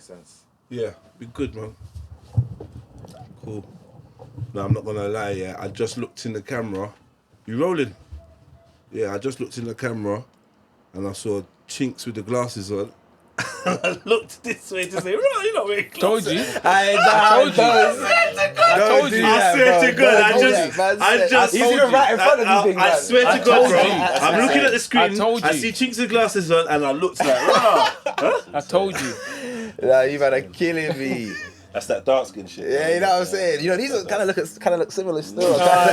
sense. Yeah, be good, man. Cool. No, I'm not gonna lie, yeah. I just looked in the camera. You rolling? Yeah, I just looked in the camera and I saw Chinx with the glasses on. I looked this way to say, right, you're not wearing glasses. Told you. I told you. I swear to God, I just. He's even right in front of you, I swear to God, bro. I'm looking at the screen. I told you. I see Chinx with glasses on, and I looked like, huh? I told you. Nah, you've had a killing me. That's that dark skin shit. Yeah, you know what I'm saying. You know these kind of look similar still. Nah.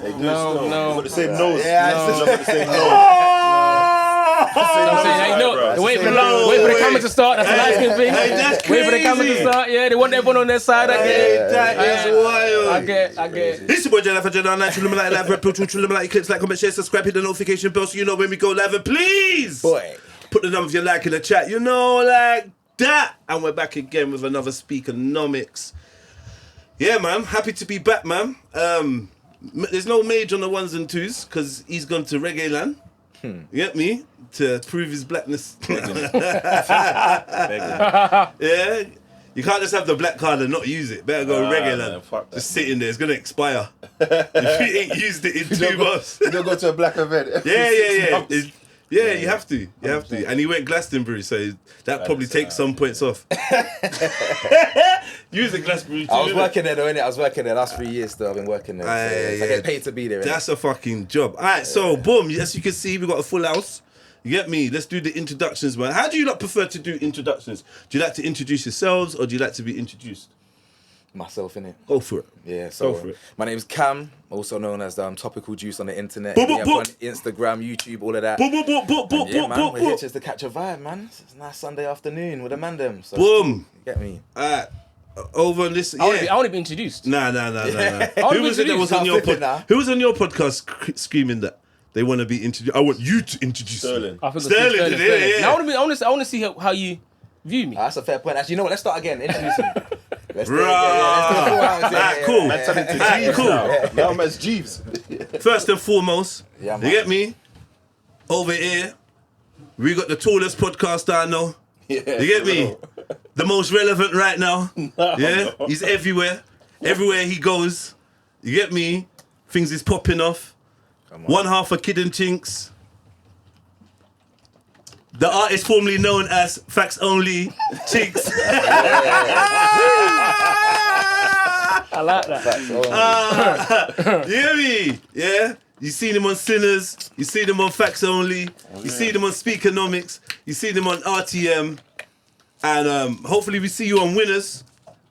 They do No, still. no. They've got the same nose. Yeah, They've got the same nose. I'm saying, wait for the camera to start. That's a nice good thing. Hey, that's Wait for the camera to crazy. start. Yeah, they want everyone on their side. I get it. That is wild. I get it. This is your boy Jedionline for Jedionline. Chillin' like live, rep, chillin' like clips, like, comment, share, subscribe, hit the notification bell so you know when we go live. And please, Boy. put the number of your like in the chat. You know, like that. And we're back again with another Speakenomix. Yeah, man. Happy to be back, man. There's no Mage on the ones and twos because he's gone to Reggae Land. You get me? To prove his blackness. Yeah. You can't just have the black card and not use it. Better go Reggae Land. Just sitting there. It's going to expire. If you ain't used it in 2 months. You don't go to a black event. Yeah. Yeah, you have to. You have to. And he went Glastonbury, so that probably takes some points off. Use the Glastonbury too. I was working there though, innit? I was working there last 3 years still. I've been working there. So I get paid to be there. That's a fucking job. Alright, so boom, as you can see, we got a full house. You get me? Let's do the introductions, man. How do you not prefer to do introductions? Do you like to introduce yourselves or do you like to be introduced? Myself, innit? Go for it. Yeah, so Go for it. my name's Cam, also known as Topical Juice on the internet. Boop, boop, Yeah, boop. on Instagram, YouTube, all of that. Boom, boom, boom, boom, boom, Yeah, boom, man, boom, we're here boom. just to catch a vibe, man. It's a nice Sunday afternoon with a mandem. So Boom. You get me? Alright. Over on this. I want to be introduced. Nah. wanna Who was it that be was on your introduced. Nah. Who was on your podcast screaming that they want to be introduced? I want you to introduce Sterling. me. I think Sterling it's did it, yeah. Now, I want to see how you view me. That's a fair point. Actually, you know what? Let's start again. Introduce me. Let's do it. Right, cool. Man turned into Alright, Jeeves cool. now. Now I'm as Jeeves. First and foremost, Yeah, you man. get me? Over here, we got the tallest podcaster I know. Yeah, You get me? The most relevant right now. Yeah? He's everywhere. Everywhere he goes. You get me? Things is popping off. One half of Kid and Chinx. The artist formerly known as FAXXX Only, Chinx. I like that. You hear me? Yeah? You seen him on Sinners, you see him on FAXXX Only, you see him on Speakenomix, you see him on RTM, and hopefully we see you on Winners.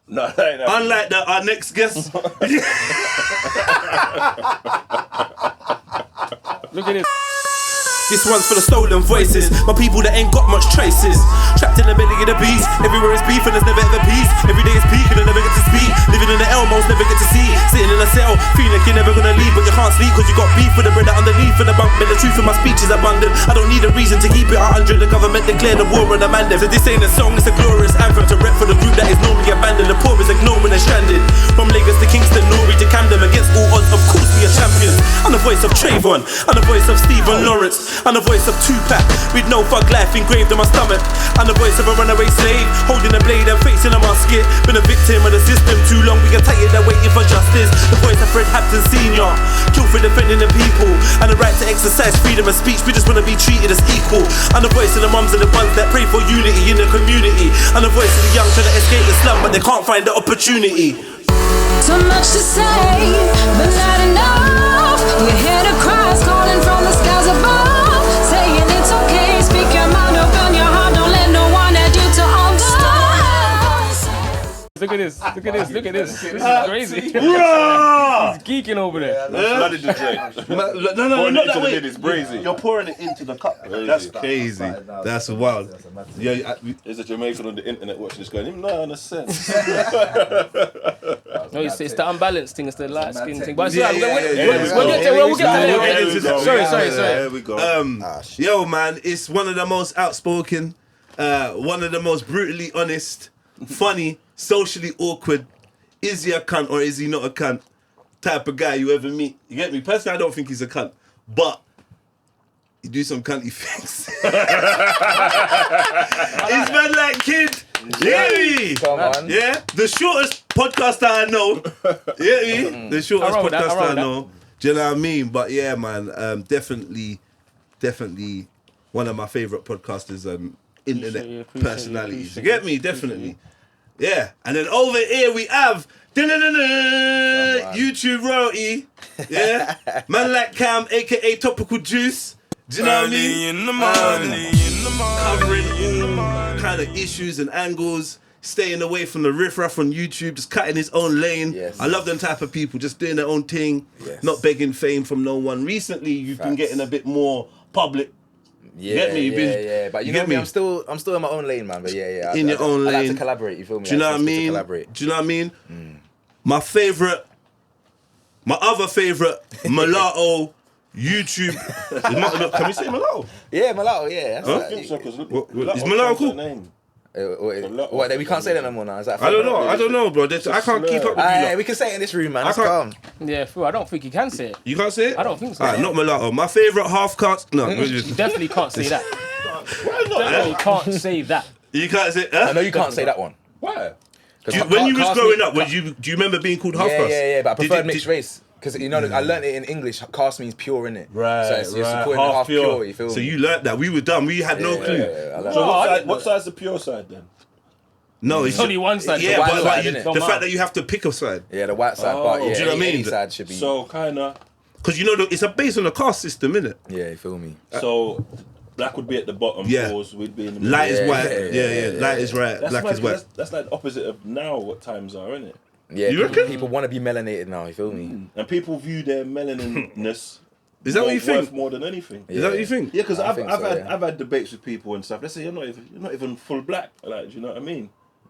No, that ain't happening. Unlike our next guest. Look at this. This one's for the stolen voices, my people that ain't got much traces. Trapped in the belly of the beast, everywhere is beef and there's never ever peace. Every day is peak and I never get to speak. Living in the Elmos, never get to see. Sitting in a cell, feeling like you're never gonna leave, but you can't sleep cause you got beef with the brother underneath in the bunk. Man, the truth in my speech is abundant. I don't need a reason to keep it 100. The government declared the war on the man. So this ain't a song, it's a glorious anthem to rep for the group that is normally abandoned. The poor is ignored when they're stranded. From Lagos to Kingston, Nori to Camden, against all odds, of course we are champions. I'm the voice of Trayvon, I'm the voice of Stephen Lawrence, I'm the voice of Tupac, with no thug life engraved on my stomach. I'm the voice of a runaway slave, holding a blade and facing a musket. Been a victim of the system too long, we get tired of waiting for justice. The voice of Fred Hampton Sr., killed for defending the people, and the right to exercise freedom of speech. We just wanna be treated as equal. I'm the voice of the mums and the ones that pray for unity in the community. I'm the voice of the young trying to escape the slum, but they can't find the opportunity. So much to say, but not enough. We hear the cries calling from the skies above, saying it's okay, speak your mind, open your heart, don't let no one add you to all the Look at this. Look at this. Look at this. This is crazy. He's geeking over there. Flooded the drink. No, Pouring not it that into way. the lid is brazy. You're pouring it into the cup. That's crazy. That's wild. Yeah, There's a Jamaican on the internet watching this going, no, in a sense. No, it's the unbalanced thing. It's the light skin thing. But Yeah, we'll get there. Sorry. There we go. Yo, man, it's one of the most outspoken, one of the most brutally honest, funny, socially awkward, is he a cunt or is he not a cunt type of guy you ever meet. You get me? Personally, I don't think he's a cunt. But You do some cunty things. It's man like kid. Yeah, Come on. yeah. The shortest podcast that I know. Yeah, the shortest I roll with that, podcast I roll that I with know. Do you know what I mean? But yeah, man, definitely one of my favorite podcasters and internet Appreciate personalities. you. You get me? Definitely. Yeah. And then over here we have YouTube royalty. Yeah. Man like Cam, aka Topical Juice. Do you know what I mean? Covering all kind of issues and angles, staying away from the riffraff on YouTube, just cutting his own lane. Yes. I love them type of people, just doing their own thing, Yes. not begging fame from no one. Recently, you've been Facts. getting a bit more public. Yeah, Get me? You've been- yeah. But you know get me, me? I'm still in my own lane, man. But yeah. In your own I like lane. to collaborate. You feel me? Do you know I what I just like to mean? Collaborate. Do you know what I mean? My other favorite mulatto YouTube. Can we say mulatto? Yeah, Mulatto. Yeah. That's Huh? like- Is mulatto cool? What? We can't say that no more now. Is that I don't know, bro. I can't keep up with you. Aye, lot. we can say it in this room, man. I It's calm. Yeah, fool, I don't think you can say it. You can't say it? I don't think so. Alright, not mulatto. My favorite half cut. No, You definitely can't say that. why not? Definitely can't say that. You can't say. I know you can't say that one. Why? When you was growing up, do you remember being called half Yeah, cast? yeah. But I preferred Did- mixed race. Because, you know, I learned it in English. Cast means pure, innit? Right, So it's right. supporting half pure, you feel So me? you learnt that. We were dumb. We had no clue. Yeah, I learned So that. what side's the pure side then? No, It's only one side. Yeah, The white but side, like, innit? the fact that you have to pick a side. Yeah, the white side, Oh. but yeah, Do you know what I any mean? side should be. So kinda. Because you know, it's based on a caste system, innit? Yeah, you feel me? So black would be at the bottom. Yeah. Pause would be in the middle. Light is Yeah, white. yeah, Yeah. Light is right. That's Black mad, is white. That's like the opposite of now. What times are, isn't it? Yeah, You reckon? people want to be melanated now, you feel me? And people view their melanin-ness. Is that what you worth think? more than anything? Is that what you think? Yeah, because I I've think I've so, had yeah. I've had debates with people and stuff. They say you're not even full black. Like, do you know what I mean?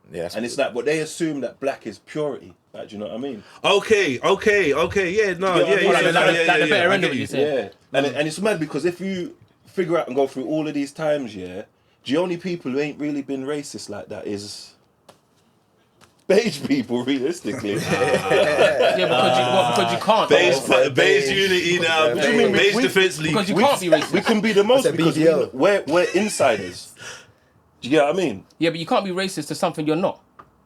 Yeah, that's And it's like, but they assume that black is purity. Like, do you know what I mean? Okay. Yeah, no, You yeah, get what I mean? yeah, Like the better I end get of you. you say. Yeah, and it's mad because if you figure out and go through all of these times, yeah, the only people who ain't really been racist like that is beige people, realistically. Yeah, because you can't. Beige unity now. What do you mean? Beige Defence League. Because you can't be racist. We can be the most That's a because BDO. we're insiders. Do you get what I mean? Yeah, but you can't be racist to something you're not.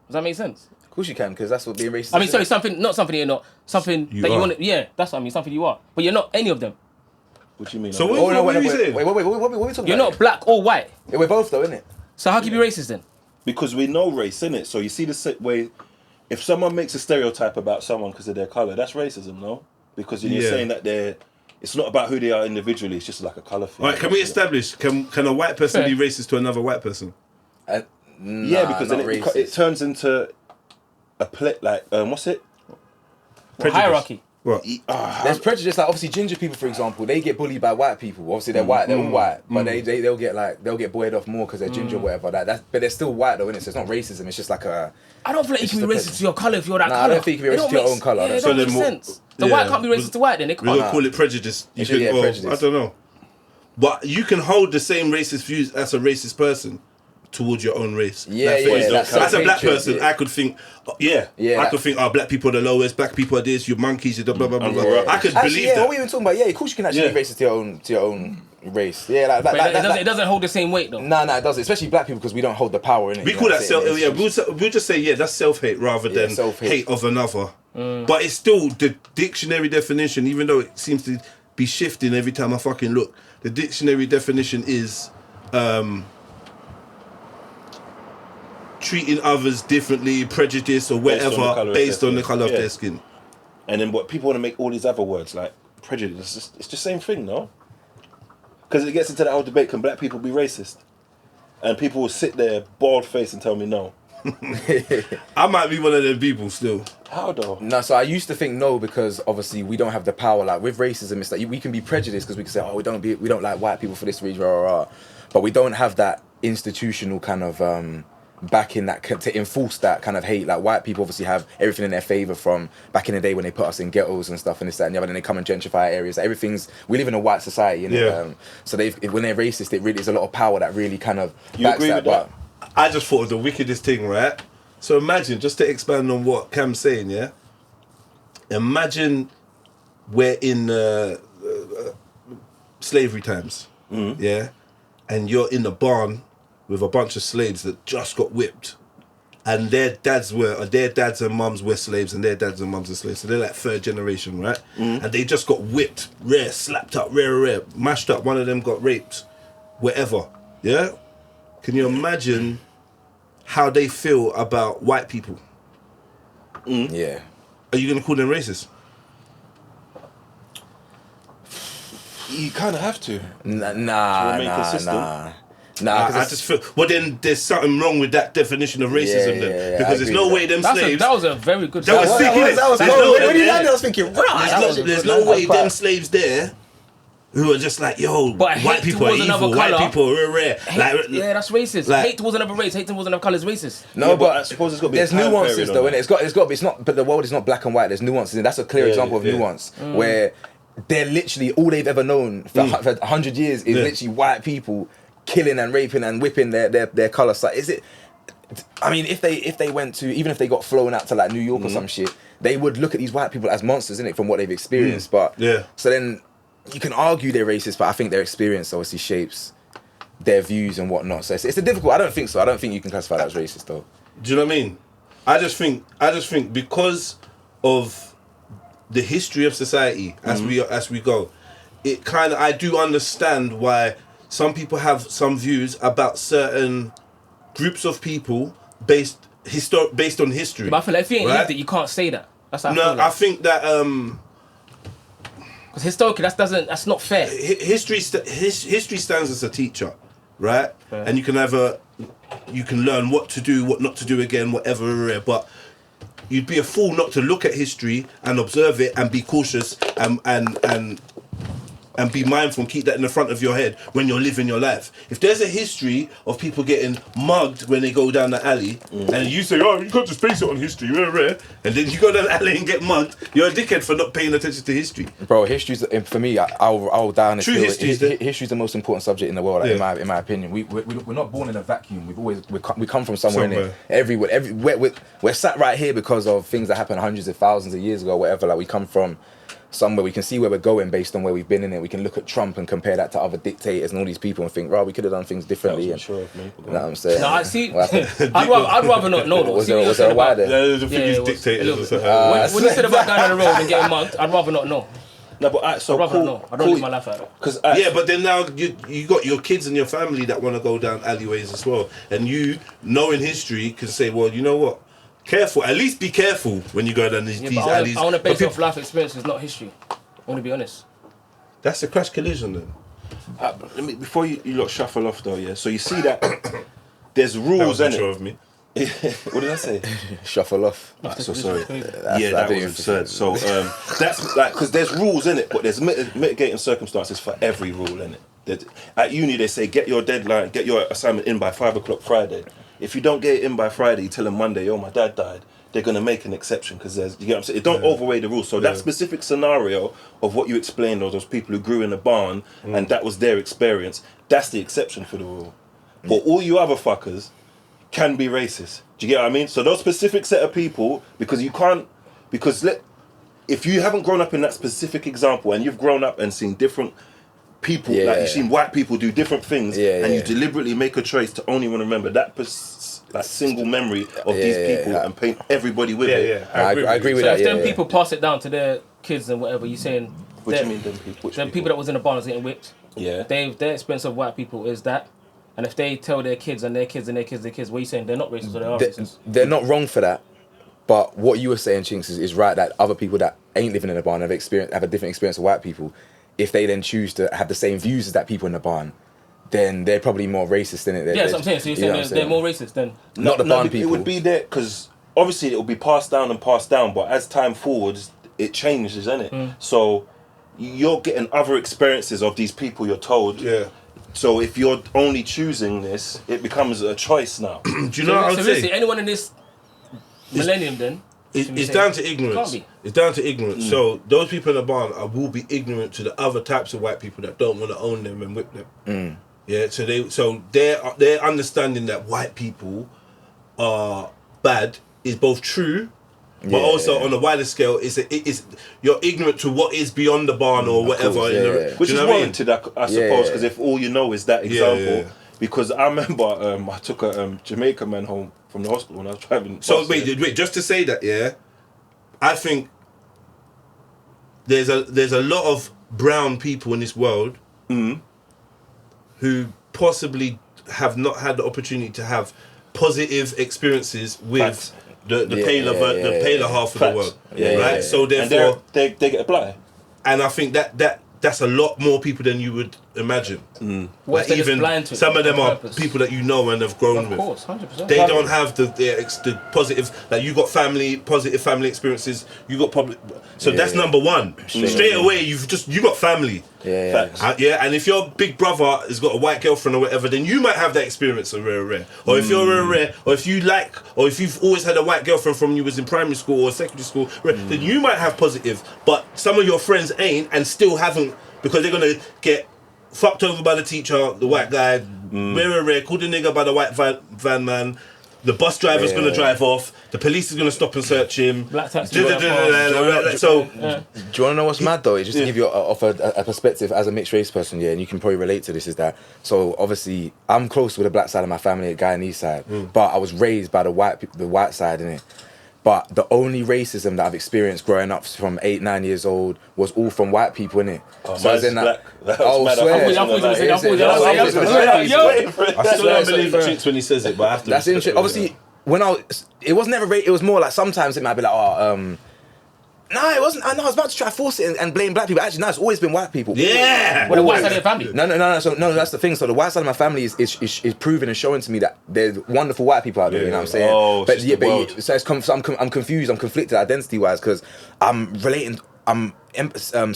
Does that make sense? Of course you can, because that's what being racist I mean, is. sorry, not something you're not. Something You that you are. want to. Yeah, that's what I mean. Something you are, but you're not any of them. What do you mean? So I'm- what- Oh, no, what wait, are you wait, saying? wait, what are we talking You're about? not black or white. Yeah, we're both though, innit? So how can you be racist then? Because we know race, innit? So you see the way, if someone makes a stereotype about someone because of their colour, that's racism, no? Because you're Yeah. saying that it's not about who they are individually, it's just like a colour thing. All right, can we establish? Can a white person Fair. be racist to another white person? Yeah, because then not it racist. turns into a what's it? Hierarchy. What? There's prejudice, like obviously ginger people, for example, they get bullied by white people. Obviously they're white, they're all white, but they'll get buoyed off more because they're ginger or whatever. But they're still white though, innit? So it's not racism. It's just like a. I don't feel like you can be just a racist to your colour if you're that Nah, I colour. don't think you can be It racist don't to your make- own colour. Yeah, it So don't then make what- sense. The yeah. white can't be racist to white then. They We're gonna can't. call it prejudice. You should, can, yeah, oh, prejudice. I don't know. But you can hold the same racist views as a racist person towards your own race. Yeah, Like, for yeah, instance, that's as a black hatred, person, yeah. I could think, Yeah, I that- could think, black people are the lowest, black people are this, you monkeys, you blah blah blah blah. blah. Yeah. I could Actually, believe yeah, that. what were we even talking about? Yeah, of course you can actually Yeah. be racist to your own race. Yeah, like But it doesn't hold the same weight though. Nah, it doesn't. Especially black people because we don't hold the power in it. We call that self. Yeah, we'll just say that's self-hate rather Yeah, than self-hate. hate of another. But it's still the dictionary definition, even though it seems to be shifting every time I fucking look. The dictionary definition is treating others differently, prejudice or Based on the whatever, colour of based their on the skin. color of Yeah. their skin. And then what people want to make all these other words like prejudice. It's the same thing, no? Because it gets into that whole debate: can black people be racist? And people will sit there bald faced and tell me no. I might be one of them people still. How though? No, so I used to think no because obviously we don't have the power. Like with racism, it's like we can be prejudiced because we can say, oh, we don't like white people for this reason, but we don't have that institutional kind of backing that to enforce that kind of hate. Like white people obviously have everything in their favor from back in the day when they put us in ghettos and stuff and this that and the other. And they come and gentrify areas. Like, we live in a white society, innit? Yeah. So when they're racist, it really is a lot of power that really kind of You backs agree that. with that? But I just thought of the wickedest thing, right? So imagine, just to expand on what Cam's saying, yeah? Imagine we're in slavery times, yeah, and you're in the barn with a bunch of slaves that just got whipped, and their dads and mums were slaves, and their dads and mums are slaves, so they're like third generation, right? And they just got whipped, slapped up, mashed up. One of them got raped, whatever. Yeah, can you imagine how they feel about white people? Yeah. Are you gonna call them racist? You kind of have to. Nah. remain consistent. Nah, I just feel. Well, then there's something wrong with that definition of racism, then, because there's no way them slaves. That was a very good. That was sick, innit? That was There's cold. no- When you landed, I was thinking, right. There's no way them slaves there who are just like, yo, But white hate people are towards evil, another white colour- people are rare. Like, Yeah, that's racist. like- Hate towards another race, hate towards another colour is racist. No, Yeah, but I suppose it's got to be there's a time nuances period though, on and it's got to be. It's not, but the world is not black and white. There's nuances, and that's a clear Yeah, example of yeah. nuance where they're literally all they've ever known for 100 years is literally white people killing and raping and whipping their colour. So is it? I mean, if they went to, even if they got flown out to like New York or some shit, they would look at these white people as monsters, innit, from what they've experienced. But Yeah. so then you can argue they're racist, but I think their experience obviously shapes their views and whatnot. So it's a difficult. I don't think so. I don't think you can classify that as racist though. do you know what I mean? I just think because of the history of society as we go, it kind of, I do understand why some people have some views about certain groups of people based on history. But I feel like if you ain't right? lived it, you can't say that. That's how I No, feel like. I think that Because historically, that's not fair. history stands as a teacher, right? Fair. And you can learn what to do, what not to do again, whatever. But you'd be a fool not to look at history and observe it and be cautious and be mindful and keep that in the front of your head when you're living your life. If there's a history of people getting mugged when they go down the alley, and you say, oh, you can't just base it on history, and then you go down the alley and get mugged, you're a dickhead for not paying attention to history. Bro, history's, for me, I'll down and True history's history's the most important subject in the world, like, in my opinion. We're not born in a vacuum. We come from somewhere. In it. Everywhere. We're sat right here because of things that happened hundreds of thousands of years ago, whatever. Like, we come from somewhere, we can see where we're going based on where we've been in it. We can look at Trump and compare that to other dictators and all these people and think, right, we could have done things differently. That was unsure of me. You know what I'm saying? No, I see. What happened? I'd rather not know. Was See what there you're a saying why about- there? There's a few Yeah, it was dictators a or little something. When you said about going down the road and getting mugged, I'd rather not know. No, but so I'd rather cool, not know. I don't live my life like that. Because Yeah, but then now you got your kids and your family that want to go down alleyways as well, and you, knowing history, can say, well, you know what? Careful. At least be careful when you go down these alleys. I want to base But off life experiences, not history. I want to be honest. That's a crash collision then. before you lot shuffle off though, yeah. So you see that there's That rules was in mature it. of me. What did I say? Shuffle off. So sorry. That's- Yeah, I that think was it's- absurd. So that's like, because there's rules in it, but there's mitigating circumstances for every rule in it. At uni they say get your deadline, get your assignment in by 5 o'clock Friday. If you don't get it in by Friday, you tell them Monday, oh my dad died. They're gonna make an exception because there's, you get what I'm saying. It don't overweigh the rules. So that specific scenario of what you explained, of those people who grew in a barn and that was their experience, that's the exception for the rule. But all you other fuckers can be racist. Do you get what I mean? So those specific set of people, because you can't, if you haven't grown up in that specific example and you've grown up and seen different people, like you've seen white people do different things, and you deliberately make a choice to only want to remember that single memory of these people and paint everybody with it. Yeah, I agree with So that. if them Yeah, people pass it down to their kids and whatever, you saying What do you mean them people? Which them people that was in the barns getting whipped, Yeah. their experience of white people is that. And if they tell their kids and their kids and their kids, what are you saying? They're not racist or they are racist? They're not wrong for that. But what you were saying, Chinx, is right, that other people that ain't living in a barn have a different experience of white people. If they then choose to have the same views as that people in the barn, then they're probably more racist than it. Yeah, that's what I'm saying. So you're saying they're more racist than... Not the barn people. It would be there, because obviously it will be passed down, but as time forwards, it changes, isn't it? So you're getting other experiences of these people you're told. Yeah. So if you're only choosing this, it becomes a choice now. Do you know what I would really, say? anyone in this millennium then... It's down to ignorance. Can't be. It's down to ignorance. So those people in the barn will be ignorant to the other types of white people that don't want to own them and whip them. Yeah. So their understanding that white people are bad is both true But also on a wider scale, you're ignorant to what is beyond the barn or whatever. course, Which is warranted, I suppose, because yeah. if all you know is that example. Yeah. Because I remember I took a Jamaican man home from the hospital when I was driving. So wait, just to say that, yeah, I think there's a lot of brown people in this world who possibly have not had the opportunity to have positive experiences with the paler half of the world, right? So therefore, they get a blight. and I think that's a lot more people than you would imagine. What's Like they just even blind to it some of them on are purpose? people that you know and have grown Of with. course, 100%. They don't have the positive, like you got positive family experiences, you got public, so that's number one. Straight away you got family. Facts. And if your big brother has got a white girlfriend or whatever, then you might have that experience of rare. Or if you're rare, or if you've always had a white girlfriend from you was in primary school or secondary school, then you might have positive. But some of your friends ain't and still haven't, because they're gonna get fucked over by the teacher, the white guy, rare, called the nigga by the white van man. The bus driver's gonna drive off. The police is gonna stop and search him. Black taxi. So, Do you want to know what's mad though? Just to give you a perspective as a mixed race person, and you can probably relate to this, is that, so obviously I'm close with the black side of my family, the Guyanese side, but I was raised by the white side, innit? But the only racism that I've experienced growing up from 8-9 years old was all from white people, innit? So as in that. Oh, swear. I still don't believe Chinx when he says it, but I have to. That's interesting. Obviously, it was never it was more like sometimes it might be like, no, it wasn't. I was about to try to force it and blame black people. Actually, no, it's always been white people. Yeah. Well, the white side of your family. No. So that's the thing. So the white side of my family is proving and showing to me that there's wonderful white people out there. You know what I'm saying? Oh, so I'm confused. I'm conflicted identity wise because I'm relating. I'm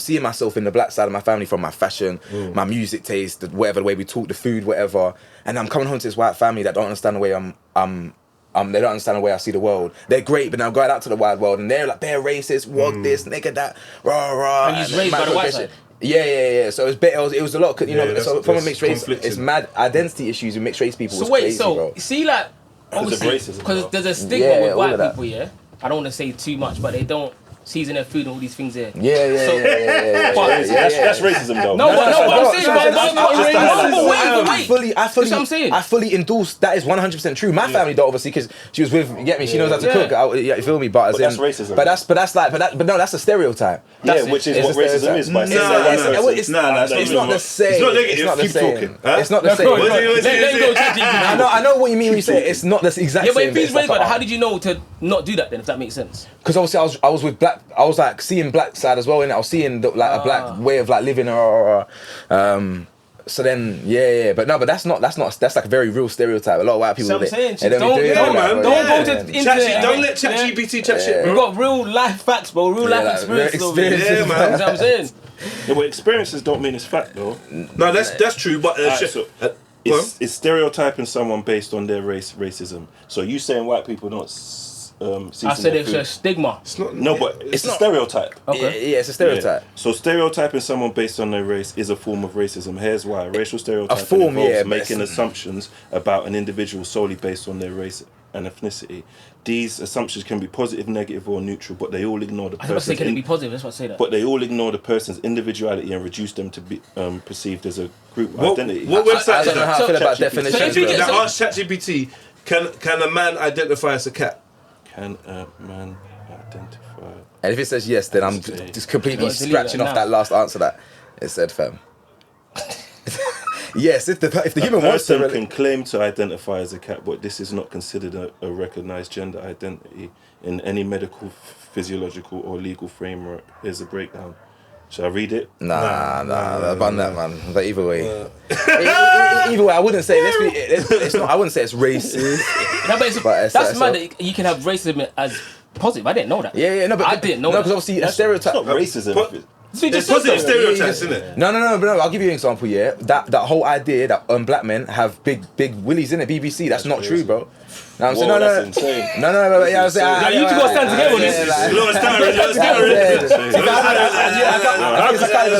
seeing myself in the black side of my family from my fashion, my music taste, whatever, the way we talk, the food, whatever. And I'm coming home to this white family that don't understand the way they don't understand the way I see the world. They're great, but now going out to the wide world and they're like, they're racist, walk this, nigga that, rah. And you're raised by the white side. Yeah. So it was a lot, you know. So from a mixed race, conflicting. it's mad identity issues with mixed race people. So was wait, crazy, bro. see, like, obviously, racism, because though. there's a stigma Yeah, with all white of that. people, yeah. I don't want to say too much, but they don't season their food and all these things here. Yeah. That's racism, though. No, I'm saying, I fully endorse. That is 100% true. My family, though, obviously, because she was with. You get me? She knows how to cook. You feel me? But that's racism. But no, that's a stereotype. Which is what racism is. It's not the same. It's not negative. Keep talking. It's not the same. I know what you mean when you say it's not the exact same. Yeah, but if he's raised by that, how did you know to not do that then? If that makes sense. Because obviously I was with black. I was like seeing black side as well, and I was seeing a black way of like living. So then, but that's like a very real stereotype. A lot of white people. So I'm saying, don't go to the internet. Don't let ChatGPT chat shit, bro. We got real life facts, bro. Real life experiences. experiences, Yeah, man. That's what I'm saying. Yeah, but experiences don't mean it's fact, though. No, that's true. But It's stereotyping someone based on their racism. So you saying white people don't I said it's a stigma. it's not. No, but it's a not. stereotype. Okay. Yeah, it's a stereotype. Yeah. So stereotyping someone based on their race is a form of racism. Here's why. Racial stereotyping form, involves but making assumptions about an individual solely based on their race and ethnicity. These assumptions can be positive, negative, or neutral, but they all ignore the I was about to say, person's can it be positive? That's what I say that. but they all ignore the person's individuality and reduce them to be perceived as a group identity. What website I is don't know how I that? feel about So definitions. if you bro. get That asked ChatGPT, can a man identify as a cat? Can a man identify? And if it says yes, then I'm just completely Delete scratching that off now. that last answer that it said, fam. Yes, if the A human wants to. person can claim to identify as a cat, but this is not considered a recognized gender identity in any medical, physiological, or legal framework. Here's a breakdown. Shall I read it? Nah, ban that, man. But either way, either way, I wouldn't say it's not. I wouldn't say it's racist. No, but that's mad that you can have racism as positive. I didn't know that. Yeah, no, but I didn't know No, that. because obviously a stereotype. It's not racism. It's positive stereotypes, isn't it? No. But I'll give you an example. Yeah, that whole idea that black men have big willies in it. BBC. That's not true, bro. No, I'm saying, Whoa, no, that's insane. no, yeah, I'm saying, Now you two gotta stand together on this.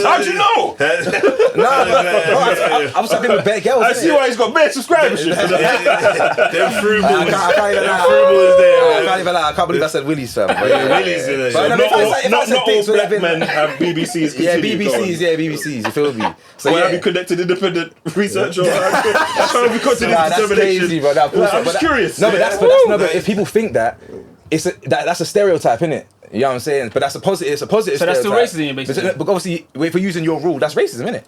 How'd you know? I was talking with bare girls. I see why he's got bare subscribership. Them frugal. I can't even lie. I can't believe I said Willy's fam. Willie's in it. But Not all dicks would have black men have BBCs. Yeah, BBCs. You feel me? So Will I yeah. be connected independent research or how be continued Nah, that's crazy, bro. Nah, I'm just curious. No, but that's if people think that, that's a stereotype, innit? You know what I'm saying? But that's a positive. It's a positive. So that's still stereotype. racism, basically. But obviously, if we're using your rule, that's racism, innit?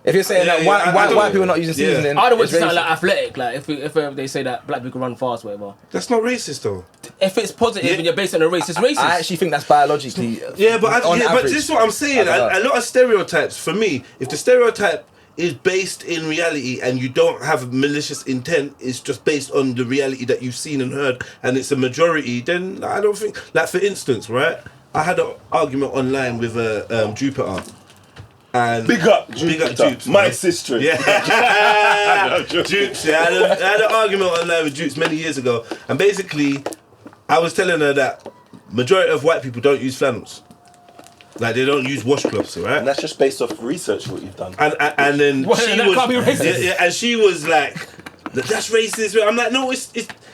If you're saying that white people are not using seasoning, I don't want it's to sound racist. like athletic. Like if they say that black people run fast, whatever. That's not racist though. If it's positive and you're based on a race, it's racist. I actually think that's biologically. Yeah, but on but average. this is what I'm saying. A lot of stereotypes for me. If the stereotype is based in reality and you don't have malicious intent, it's just based on the reality that you've seen and heard, and it's a majority, then I don't think. Like for instance, right? I had an argument online with Jupiter. And Big up Jupes, my man. sister. Yeah. Jupes, yeah. I had an argument online with Jupes many years ago, and basically I was telling her that majority of white people don't use flannels. Like they don't use washcloths, right? And that's just based off research what you've done. And then Well, she that was, can't be racist. Yeah, and she was like, "That's racist." I'm like, "No, it's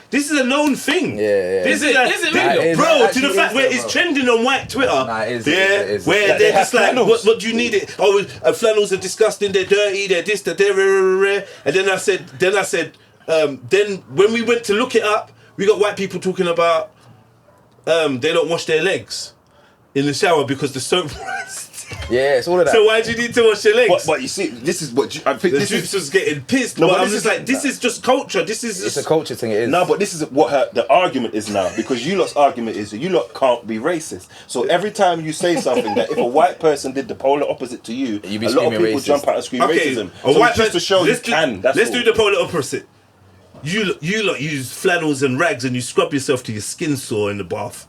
this is a known thing." Yeah. Is it really? Bro, to the fact where it's trending on white Twitter, It is. where Yeah, they're have just like, flannels. what do you need it? Oh, flannels are disgusting, they're dirty, they're this, they're rare. And then I said, then when we went to look it up, we got white people talking about they don't wash their legs in the shower because the soap. Yeah, it's all of that. So why do you need to wash your legs? But you see, this is what I think. The This Jupes is was getting pissed, No, but but I'm this just is- like, this is just culture. This is It's just a culture thing. It is. no, but this is what the argument is now, because you lot's argument is that you lot can't be racist. So every time you say something that if a white person did the polar opposite to you, You be a lot of screaming people racist. jump out and scream racism. A So white it's just to show you can. Let's do the polar opposite. You lot use flannels and rags and you scrub yourself to your skin sore in the bath.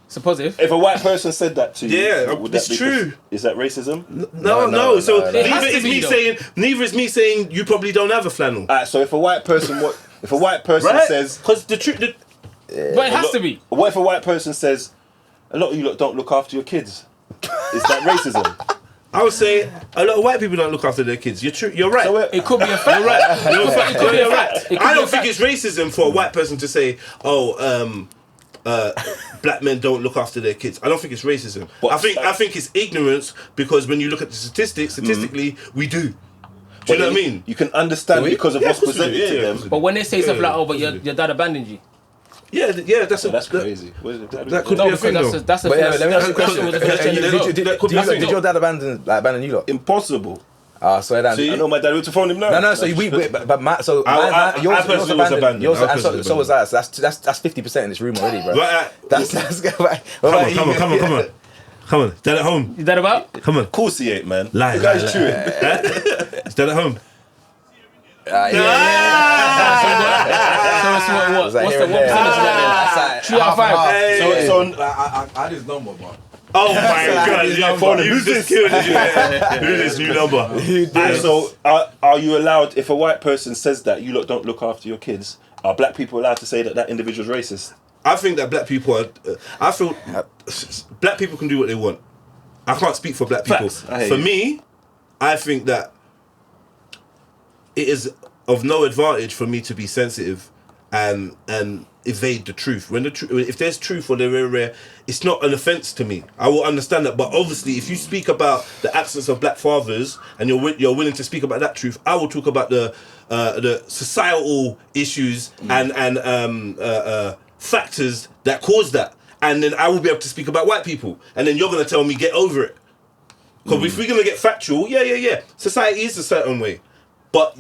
It's a positive. If a white person said that to you, Yeah, would that it's be true. Is that racism? No. So no. It has neither to is be, me though. saying. Neither is me saying you probably don't have a flannel. Alright, so if a white person Right? says, Because the truth. But it has to be. what if a white person says, a lot of you lot don't look after your kids? Is that racism? I would say a lot of white people don't look after their kids. You're true. You're right. So It could be a fact. You're right. You're right. It could I be don't a think fact. it's racism for a white person to say, "Oh, black men don't look after their kids." I don't think it's racism. But- I think it's ignorance, because when you look at the statistics, statistically, we do. Do you know what I mean? You can understand Do we? because of Yeah, what's of course we do. presented to Yeah, them. of course we But when they say Yeah, something like, yeah, "Oh, but of your course your dad abandoned you," Yeah, that's That's crazy. That could no, be a because thing, though. that's the But yeah, first. let me ask you a That question. was the first change as well. Did your dad abandon you lot? Impossible. So that. See? I know my dad went to phone him now. No. So yours personally was abandoned. Yours, I and personally so was that. So that's 50% in this room already, bro. Right, That's Come on. Dad at home. Is that about? Come on. Of course he ain't, man. Lie, The guy's lie, chewing. Is Dad at home? So it's what? It's like What's here the and what there. percentage? It's 3 out of 5. Hey. So I had his number, but Oh my God! Yeah, phone him. you just killed it. Yeah. Who's this new number? and so are you allowed, if a white person says that you lot don't look after your kids, are black people allowed to say that that individual's racist? I think that black people are. I feel black people can do what they want. I can't speak for black people. Facts. I hear For you. me, I think that it is of no advantage for me to be sensitive and evade the truth. When if there's truth or there, it's not an offense to me. I will understand that. But obviously, if you speak about the absence of black fathers and you're willing to speak about that truth, I will talk about the societal issues and factors that cause that. And then I will be able to speak about white people. And then you're going to tell me, get over it. Because if we're going to get factual, yeah. Society is a certain way. But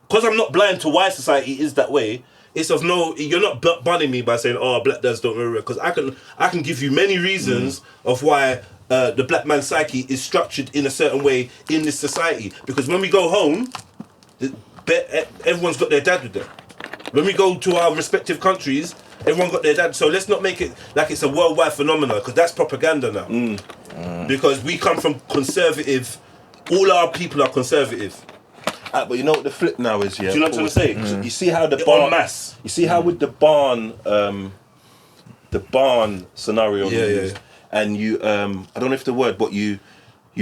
because I'm not blind to why society is that way, it's of no... You're not banning me by saying, oh, black dads don't marry. Because I can give you many reasons of why the black man's psyche is structured in a certain way in this society. Because when we go home, everyone's got their dad with them. When we go to our respective countries, everyone got their dad. So let's not make it like it's a worldwide phenomenon, because that's propaganda now. Because we come from conservative. All our people are conservative. But you know what the flip now is, yeah? Do you know what I'm trying to say? You see how the En barn masse. You see how with the barn scenario you used, and you I don't know if the word, but you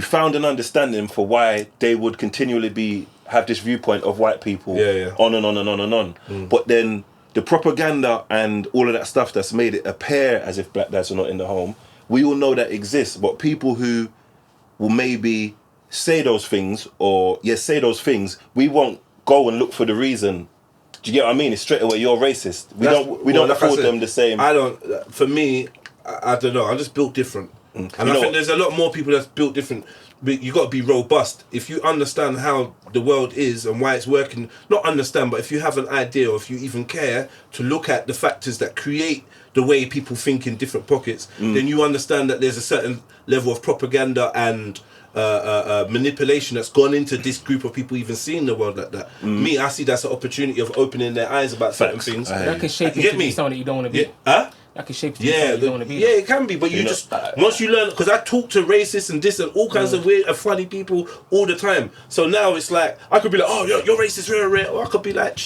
found an understanding for why they would continually have this viewpoint of white people on and on and on and on. But then the propaganda and all of that stuff that's made it appear as if black dads are not in the home, we all know that exists, but people who will maybe say those things we won't go and look for the reason. Do you get what I mean? It's straight away, you're racist. We don't afford them the same. I don't, for me, I don't know, I'm just built different. And I think there's a lot more people that's built different. But you got to be robust. If you understand how the world is and why it's working, not understand, but if you have an idea or if you even care to look at the factors that create the way people think in different pockets, then you understand that there's a certain level of propaganda and manipulation that's gone into this group of people even seeing the world like that. Me, I see that's an opportunity of opening their eyes about certain things. That can shape you to be someone that you don't want to be. That can shape you to be someone you don't want to be. Yeah, it can be, but you just once you learn, because I talk to racists and this and all kinds of weird and funny people all the time. So now it's like I could be like, oh, you're racist, or I could be like,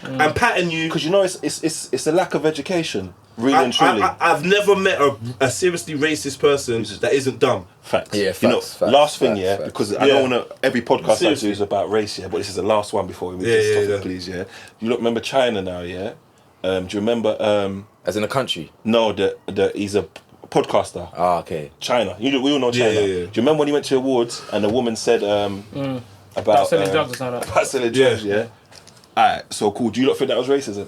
and patting you because you know it's a lack of education. Really and truly. I've never met a seriously racist person that isn't dumb. Facts. Yeah, facts, you know, facts, last thing, facts. because I don't want to. Every podcast I do is about race, but this is the last one before we move this topic, please, You look, remember China now, Do you remember? As in a country? No, he's a podcaster. Ah, okay. China. We all know China. Yeah. Do you remember when he went to awards and the woman said about selling drugs or something? About selling drugs, Alright, so cool. Do you not think that was racism?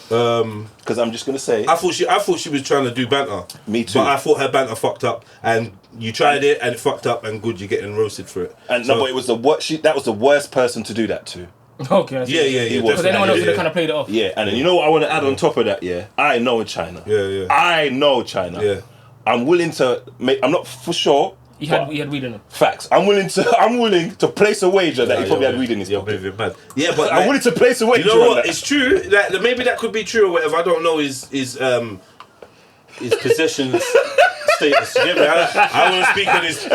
Because I'm just gonna say, I thought she was trying to do banter. Me too. But I thought her banter fucked up, and you tried it and it fucked up, and good, you're getting roasted for it. And no, but it was that was the worst person to do that to. Okay. Yeah. Because anyone else would have kind of played it off. Yeah, and then you know what I want to add on top of that. I know China. I know China. I'm willing to make. I'm not for sure. You had weed in him. Facts. I'm willing to place a wager that he probably had weed in his pocket. Mad. Yeah, but I'm willing to place a wager. You know what? It's true. Like, maybe that could be true or whatever. I don't know his possession status. Yeah, man. I want to speak on his. It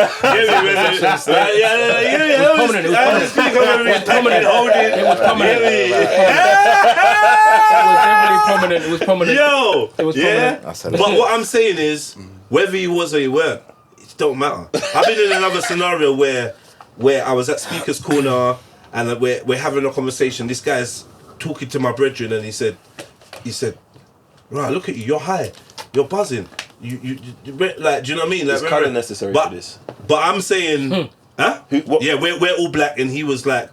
was prominent. Yo. It was prominent. But what I'm saying is, whether he was or he weren't, it don't matter. I've been in another scenario where I was at Speaker's Corner and we're having a conversation. This guy's talking to my brethren and he said, right, look at you, you're high, you're buzzing. You like, do you know what I mean? Like, it's kind of necessary for this. But I'm saying, huh? Yeah, we're all black, and he was like,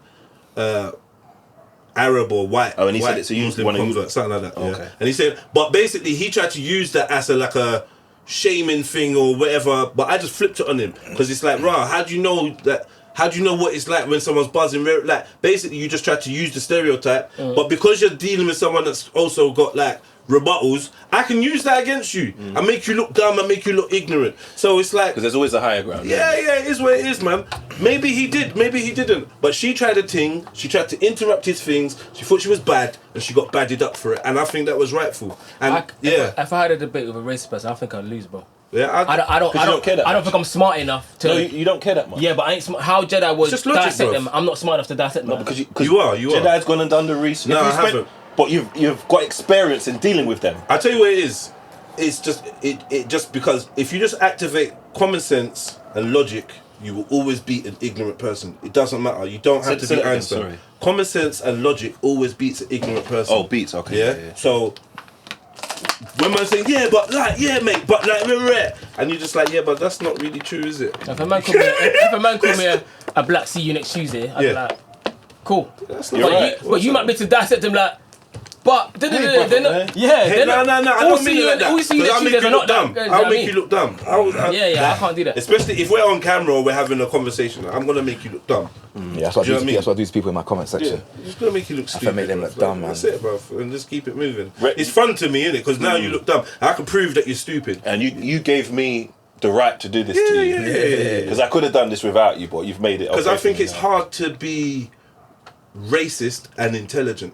Arab or white. Oh, and he white said it, so you Muslim want to convert, something like that. Okay. Yeah. And he said, but basically he tried to use that as a shaming thing or whatever. But I just flipped it on him because it's like, rah, how do you know that? How do you know what it's like when someone's buzzing? Like, basically, you just try to use the stereotype, but because you're dealing with someone that's also got like rebuttals, I can use that against you and make you look dumb and make you look ignorant. So it's like, because there's always a higher ground. Yeah, it is what it is, man. Maybe he did, maybe he didn't. But she tried a thing. She tried to interrupt his things. She thought she was bad, and she got badded up for it. And I think that was rightful. And if I had a debate with a racist person, I think I'd lose, bro. Yeah, I don't care that. I don't think I'm smart enough to. No, you don't care that much. Yeah, but I ain't smart. How Jedi would just logic, dissect bro. them? I'm not smart enough to dissect them. No, because you are. Jedi's gone and done the research. No, I haven't. But you've got experience in dealing with them. I tell you what it is. It's just it just because if you just activate common sense and logic, you will always beat an ignorant person. It doesn't matter. You don't have to be Einstein. Sorry. Common sense and logic always beats an ignorant person. Oh, beats. Okay. Yeah. So when man saying mate, but like, and you're just like, yeah, but that's not really true, is it? If a man called me a black, see you next Tuesday, I'd be like, cool. That's But not right. you might be to dissect them like, but they're not. No, I don't mean it like that. All you see I'll next make Tuesdays you are look not dumb. that. I'll make you look dumb. Yeah, I can't do that. Especially if we're on camera or we're having a conversation, I'm gonna make you look dumb. Yeah, that's what I do. That's what I do to people in my comment section. Yeah, I'm just gonna make you look stupid. I make them look dumb, man. That's it, bro. And just keep it moving. It's fun to me, innit? Because now you look dumb. I can prove that you're stupid. And you gave me the right to do this to you. Yeah. Because I could have done this without you, but you've made it. Because I think it's hard to be racist and intelligent,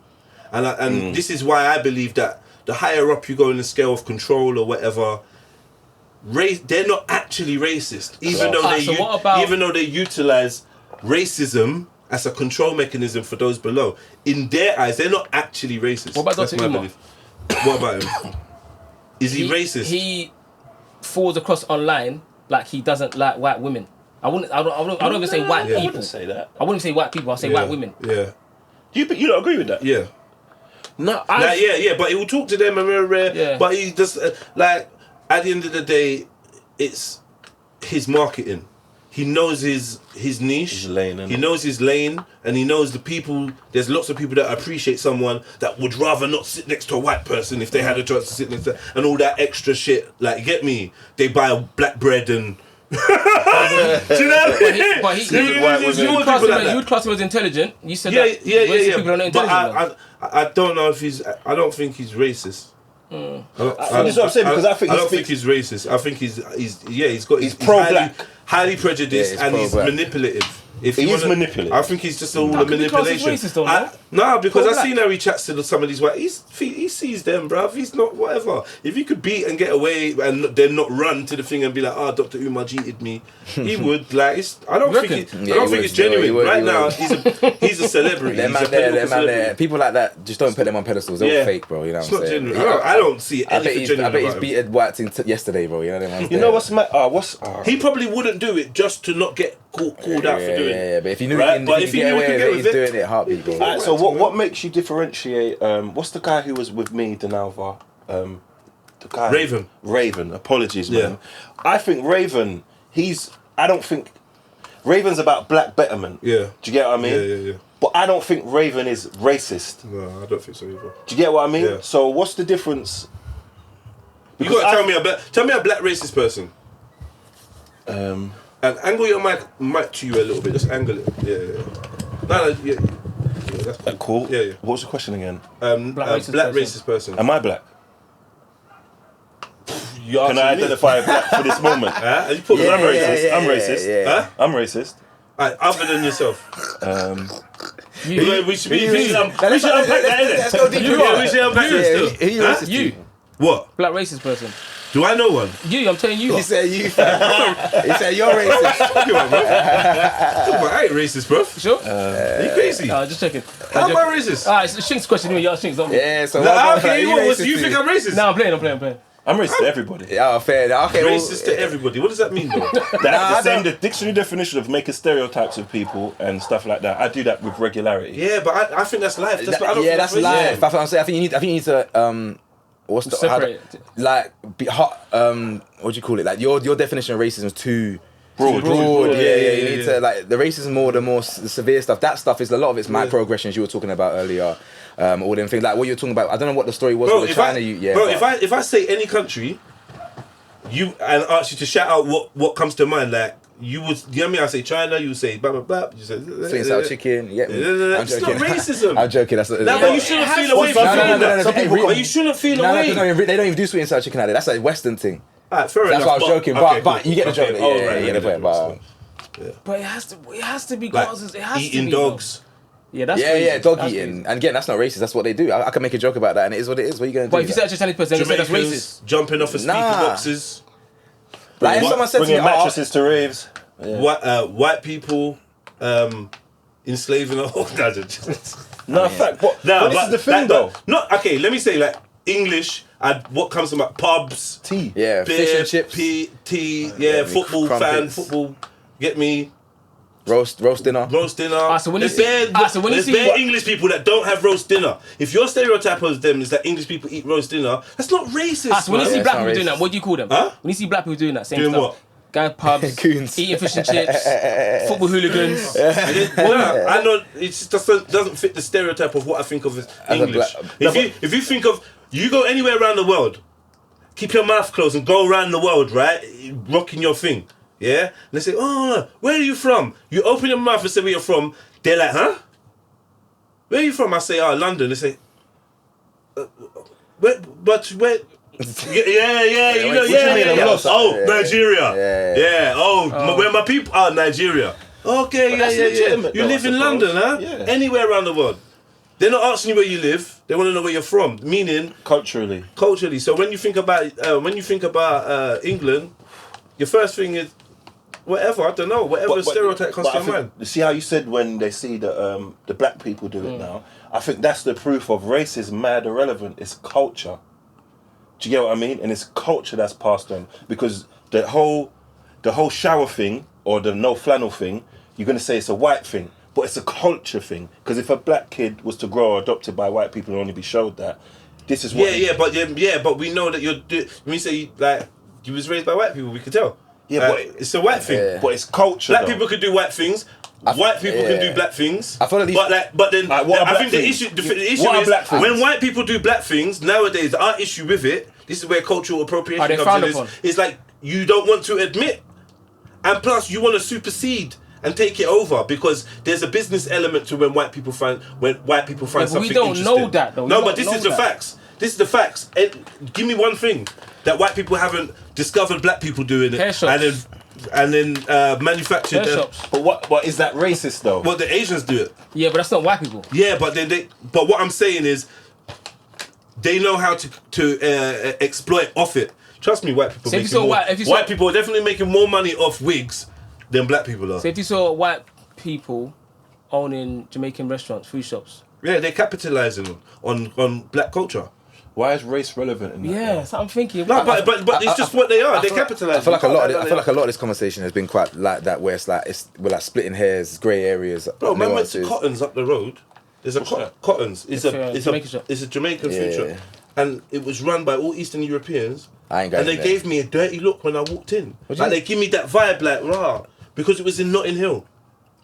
and this is why I believe that the higher up you go in the scale of control or whatever, they're not actually racist, even though they utilize racism as a control mechanism for those below. In their eyes, they're not actually racist. What about That's Dr. my Umar? belief. What about him? Is he racist? He falls across online like he doesn't like white women. I don't even say white I people. wouldn't say that. I wouldn't say white people. I say white women. Yeah. You don't agree with that? Yeah. No, But he will talk to them and Yeah. but he just like at the end of the day, it's his marketing. He knows his niche. His lane, innit? He knows his lane, and he knows the people. There's lots of people that appreciate someone that would rather not sit next to a white person if they had a chance to sit next to, and all that extra shit. Like, get me? They buy black bread and. Do you know what I mean? But he you would class him as intelligent. You said that racist people are not intelligent. But I don't know if he's. I don't think he's racist. That's what I'm saying, because I don't think he's racist. I think he's pro-black. highly prejudiced, and he's pro-black. manipulative. If He you is wanna- manipulative. I think he's just all the How can you class him manipulation. racist, though, no? No, because I've Pro-black. seen how he chats to some of these white. He sees them, bruv. He's not whatever. If he could beat and get away and then not run to the thing and be like, Dr. Umar cheated me, he would. Like, I don't think it's genuine. he would, Right he now, would. he's a celebrity. Them He's man a there, political them man there. celebrity. People like that, just don't put them on pedestals. They're all fake, bro. You know what It's I'm not saying? genuine. I don't see I bet anything he's, genuine I bet he's about him. beaten white thing yesterday, bro. You know what I mean? You know what's He probably wouldn't do it just to not get called out for doing it. Yeah, but if you knew Right, he but can if he get knew he away could with get it, with he's it- doing it heartbeat, bro. Alright, so what makes you differentiate? What's the guy who was with me, Denalva? The guy Raven. Apologies, man. Yeah. I think Raven. I don't think Raven's about black betterment. Yeah. Do you get what I mean? Yeah. But I don't think Raven is racist. No, I don't think so either. Do you get what I mean? Yeah. So what's the difference? You gotta tell me a black racist person. And angle your mic to you a little bit. Just angle it. Yeah. No, yeah. That's cool. Cool. Yeah. What was the question again? Black Racist person. Am I black? You Can I identify black for this moment? Huh? You put I'm racist. I'm racist. Yeah. Huh? I'm racist. Alright, other than yourself. We should unpack that, innit? Let's go deeper. We should unpack that still. Who you racist You, to? What? black racist person. Do I know one? You, I'm telling you. He said you. Fam. He said you're racist. Come on, bro. I ain't racist, bro. Sure? Are you crazy? Just checking. How am I racist? Alright, it's Chinx question. You ask Chinx, don't we? Yeah. So Okay, what what? You think I'm racist? No, I'm playing. I'm racist to everybody. Yeah, fair. Okay. Racist to everybody. What does that mean, though? The dictionary definition of making stereotypes of people and stuff like that. I do that with regularity. Yeah, but I think that's life. I don't think That's racism. life. That's what I'm saying. I think you need to what's the Separate. what do you call it? Like your definition of racism is too broad. Yeah. You need to like the racism more, the more severe stuff. That stuff is a lot of it's microaggressions you were talking about earlier. All them things like what you're talking about. I don't know what the story was with China. If I say any country, and ask you to shout out what comes to mind, like you know what I mean? I say China, you say blah blah blah. You say sweet and sour chicken. Yeah, I'm it's not joking. racism. I'm joking. That's not. But you shouldn't feel away from that. But you shouldn't feel away. They don't even do sweet and sour chicken out there. That's a Western thing. Alright, fair That's enough. why I was joking. Okay, But you get the joke. Okay, Yeah, you get the point. But it has to be Like causes. It has to eating be. dogs. Yeah, that's dog That's eating. crazy. And again, that's not racist. That's what they do. I can make a joke about that, and it is what it is. What are you going to do? But if you say a Chinese person, you say that's Jamaicans racist. jumping off of speaker boxes. like if someone said to me, Bringing mattresses to raves. White people enslaving a whole No, fact. But this is the thing, though. Okay, let me say like English. What comes to my pubs? Tea. yeah, Beer, fish and chips, tea. Yeah, Football fan. crumpets. Football. Get me. roast dinner. Roast dinner. So when you There's see- bare- so when you there's see bare what- English people that don't have roast dinner. If your stereotype of them is that English people eat roast dinner, that's not racist. So when you man. see it's black not people doing racist. that, what do you call them? Huh? When you see black people doing that, same Doing stuff. what? Going pubs, Coons. eating fish and chips, football hooligans. I know it just doesn't fit the stereotype of what I think of as As a English. black- If you think of you go anywhere around the world, keep your mouth closed and go around the world, right? Rocking your thing. Yeah? And they say, oh, where are you from? You open your mouth and say where you're from. They're like, huh? Where are you from? I say, London. They say, where? Yeah, you know, what you mean, I'm yeah. lost. Oh, Yeah. Nigeria. Yeah. Oh, where my people are, Nigeria. Okay, that's yeah. legitimate, You though, live I in suppose. London, huh? Yeah. Anywhere around the world. They're not asking you where you live. They want to know where you're from. Meaning Culturally. culturally. So when you think about England, your first thing is whatever. I don't know. Whatever stereotype comes to your mind. See how you said when they see the black people do it now? I think that's the proof of race is mad irrelevant. It's culture. Do you get what I mean? And it's culture that's passed on. Because the whole shower thing or the no flannel thing, you're going to say it's a white thing. But it's a culture thing. Because if a black kid was to grow or adopted by white people and only be showed that, this is what... but we know that you're... When you say, like, you was raised by white people, we could tell. Yeah, but it's a white thing. Yeah. But it's culture, Black people could do white things. White people can do black things. I feel like these... I think the issue is when white people do black things, nowadays, our issue with it, this is where cultural appropriation comes in, is like, you don't want to admit. And plus, you want to supersede and take it over because there's a business element to when white people find something interesting. We don't know that though. No, but this is the facts. This is the facts. Give me one thing that white people haven't discovered black people doing it, and then manufactured. But what is that racist though? Well, the Asians do it. Yeah, but that's not white people. Yeah, but but what I'm saying is, they know how to exploit off it. Trust me, white people. White people are definitely making more money off wigs than black people are. So if you saw white people owning Jamaican restaurants, food shops. Yeah, they're capitalising on black culture. Why is race relevant in that? Yeah, that's what I'm thinking. No, but it's just what they are. They're capitalising. I feel like a lot of this conversation has been quite like that, where we're like splitting hairs, grey areas. Bro, man went to Cotton's up the road. There's a Cotton's. It's a Jamaican food shop, and it was run by all Eastern Europeans. And they gave me a dirty look when I walked in. Like they give me that vibe, like rah, because it was in Notting Hill,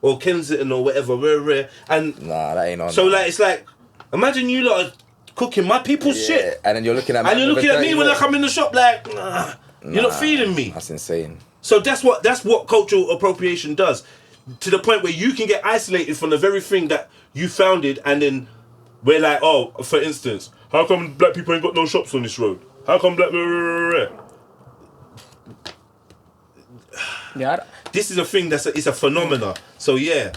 or Kensington, or whatever, rare. And nah, that ain't on. So like, it's like, imagine you lot are cooking my people's shit, and then you're looking at me, when I come in the shop, like, nah, you're not feeding me. That's insane. So that's what cultural appropriation does, to the point where you can get isolated from the very thing that you founded, and then we're like, oh, for instance, how come black people ain't got no shops on this road? How come black... Yeah, this is a thing it's a phenomena. So yeah,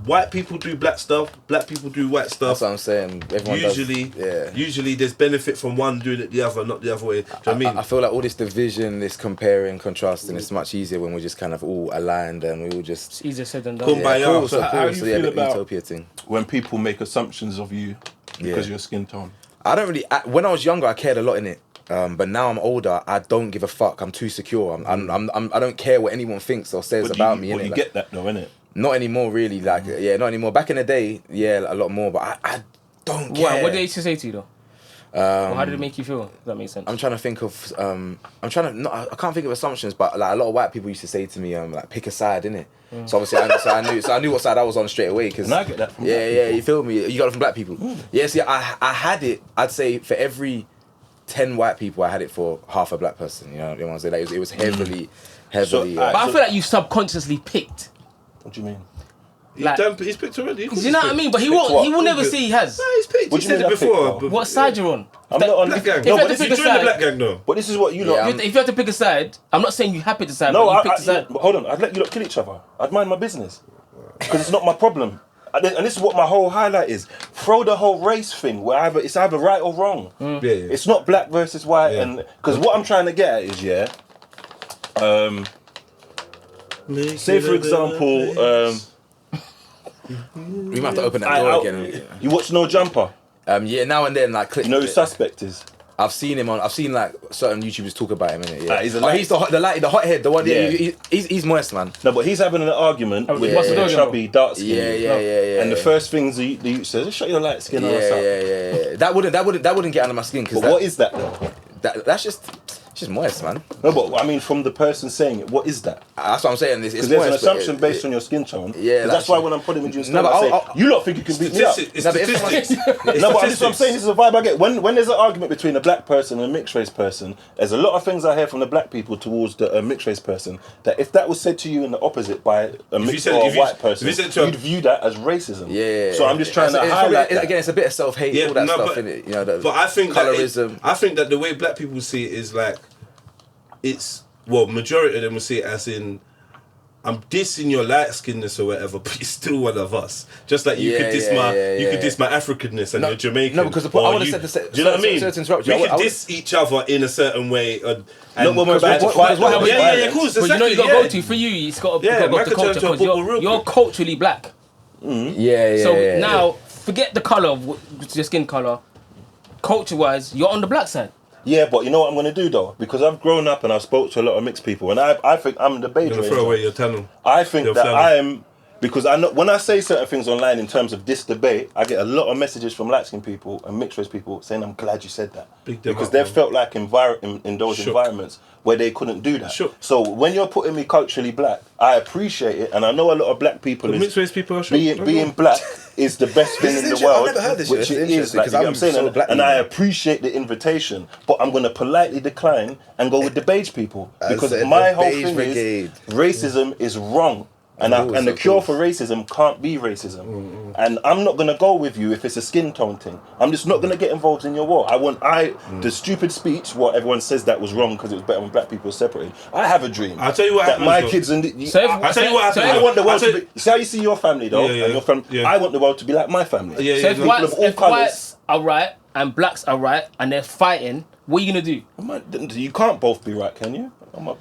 white people do black stuff, black people do white stuff. That's what I'm saying. Usually there's benefit from one doing it the other, not the other way. Do you know what I mean? I feel like all this division, this comparing, contrasting, it's much easier when we're just kind of all aligned and we all just... It's easier said than done. Kumbaya. So how do you feel about utopia thing? When people make assumptions of you because of your skin tone? I don't really... when I was younger, I cared a lot in it. But now I'm older, I don't give a fuck. I'm too secure. I don't care what anyone thinks or says about me. But you get that though, innit? Not anymore, really. Like, not anymore. Back in the day, a lot more. But I don't care. What did they used to say to you though? Or how did it make you feel? If that makes sense. I'm trying to think of. I can't think of assumptions, but like a lot of white people used to say to me, like pick a side, innit? So obviously, I knew what side I was on straight away. Cause and I get that from you feel me? You got it from black people. Yeah, see, I had it. I'd say for every 10 white people, I had it for half a black person. You know what I'm saying? Like, it was heavily. But I feel like you subconsciously picked. What do you mean? He's picked already. Do you know what I mean? But he will never say he has. No, he's picked. He said it before. What side you're on? I'm not on black gang. No, but this is during the black gang though. But this is what you lot... If you have to pick a side, I'm not saying you have to pick a side, but you pick a side. But hold on, I'd let you lot kill each other. I'd mind my business. Because it's not my problem. And this is what my whole highlight is. Throw the whole race thing where it's either right or wrong. It's not black versus white. And because what I'm trying to get at is, say for example, we might have to open that door again. You watch No Jumper? Now and then, like, click. You know who Suspect is? I've seen him on. I've seen like certain YouTubers talk about him, innit? Yeah. He's he's the hothead, the one. Yeah. He's moist, man. No, but he's having an argument with chubby, dark skin. Yeah. And the first things the youth says, "Just shut your light skin ass up." Yeah. That wouldn't get under my skin. But what is that though? That's just moist, man. No, but I mean, from the person saying it, what is that? That's what I'm saying. It's there's moist, an assumption based on your skin tone. Yeah, that's why when I'm putting with you, you lot think you can beat me up. No, but I'm saying this is a vibe I get. When there's an argument between a black person and a mixed race person, there's a lot of things I hear from the black people towards the mixed race person that if that was said to you in the opposite by a mixed or a white person, you'd view that as racism. Yeah. So I'm just trying to highlight that. Again, it's a bit of self-hate, all that stuff, innit? You know, but I think colorism. I think that the way black people see it is like, majority of them will see it as in, I'm dissing your light skinness or whatever, but you're still one of us. Just like you could diss my Africanness and you're Jamaican. No, because I would have said the same. Do you know what I mean? Sorry to interrupt you. We could diss each other in a certain way. And Not when we're about to fight. of course. But you know you got to go to, for you, it's got to go to culture, because you're culturally black. So now, forget the colour of your skin colour. Culture-wise, you're on the black side. Yeah, but you know what I'm going to do though? Because I've grown up and I've spoke to a lot of mixed people, and I think I'm the beige You're gonna throw away your tunnel. I think that I am, because I know when I say certain things online in terms of this debate, I get a lot of messages from light-skinned people and mixed race people saying, I'm glad you said that. Because they've felt like in those environments where they couldn't do that. So when you're putting me culturally black, I appreciate it, and I know a lot of black people mixed race people are being black is the best thing in the world. I've never heard this. Which it is, like, you know what I'm saying? And I appreciate the invitation, but I'm going to politely decline and go with the beige people, because my whole thing is racism is wrong. And the cure for racism can't be racism. And I'm not going to go with you if it's a skin tone thing. I'm just not going to get involved in your war. The stupid speech, what everyone says that was wrong because it was better when black people were separated. I have a dream. I'll tell you what happens. My kids and I'll tell you what happens. I want the world to be. See how you see your family though? And your family. I want the world to be like my family. So if whites are right and blacks are right and they're fighting, what are you going to do? You can't both be right, can you? I'm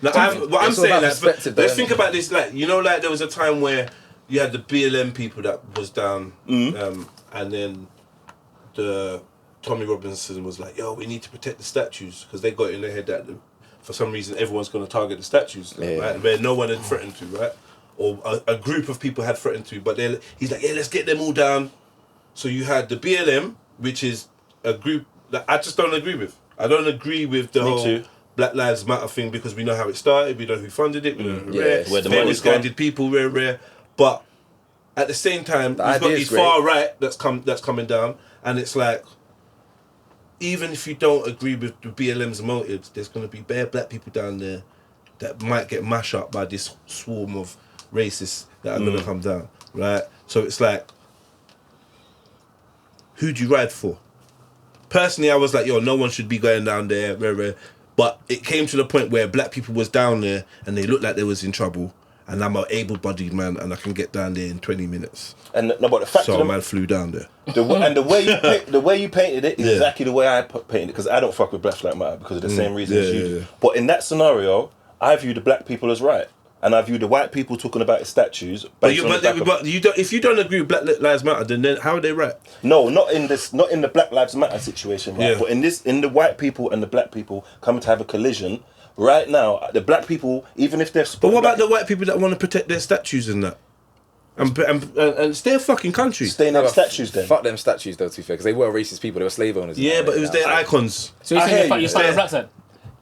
saying that, let's think about this. Like, you know, like there was a time where you had the BLM people that was down, and then the Tommy Robinson was like, "Yo, we need to protect the statues," because they got in their head that for some reason everyone's going to target the statues, right? Where no one had threatened to, right? Or a group of people had threatened to, but he's like, "Yeah, let's get them all down." So you had the BLM, which is a group that I just don't agree with. I don't agree with the whole Black Lives Matter thing, because we know how it started, we know who funded it, we know who where the money's guided people, rare. But at the same time, we've got these far right that's coming down, and it's like, even if you don't agree with the BLM's motives, there's going to be bare black people down there that might get mashed up by this swarm of racists that are going to come down, right? So it's like, who do you ride for? Personally, I was like, yo, no one should be going down there, rare. But it came to the point where black people was down there and they looked like they was in trouble, and I'm an able-bodied man and I can get down there in 20 minutes. And no, but the fact so man flew down there. The way you painted it is exactly the way I painted it, because I don't fuck with Black Lives Matter because of the same reasons you do. But in that scenario, I view the black people as right. And I view the white people talking about his statues. But you don't. If you don't agree with Black Lives Matter, then how are they right? No, not in the Black Lives Matter situation, right? But in the white people and the black people coming to have a collision right now, the black people, even if they're. But what about the white people that want to protect their statues and that? And it's their fucking country. Stay in their statues then. Fuck them statues though, to be fair, because they were racist people. They were slave owners. Yeah, but it was their icons. So you're saying you're staying on the black side?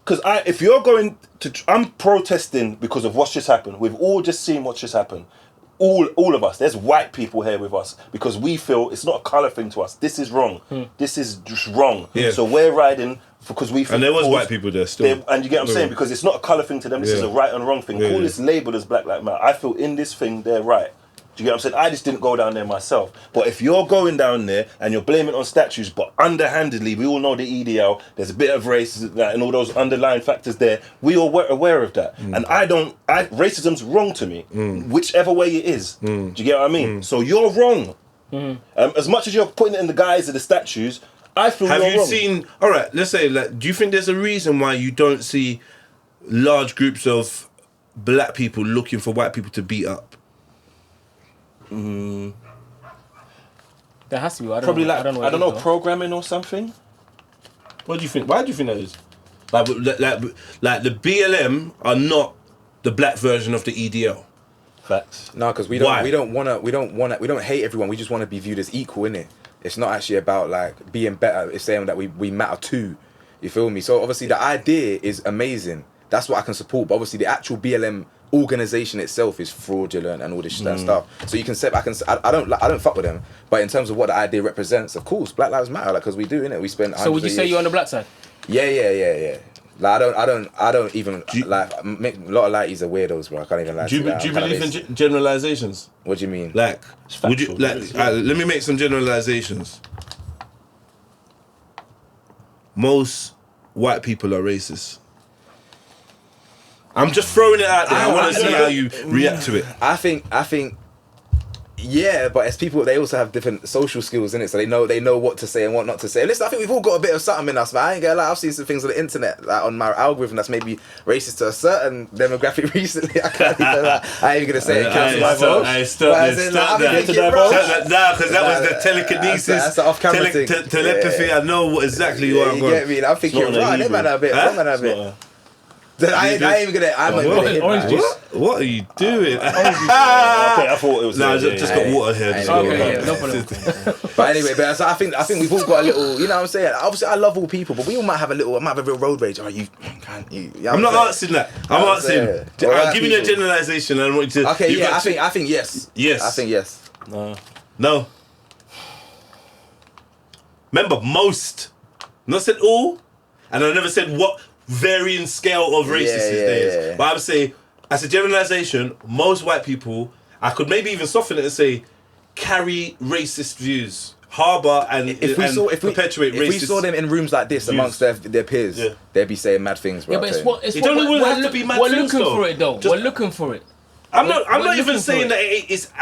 Because if you're going to, I'm protesting because of what's just happened. We've all just seen what's just happened. All of us. There's white people here with us because we feel it's not a colour thing to us. This is wrong. This is just wrong. Yeah. So we're riding because we feel. And there was white people there still. And you get what I'm saying? Because it's not a colour thing to them. This is a right and wrong thing. Call this labelled as Black Lives Matter. I feel in this thing they're right. Do you get what I'm saying? I just didn't go down there myself. But if you're going down there and you're blaming it on statues, but underhandedly, we all know the EDL, there's a bit of racism and all those underlying factors there. We all were aware of that. And racism's wrong to me, whichever way it is. Do you get what I mean? So you're wrong. As much as you're putting it in the guise of the statues, I feel you're wrong. Have you seen, all right, let's say, like, do you think there's a reason why you don't see large groups of black people looking for white people to beat up? There has to be. I don't know, programming or something. What do you think? Why do you think that is? Like the BLM are not the black version of the EDL. Facts. No, because we don't hate everyone. We just want to be viewed as equal, innit? It's not actually about like being better. It's saying that we matter too. You feel me? So obviously the idea is amazing. That's what I can support. But obviously the actual BLM organization itself is fraudulent and all this stuff. So you can say I don't fuck with them, but in terms of what the idea represents, of course, Black Lives Matter, like, because we do, innit? We spend. So would you say you're on the black side? Yeah. Like I don't even like a lot of lighties are weirdos, bro. I can't even lie. Do you believe in generalizations? What do you mean? Like, would you like? Let me make some generalizations. Most white people are racist. I'm just throwing it out there. I want to see how you react to it. I think. Yeah, but as people, they also have different social skills in it, so they know what to say and what not to say. Listen, I think we've all got a bit of something in us, man. I ain't gonna lie, I've seen some things on the internet, like on my algorithm, that's maybe racist to a certain demographic recently. I can't even lie. I ain't even gonna say it. Stop that. Nah, because that was the telekinesis. That's the off-camera thing. Telepathy. I know exactly what I'm you going. get me? I'm thinking, right, they might have a bit. I ain't even gonna. I'm not gonna hit orange juice. What are you doing? Okay, I thought it was. No, just got water here. No problem. But anyway, but I think we've all got a little. You know what I'm saying? Obviously, I love all people, but we all might have a little. I might have a real road rage. Oh, you can't. I'm not answering that. I'm answering. I'm giving you a generalisation. I want you to. Okay, yeah. I think yes. Yes. I think yes. No. Remember, most. Not said all, and I never said what varying scale of racist there is. But I would say, as a generalisation, most white people, I could maybe even soften it and say, carry racist views, harbour and perpetuate racist. If we saw them in rooms like this amongst their peers, they'd be saying mad things. Bro, yeah, but it's what don't have to be mad we're things, looking for it though. We're looking for it. I'm not even saying that it's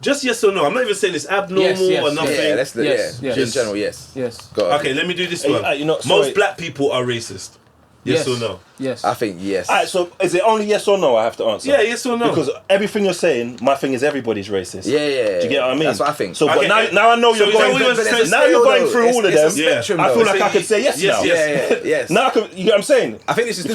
just yes or no. I'm not even saying it's abnormal or nothing. Yeah, in general, yes. Okay, let me do this one. Most black people are racist. Yes or no? Yes. I think yes. Alright, so is it only yes or no I have to answer? Yeah, yes or no. Because everything you're saying, my thing is everybody's racist. Yeah. Do you get what I mean? That's what I think. So but now I know you're going through all of them. Spectrum, I feel like I could say yes now. Yes. Now I can, you get what I'm saying? I think this is me.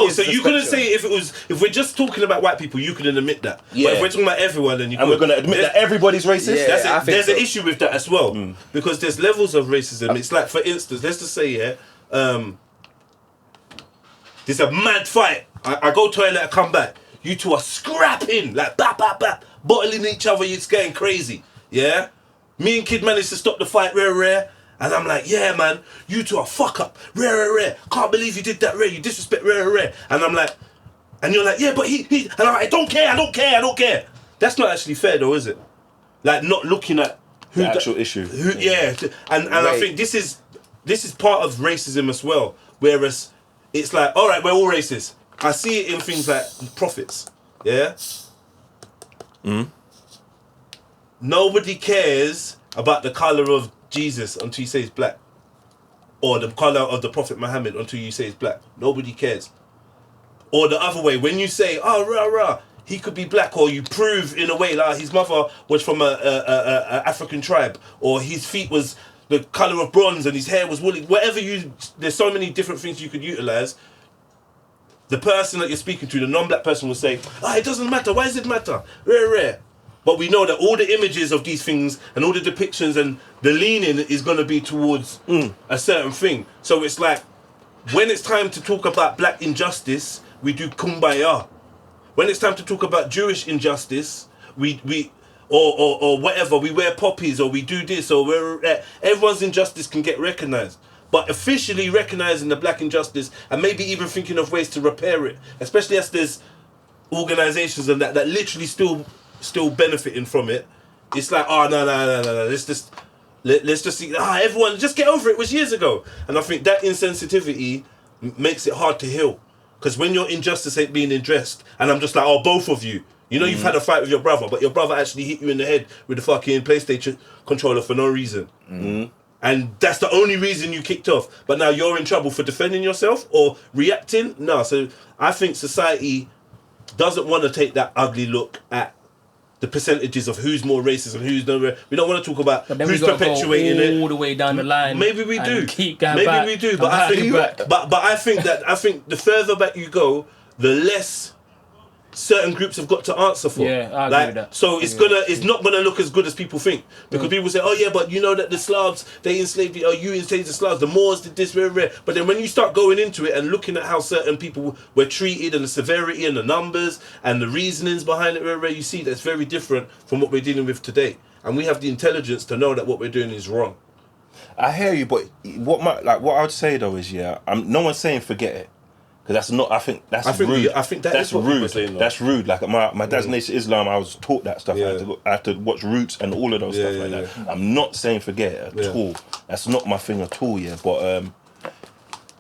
So you couldn't say if we're just talking about white people, you couldn't admit that. Yeah. But if we're talking about everyone, then you could. And we're going to admit that everybody's racist? Yeah. There's an issue with that as well. Because there's levels of racism. It's like, for instance, let's just say, there's a mad fight. I go toilet, I come back. You two are scrapping, like bap, bottling each other. It's getting crazy. Yeah? Me and Kid managed to stop the fight, rare. And I'm like, yeah, man, you two are fuck up. Rare. Can't believe you did that, rare. You disrespect rare. And I'm like, and you're like, yeah, but he. And I'm like, I don't care. That's not actually fair though, is it? Like, not looking at the actual issue. And I think this is part of racism as well. Whereas it's like, all right, we're all racist. I see it in things like prophets. Yeah? Nobody cares about the colour of Jesus until you say he's black. Or the colour of the Prophet Muhammad until you say he's black. Nobody cares. Or the other way, when you say, oh, he could be black, or you prove in a way like his mother was from a African tribe, or his feet was the colour of bronze and his hair was woolly, there's so many different things you could utilise. The person that you're speaking to, the non-black person, will say, it doesn't matter, why does it matter? Rare. But we know that all the images of these things and all the depictions and the leaning is going to be towards a certain thing. So it's like, when it's time to talk about black injustice, we do kumbaya. When it's time to talk about Jewish injustice, or whatever, we wear poppies, or we do this, or everyone's injustice can get recognised. But officially recognising the black injustice and maybe even thinking of ways to repair it, especially as there's organisations and that literally still benefiting from it. It's like, no, let's just see, everyone just get over it. It was years ago. And I think that insensitivity makes it hard to heal. Because when your injustice ain't being addressed, and I'm just like, both of you, you know, you've had a fight with your brother, but your brother actually hit you in the head with the fucking PlayStation controller for no reason. And that's the only reason you kicked off. But now you're in trouble for defending yourself or reacting? No. So I think society doesn't want to take that ugly look at the percentages of who's more racist and who's no. We don't want to talk about who's perpetuating it all the way down the line. Maybe we do. Maybe we do. But I think the further back you go, the less certain groups have got to answer for. Yeah, I agree with that. So it's not gonna look as good as people think, because people say, oh yeah, but you know that the Slavs, they enslaved you, or you enslaved the Slavs, the Moors did this, rare. But then when you start going into it and looking at how certain people were treated and the severity and the numbers and the reasonings behind it, rare, you see that's very different from what we're dealing with today. And we have the intelligence to know that what we're doing is wrong. I hear you, but what I would say though is, no one's saying forget it. Because that's not, I think rude. I think that's is what rude. Saying, that's rude. Like my dad's Nation Islam, I was taught that stuff. I had to watch Roots and all of those stuff like that. I'm not saying forget it at all. That's not my thing at all. Yeah, but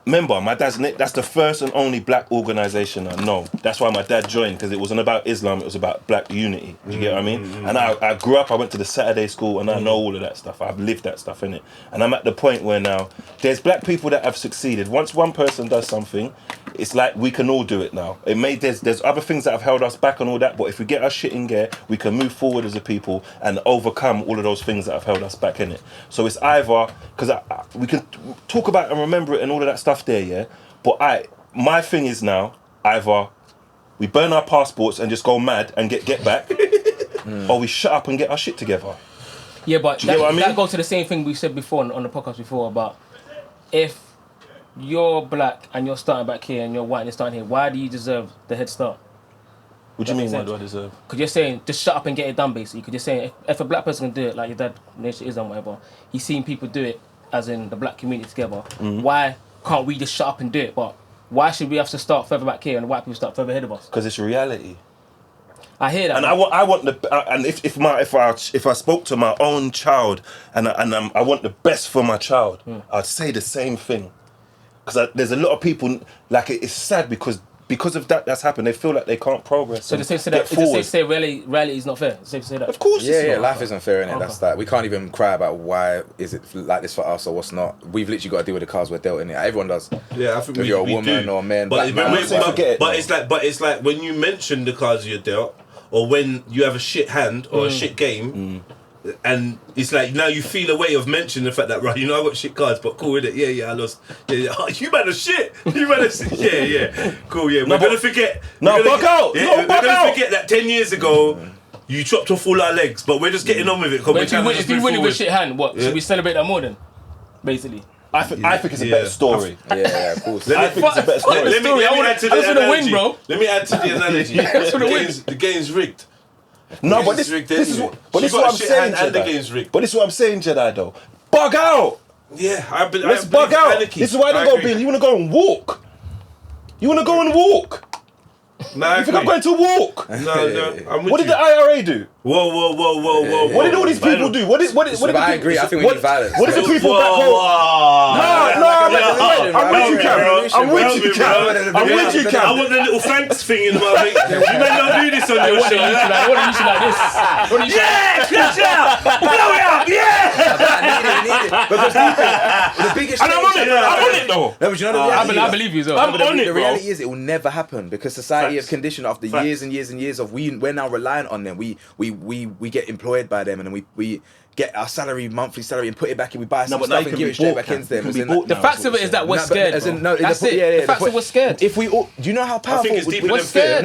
remember, my dad's that's the first and only black organisation I know. That's why my dad joined, because it wasn't about Islam, it was about black unity. Do you get what I mean? And I grew up, I went to the Saturday school, and I know all of that stuff. I've lived that stuff in it. And I'm at the point where now there's black people that have succeeded. Once one person does something, it's like we can all do it now. There's other things that have held us back and all that, but if we get our shit in gear, we can move forward as a people and overcome all of those things that have held us back in it. So it's either, because we can talk about and remember it and all of that stuff there, yeah. But my thing is now, either we burn our passports and just go mad and get back, or we shut up and get our shit together. Yeah, but Do you get what I mean? that goes to the same thing we said before on the podcast before about if you're black and you're starting back here and you're white and you're starting here, why do you deserve the head start? What do you mean, why do I deserve? Because you're saying, just shut up and get it done, basically. Because you're saying, if a black person can do it, like your dad, Nation Islam, whatever, he's seen people do it, as in the black community together. Why can't we just shut up and do it? But why should we have to start further back here and the white people start further ahead of us? Because it's reality. I hear that. And I want and if I spoke to my own child and I want the best for my child, I'd say the same thing. Because there's a lot of people, like, it's sad because of that's happened. They feel like they can't progress. So they say that. It's safe to say reality is not fair. It's safe to say that. Of course, Yeah, life isn't fair, innit? That's that. We can't even cry about why is it like this for us or what's not. We've literally got to deal with the cards we're dealt, innit? Everyone does. Yeah, I think if you're a woman do. or a man, but black it's like when you mention the cards you're dealt, or when you have a shit hand or a shit game. And it's like now you feel a way of mentioning the fact that, right, you know, I got shit cards, but cool with it. Yeah, I lost. Yeah. Oh, you man are shit. You man are shit. Yeah. Cool, yeah. We're gonna forget. Bug out. Yeah, we're gonna forget that 10 years ago you chopped off all our legs, but we're just getting on with it. If you win with a shit hand, what? Should we celebrate that more then? Basically. I think it's a better story. Yeah, of course. I think it's a better story. Let me add to the analogy. Win, bro. Let me add to the analogy. The game's rigged. No, but this is what I'm saying, Jedi. But this is what I'm saying, Jedi, though. Bug out! Yeah, Let's bug out. Anarchy. This is why I don't go, Bill. You want to go and walk? You want to go and walk? Nah, you think I'm going to walk? No, I'm with What did the IRA do? Whoa. What did all these people do? What did I agree. I think we need violence. What did the people back home? I'm with you, Cam. I'm with you, Cam. I want the little thanks thing in my thing. You may not do this on your show. What do you should like this? Yeah, catch out! Blow it up, yeah! Need it. Because the biggest And I'm on it though. No, but you know the reality. I believe you as well. I'm on it, The bro. reality is it will never happen because society has conditioned after years and years and years of we're now reliant on them. We get employed by them and then we get our monthly salary and put it back in. We buy some stuff and give it straight back into them. The fact of it is that we're scared. That's it. Yeah, the fact that we're scared. If we all, do you know how powerful? I think it's deeper we're than scared.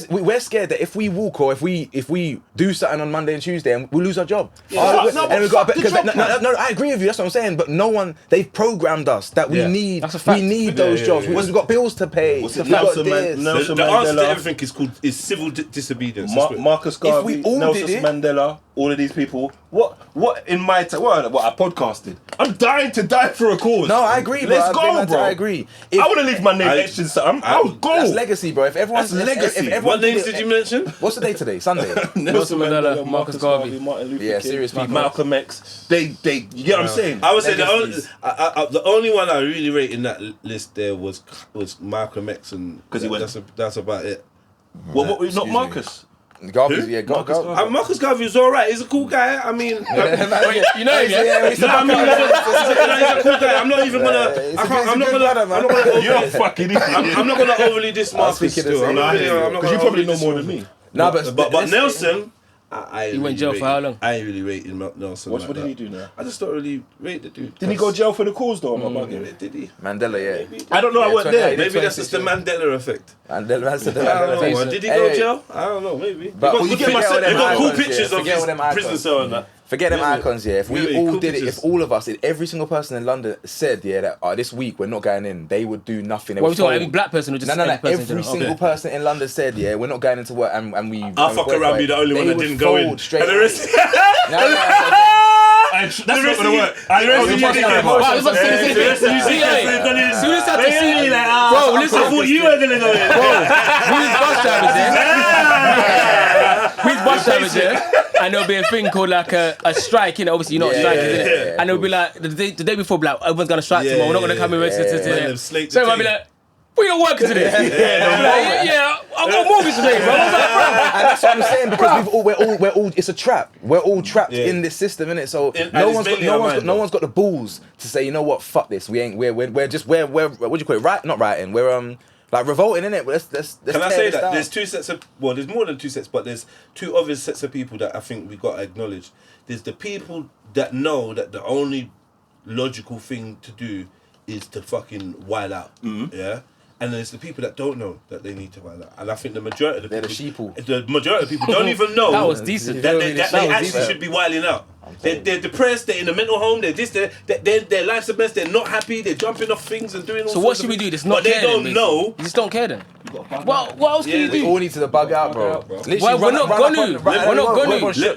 fear. We're scared that if we walk or if we do something on Monday and Tuesday and we lose our job. I agree with you. That's what I'm saying. But they've programmed us that we need those jobs. We've got bills to pay. What's it, We've got Nelson this. The answer to everything is civil disobedience. Marcus Garvey, If we all Nelson did it- Mandela, all of these people. What in my time? What I podcasted? I'm dying to die for a cause. No, I agree. Let's go, bro. I agree. I want to leave my name etched in something. I'll go. That's legacy, bro. If everyone's That's legacy. if everyone What names did you mention? What's the day today? Sunday. Nelson Mandela, Marcus Garvey. Martin Luther Yeah, King, serious people. Malcolm X. They. You get what I'm saying? I would say Legacies. the only one I really rate in that list there was Malcolm X, and 'Cause he went- that's about it. Not Marcus. Garvey's, Who? yeah, Marcus Garvey. Marcus Garvey was alright. He's a cool guy. I mean, You know him, yeah? he's a cool guy. I'm not even gonna. I'm Fucking idiot. I'm not gonna overly diss Marcus. speaking the Still, same I'm not thing. gonna Because you probably overly know diss more him. than me. No, But Nelson, I He went jail for how long? I ain't really rated Nelson. What like did that. he do now? I just don't really rate the dude. Didn't he go jail for the cause though? I'm bugging. Did he? Mandela, yeah. I don't know. I wasn't there. Maybe that's just the Mandela effect. Mandela. I don't know. Did he go jail? I don't know. Maybe. But They you got forget all them cool icons, pictures yeah. of Forget all his them prison icons. cell and that. Forget them Really? icons, yeah. If we Really? all Cool did it, pictures. if all of us, if every single person in London said, yeah, that this week we're not going in, they would do nothing. They What would we talking? fold. Every black person or just No. any person in Every general? single person in London said, yeah, we're not going into work, and we. I'll fuck around, be the only one that didn't go in. Straight And the rest. That's not gonna work. The rest of you Wow, I was about to say the same thing. Soon as I had to see, bro, listen. I thought you were gonna go in. Who's bus drivers, yeah? Who's bus bus drivers, and there'll be a thing called like a strike, you know, obviously you're not striking, isn't it? And it'll be like, the day before, be like, everyone's gonna strike tomorrow, we're not gonna come in, so I'll be like, we don't work today. I've got a mortgage today, bro. And that's what I'm saying, because we're all it's a trap. We're all trapped in this system, innit? So no one's got the balls to say, you know what, fuck this. We're just what do you call it? Right? Not writing. We're like revolting, innit? Let's Can I say that there's two sets of there's more than two sets, but there's two other sets of people that I think we got to acknowledge. There's the people that know that the only logical thing to do is to fucking wild out. Yeah. And there's the people that don't know that they need to wild out. And I think the majority of the people... The majority of people don't even know that was decent. that they actually should be wilding out. They're depressed, they're in a mental home, their life's a mess, they're not happy, they're jumping off things and doing all sorts of So what should we do? This not But they care don't then, know. You just don't care then. What else can you do? We all need to bug out, bro. Well, we're not gonna.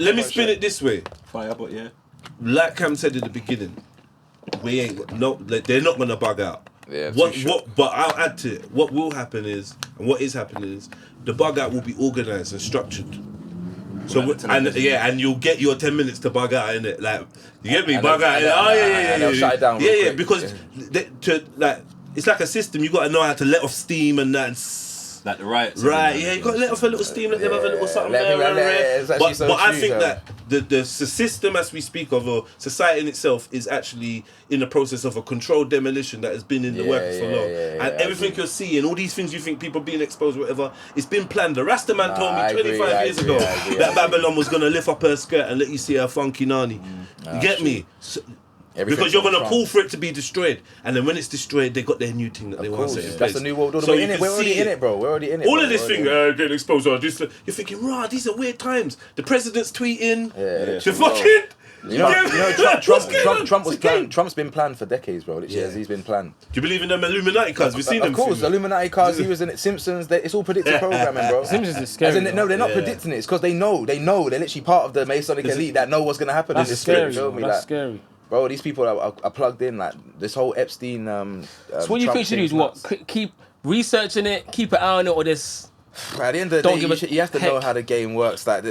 Let me spin it this way. Fire, but yeah. Like Cam said in the beginning, they're not gonna bug out. Yeah, but I'll add to it. What will happen is, and what is happening is, the bug out will be organised and structured. So and you'll get your 10 minutes to bug out, innit? Like, you get me? Bug out. They'll shut it down. Yeah, because it's like a system. You got to know how to let off steam and that. Like the riots. Right, you got to let off a little steam, let them have a little something there. But I think that the system as we speak of, or society in itself, is actually in the process of a controlled demolition that has been in the works for long. And everything you're seeing, all these things you think people being exposed, whatever, it's been planned. The Rasta man told me 25 years ago that Babylon was going to lift up her skirt and let you see her funky nani. You get me? Because you're going to call for it to be destroyed. And then when it's destroyed, they got their new thing that they want to set in place. That's the new world order. We're already in it, bro. We're already in it. All of this thing, getting exposed, you're thinking, rah, these are weird times. The president's tweeting. The fucking... Trump's been planned for decades, bro. Literally, he's been planned. Do you believe in them Illuminati cards? We've seen them. Of course, Illuminati cards. He was in it. Simpsons. It's all predictive programming, bro. Simpsons is scary. No, they're not predicting it. It's because they know. They're literally part of the Masonic elite that know what's gonna happen. That's scary. That's scary. Bro, these people are plugged in. Like this whole Epstein. So what do you think you should do? Is what? Keep researching it, keep an eye on it, or this? At the end of the day, you have to know how the game works. Like,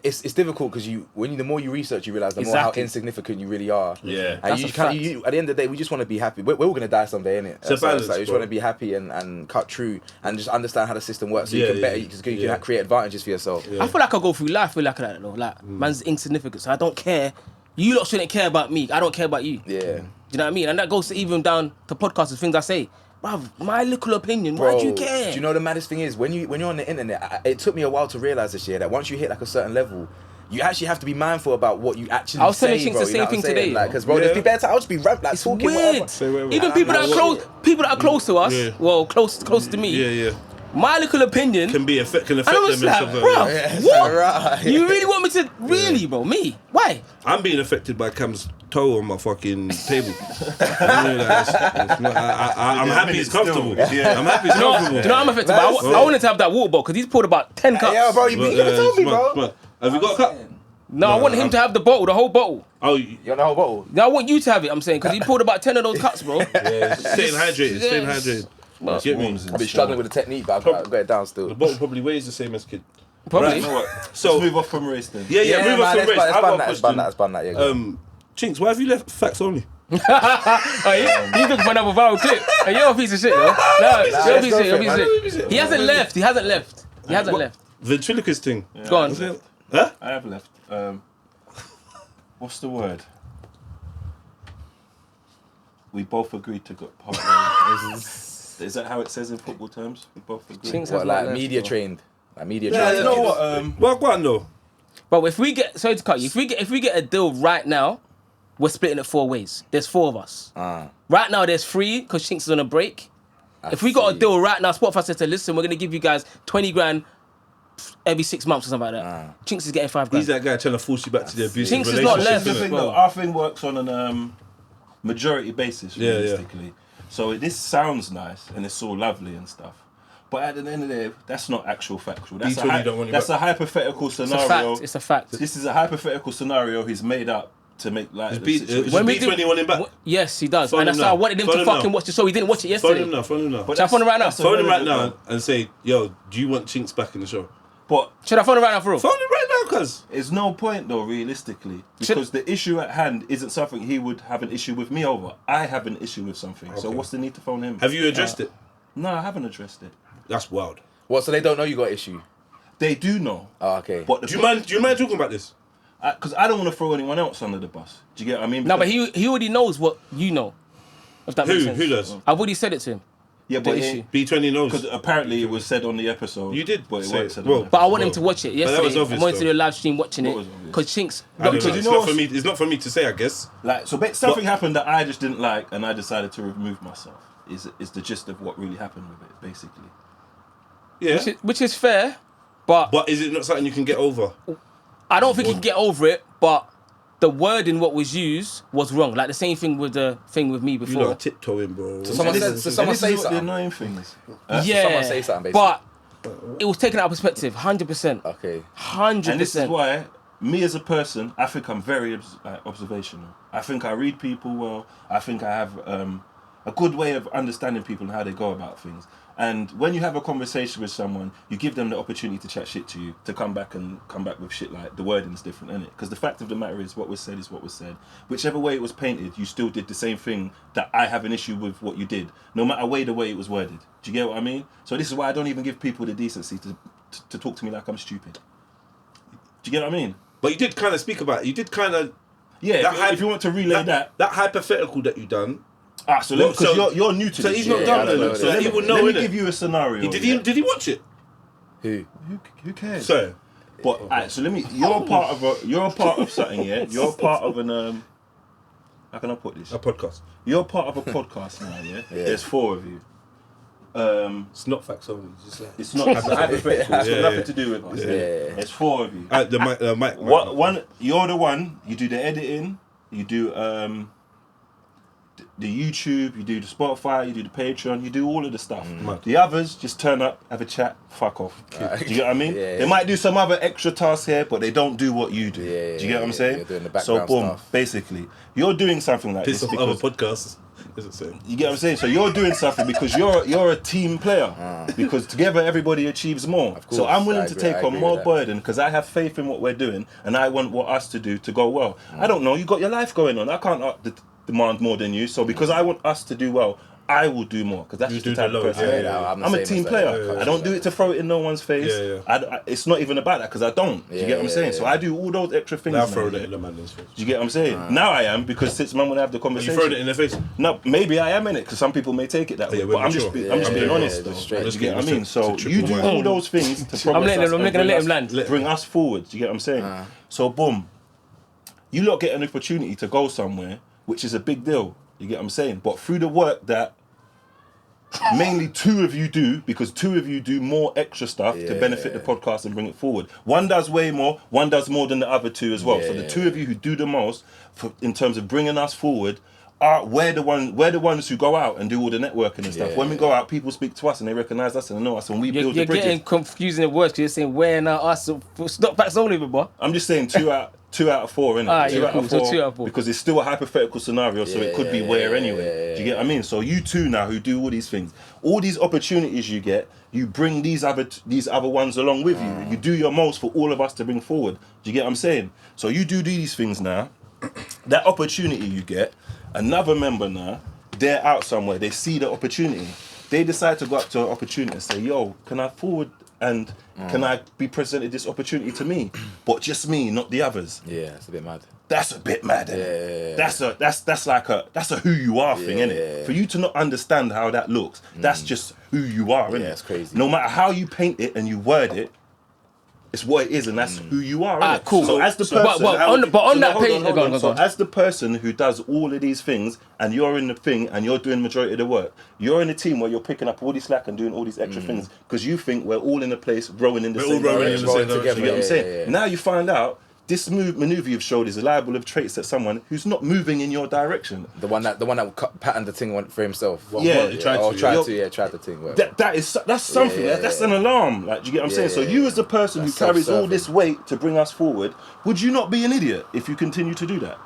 it's difficult because the more you research, you realize the more how insignificant you really are. Yeah, and at the end of the day, we just want to be happy. We're all gonna die someday, innit? It's a balance, we just want to be happy and cut through and just understand how the system works, so you can create advantages for yourself. I feel like I go through life like that, though. Like man's insignificant, so I don't care. You lot shouldn't care about me. I don't care about you. Yeah. Do you know what I mean? And that goes to even down to podcasts and things I say. Bruv, my little opinion, why do you care? Do you know the maddest thing is, when you're on the internet, it took me a while to realise this year that once you hit like a certain level, you actually have to be mindful about what you actually say. I was telling Chinx the same thing today. Like, because bro, there's people that I'll just be like it's talking weird. whatever. Even people that are close to us, well, close to me. My little opinion can affect them in like, some bro, what? Right. You really want me to bro? Me? Why? I'm being affected by Cam's toe on my fucking table. I'm happy it's comfortable. I'm happy it's comfortable. Do you know I'm affected by? I wanted to have that water bottle because he's poured about 10 cups. Yeah, bro, you gotta tell me, bro. Have you got a cup? No, I want him to have the whole bottle. Oh, you want the whole bottle? No, I want you to have it. I'm saying because he poured about 10 of those cups, bro. Staying hydrated. Get me? I've been struggling with the technique, but I've got it down still. The bottle probably weighs the same as kid. Probably. Right, you know what? So let's move off from race then. Yeah, move off from race. I've got a question. Let's ban that. Yeah. Chinx, why have you left FAXXX Only? He's looking for another viral clip. Hey, you're a piece of shit, bro. You're a piece of shit. He hasn't left. Ventriloquist thing. Yeah, Go on. Huh? I have left. What's the word? We both agreed to go part ways. Is that how it says in football terms? We both agreed. Chinx What, has like not media left, trained? Like media Yeah, trained? you know what? Well, go on though. But if we get, sorry to cut you, if we get a deal right now, we're splitting it 4 ways. There's 4 of us. Right now there's 3 because Chinx is on a break. If we got a deal right now, Spotify said to listen, we're gonna give you guys 20 grand every 6 months or something like that. Chinx is getting 5 grand. He's that guy trying to force you back to the abusive Chinx is relationship. not left. The thing though, our thing works on an majority basis, realistically. So this sounds nice and it's all lovely and stuff. But at the end of the day, that's not actual factual. That's a hypothetical scenario. It's a fact. This is a hypothetical scenario he's made up to make like. When we B20 him back. Yes, he does. Phone and that's him why I now. wanted him Phone to him fucking now. watch the show. He didn't watch it yesterday. Phone him now. Shall I phone him right now? Phone him right now and say, yo, do you want Chinx back in the show? But Should I phone her right now for real? Phone him right now, cuz. it's no point though, realistically, because the issue at hand isn't something he would have an issue with me over. I have an issue with something. So Okay. what's the need to phone him? Have you addressed it? No, I haven't addressed it. That's wild. What? So they don't know you got issue? They do know. Oh, okay. But Do you mind talking about this? Because I don't want to throw anyone else under the bus. Do you get what I mean? No, but Because- he already knows what you know. If that makes sense. Who does? I've already said it to him. yeah, The but issue. B20 knows. because apparently it was said on the episode. You did but it say wasn't it. said Well, on the But I episode. want him to watch it that was yesterday. obvious, I wanted to though. do a live stream watching it. What was obvious? Because Chinx. I don't know. because It's not for me. It's not for me to say, I guess. Like something happened that I just didn't like, and I decided to remove myself. Is the gist of what really happened with it, basically. Yeah. which is fair, but But is it not something you can get over? I don't think he can get over it. But the wording what was used was wrong. Like the same thing with the thing with me You before. lot are tiptoeing, bro. So someone And said, this- so someone and this say is what the something. annoying thing is. Yeah, someone say something, basically. but it was taken out of perspective. 100%. Okay. 100%. And this is why, me as a person, I think I'm very observational. I think I read people well. I think I have a good way of understanding people and how they go about things. And when you have a conversation with someone, you give them the opportunity to chat shit to you, to come back with shit like the wording's different, innit? Because the fact of the matter is what was said is what was said. Whichever way it was painted, you still did the same thing that I have an issue with what you did, no matter the way it was worded. Do you get what I mean? So this is why I don't even give people the decency to talk to me like I'm stupid. Do you get what I mean? But you did kind of speak about it. You did kind of... Yeah, That if you want to relay that. That hypothetical that you done... So Well, because so- you're new to So this. he's not Yeah, done I don't know it. So this. he would know, Let me innit? give you a scenario. Did yeah. he watch it? Who? Who cares? So... But alright, so you're a part of something, yeah. You're part of an how can I put this? A podcast. You're part of a podcast now, yeah. There's 4 of you. It's not facts only. Just like... It's not it's hypothetical. It's got Yeah, nothing yeah. to do with us. Yeah. There's 4 of you. The mic. One, you're the one. You do the editing. You do the YouTube. You do the Spotify. You do the Patreon. You do all of the stuff. The others just turn up, have a chat, fuck off. Do you get what I mean? Yeah. They might do some other extra tasks here, but they don't do what you do. Yeah, do you get what I'm saying? you're doing the So background boom, stuff. basically, you're doing something like Piss this off other because podcasts. Is it same? you get what I'm saying? So you're doing something because you're a team player. Because together everybody achieves more. course, So I'm willing I to agree- take I on agree more with that. burden because I have faith in what we're doing and I want what us to do to go well. I don't know, you got your life going on. I can't demand more than you. So because I want us to do well, I will do more because that's You just the do type the of loads, person. I yeah, am. yeah, I'm the I'm a same team as that, player. yeah. I don't do it to throw it in no one's face. Yeah, yeah. It's not even about that because I don't. Do you Yeah, get what I'm yeah, saying? yeah. So I do all those extra things. Now now, throw yeah. that in the man's face. Do you get what I'm saying? Now I am because since man want to have the You conversation. throwing it in their face. No, maybe I am in it because some people may take it that way. Yeah, but we're I'm just, mature. I'm just Yeah, being yeah, honest yeah, though. just straight. Do you get what I mean? It's So a triple you do whammy. all those things to progress us I'm and gonna let him land. bring us forward. Do you get what I'm saying? So boom, you lot get an opportunity to go somewhere, which is a big deal. You get what I'm saying? But through the work that mainly 2 of you do, because 2 of you do more extra stuff to benefit the podcast and bring it forward. One does way more, one does more than the other 2 as well. So the 2 of you who do the most in terms of bringing us forward we're the ones who go out and do all the networking and stuff. When we go out, people speak to us and they recognise us and they know us and we build the You're bridges. getting confusing the words because you're saying where now us. Stop FAXXX ONLY, bro. I'm just saying 2 out of 4, innit? Ah, 2 yeah, out cool. of So 4, 2 out of 4. because it's still a hypothetical scenario, so it could be where anyway. Do you get what I mean? So you 2 now who do all these things, all these opportunities you get, you bring these other ones along with you. You do your most for all of us to bring forward. Do you get what I'm saying? So you do these things now. That opportunity you get, another member now, they're out somewhere, they see the opportunity. They decide to go up to an opportunity and say, yo, can I forward and can I be presented this opportunity to me? But just me, not the others. Yeah, it's a bit mad. That's a bit mad, innit? Yeah. That's a who you are thing, innit? Yeah. For you to not understand how that looks, that's just who you are, innit? Yeah, it's crazy. No matter how you paint it and you word it, it's what it is, and that's who you are. Ah, innit? cool. So as the person, on that page, hold go on. on. So as the person who does all of these things, and you're in the thing, and you're doing majority of the work, you're in a team where you're picking up all this slack and doing all these extra things because you think we're all in a place rowing in the We're same all rowing in direction. the same Rowing direction. You get what I'm saying? Yeah, yeah. Now you find out this maneuver you've showed is liable of traits that someone who's not moving in your direction. The one that patterned the thing for himself. Yeah. He tried to, Tried the thing. whatever. That's something. Yeah, That's an alarm. Like, do you get what I'm saying? So yeah, you as the person who that's carries all self-serving. this weight to bring us forward, would you not be an idiot if you continue to do that?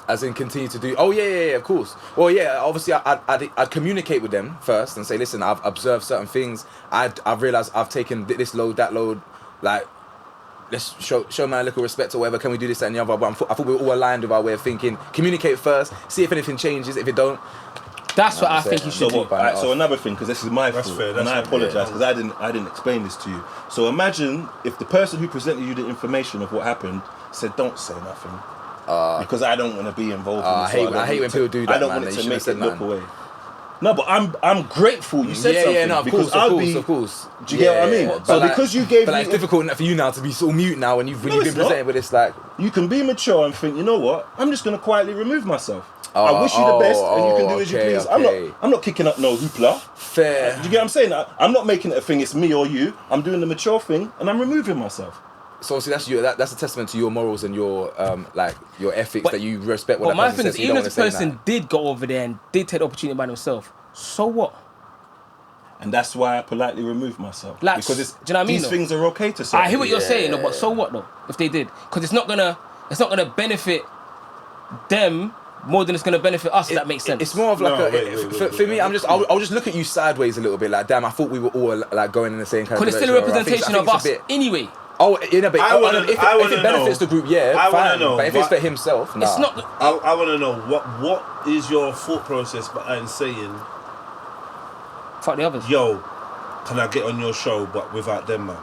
As in continue to do. Oh yeah, of course. Well, yeah. Obviously, I'd communicate with them first and say, listen, I've observed certain things. I've realised I've taken this load, that load. like, let's show man a little respect or whatever. Can we do this, that, and the other? But I thought we were all aligned with our way of thinking. Communicate first. See if anything changes. If it don't, that's what I think you should do. Alright, so another thing, because this is my fault, fair, and I apologise because I didn't explain this to you. So imagine if the person who presented you the information of what happened said, "Don't say nothing," because I don't want to be involved. In this, I hate when people do that. I don't man. want it They to make shouldn't it have look said, away. No, but I'm grateful you said something. Yeah, no, of because course, of course. Do you get what I mean? But So like, because you gave but like, me, it's difficult for you now to be sort of mute now when you've been it's presented not. with this like. you can be mature and think, you know what? I'm just gonna quietly remove myself. I wish you the best, and you can do as you okay, please. okay. I'm not kicking up no hoopla. Fair. Do you get what I'm saying? I'm not making it a thing. It's me or you. I'm doing the mature thing, and I'm removing myself. So obviously that's a testament to your morals and your like your ethics, But- that you respect what But that my person thing says. is, So you don't even want if to the say person that. did go over there and did take the opportunity by themselves, so what? And that's why I politely remove myself. Like, because do you know what I mean, these though? things are okay to say. I hear what you're saying, though, but so what though? If they did, because it's not gonna benefit them more than it's gonna benefit us. If that makes sense. It's more of like for me. wait, I'll just look at you sideways a little bit. Like, damn, I thought we were all like going in the same kind of because it's direction. still a representation of us anyway. Oh, you know, but I wanna- if I it wanna benefits know. the group, yeah, I wanna fine. know But if it's what- for himself, nah. It's not. I want to know what is your thought process behind saying, Fuck the others. "Yo, can I get on your show but without them, man?"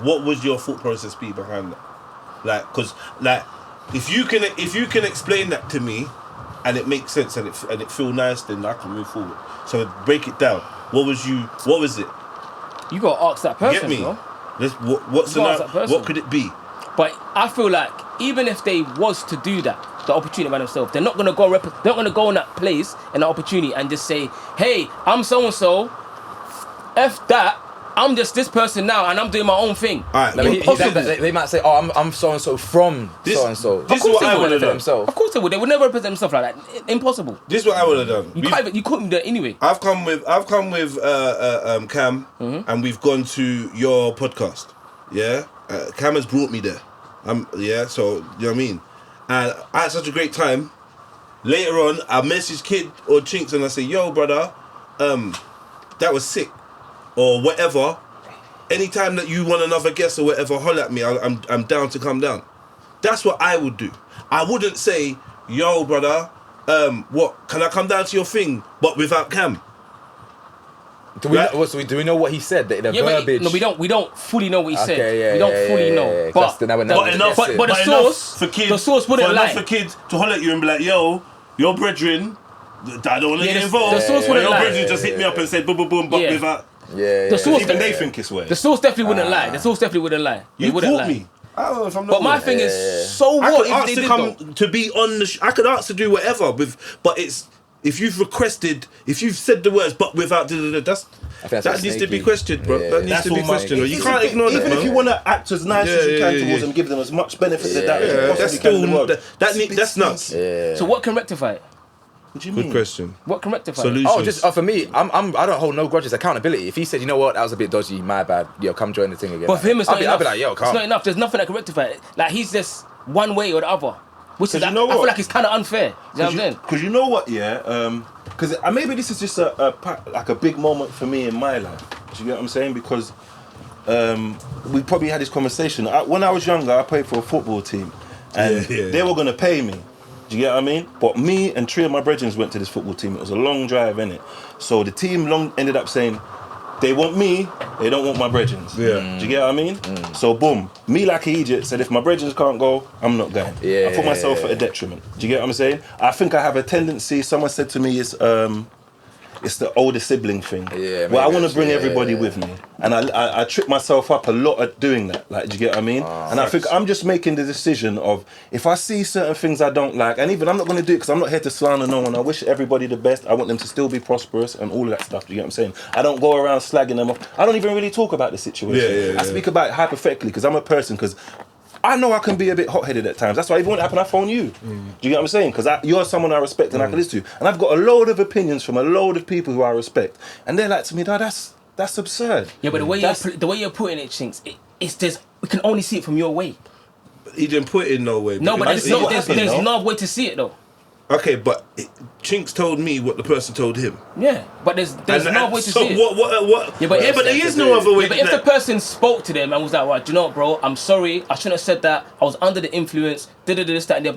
What would your thought process be behind that? Like, cause like, if you can explain that to me, and it makes sense and it feel nice, then I can move forward. So break it down. What was it? You gotta ask that person, Get me? bro. What's You gotta ask that person. what could it be? But I feel like even if they was to do that, the opportunity by themselves, they're not gonna go. They're not gonna go in that place and that opportunity and just say, "Hey, I'm so and so. F that. I'm just this person now, and I'm doing my own thing." All right, They might say, "Oh, I'm so and so from This- so and so." this is what I would've done. Himself. Of course they would. They would never represent themselves like that. Impossible. This is what I would have done. You couldn't do it anyway. I've come with Cam, and we've gone to your podcast. Yeah, Cam has brought me there. So you know what I mean. And I had such a great time. Later on, I message Kid or Chinx and I say, "Yo, brother, that was sick," or whatever. Anytime that you want another guest or whatever, holler at me. I'm down to come down. That's what I would do. I wouldn't say, "Yo, brother, what can I come down to your thing?" But without Cam. Do we Right. do we know what he said? The verbiage. No, we don't fully know what he said. Okay, yeah, we don't yeah, fully yeah, know. yeah, yeah. But That's now we're But enough, guessing. but the enough source- for kids, the source wouldn't enough lie. for kids to holler at you and be like, "Yo, your brethren, I don't want to Yeah, get the involved." source Or wouldn't your lie. brethren just hit me up and said, "Boom, boom, boom," but Yeah. without Yeah. source Even de- they think it's weird. the source definitely wouldn't lie. The source definitely wouldn't lie. They you wouldn't caught lie. me. I don't know if I'm not. But my with it. thing is, so I what could if ask they to did come though? to be on the. I could ask to do whatever but it's. If you've requested, if you've said the words, but without, that needs to be questioned, bro. Yeah. That needs That's to be all my- questioned. You It's can't a bit- ignore that, even man. if you want to act as nice as you Yeah, can yeah, towards yeah. them, give them as much benefit as that as you Yeah, possibly that's can in the still world. that's nuts. So what can rectify it? What do you Good mean? question. What can rectify Solution. Oh, just for me, I don't hold no grudges. Accountability. If he said, "You know what, that was a bit dodgy, my bad. Yo, come join the thing again." it? But for him, it's not I'll enough. be like, "Yo, it's come." not enough. There's nothing that can rectify it. Like he's just one way or the other, which is you know I feel what? like it's kind of unfair. You know what I'm saying? Because you know what, yeah? Because maybe this is just like a big moment for me in my life. Do you get what I'm saying? Because we probably had this conversation. When I was younger, I played for a football team. And Yeah, yeah. they were going to pay me. Do you get what I mean? But me and three of my brethren went to this football team. It was a long drive, innit? So the team ended up saying, they want me, they don't want my brethren. Yeah. Do you get what I mean? So boom, me like an idiot said if my brethren can't go, I'm not going. Yeah, I put myself yeah, at a detriment. Do you get what I'm saying? I think I have a tendency, someone said to me, it's the older sibling thing. Yeah, well, I maybe want to bring actually, everybody yeah. with me. And I trip myself up a lot at doing that. Like, do you get what I mean? And I think I'm just making the decision of, if I see certain things I don't like, and even I'm not going to do it because I'm not here to slander no one. I wish everybody the best. I want them to still be prosperous and all of that stuff. Do you get what I'm saying? I don't go around slagging them off. I don't even really talk about the situation. I speak about it hypothetically because I'm a person, because I know I can be a bit hot-headed at times. That's why even when it happened, I phone you. Do you get what I'm saying? Because you're someone I respect and I can listen to. And I've got a load of opinions from a load of people who I respect. And they're like to me, "Dad, that's absurd." Yeah, but the way you're putting it, Chinx, it's just we can only see it from your way. He didn't put it in no way. No, but I just see what happened, there's no? no way to see it though. Okay, but Chinx told me what the person told him. Yeah, but there's no way to so see it. What? Yeah, but But there is no other way. Yeah, but if the person spoke to them and was like, right, do you know what, bro? I'm sorry, I shouldn't have said that. I was under the influence. This, that, and the other.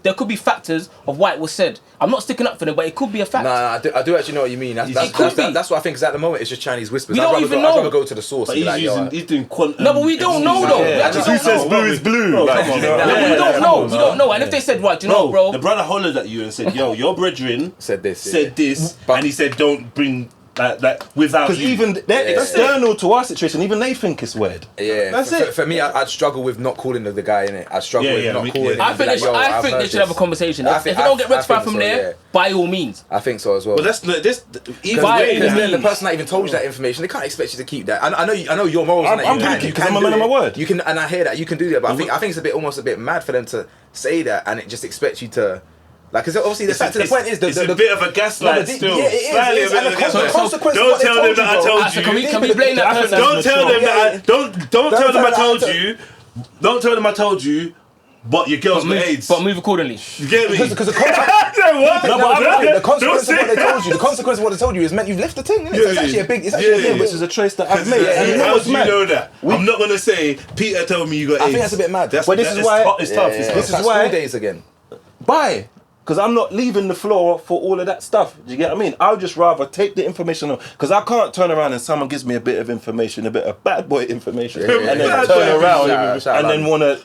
There could be factors of why it was said. I'm not sticking up for them, but it could be a fact. Nah, I do actually know what you mean. That's what I think. Is at the moment it's just Chinese whispers. We don't even know. I'd rather go to the source. But and be like, he's doing quantum. No, but we don't know though. Yeah, We actually Who don't says know. blue is blue? Like, come on, you know? bro. No, we don't know. We don't know. And if they said, right, do you know, bro? The brother hollered at you and said, "Yo, your brethren said this, and he said, don't bring that without Because you." even they're external to our situation, even they think it's weird. Yeah, That's for, it. For me, I'd struggle with not calling the guy in it. I'd struggle Yeah, with yeah, not we- calling. yeah. I think they should have a conversation. If it don't get rectified from there, by all means. I think so as well. But that's this. Either By way, all Because the means. person that even told you that information, they can't expect you to keep that. I know your morals. I'm and that gonna you can, keep you because can I'm a do man of it. my word. You can, and I hear that you can do that. But I think it's almost a bit mad for them to say that, and it just expects you to. Like, because obviously the point is it's a bit of a gaslight still. Yeah, it is. Slightly It is. a bit And of a the gaslight. consequence of Don't what they tell them told that I you, bro. told So you. can we blame that person? Don't tell them that I don't tell them I told tell- you. Don't tell them I told you. But your girl's got AIDS. But move accordingly. You get me? Because the consequence. What? No, but the consequence Don't of what say they told you, the consequence of what they told you is meant you've left the thing. Isn't it? Yeah, It's actually yeah. a big. It's actually a big. Which is a trace that I've made. And you know How what's do you mad? know that? I'm not gonna say Peter told me you got AIDS. I think that's a bit mad. But this is why it's tough. Yeah, This is that's why- school days again. Bye. Because I'm not leaving the floor for all of that stuff. Do you get what I mean? I'll just rather take the information. Because I can't turn around and someone gives me a bit of information, a bit of bad boy information, Yeah, yeah, and then Bad turn boy around information. and then want to.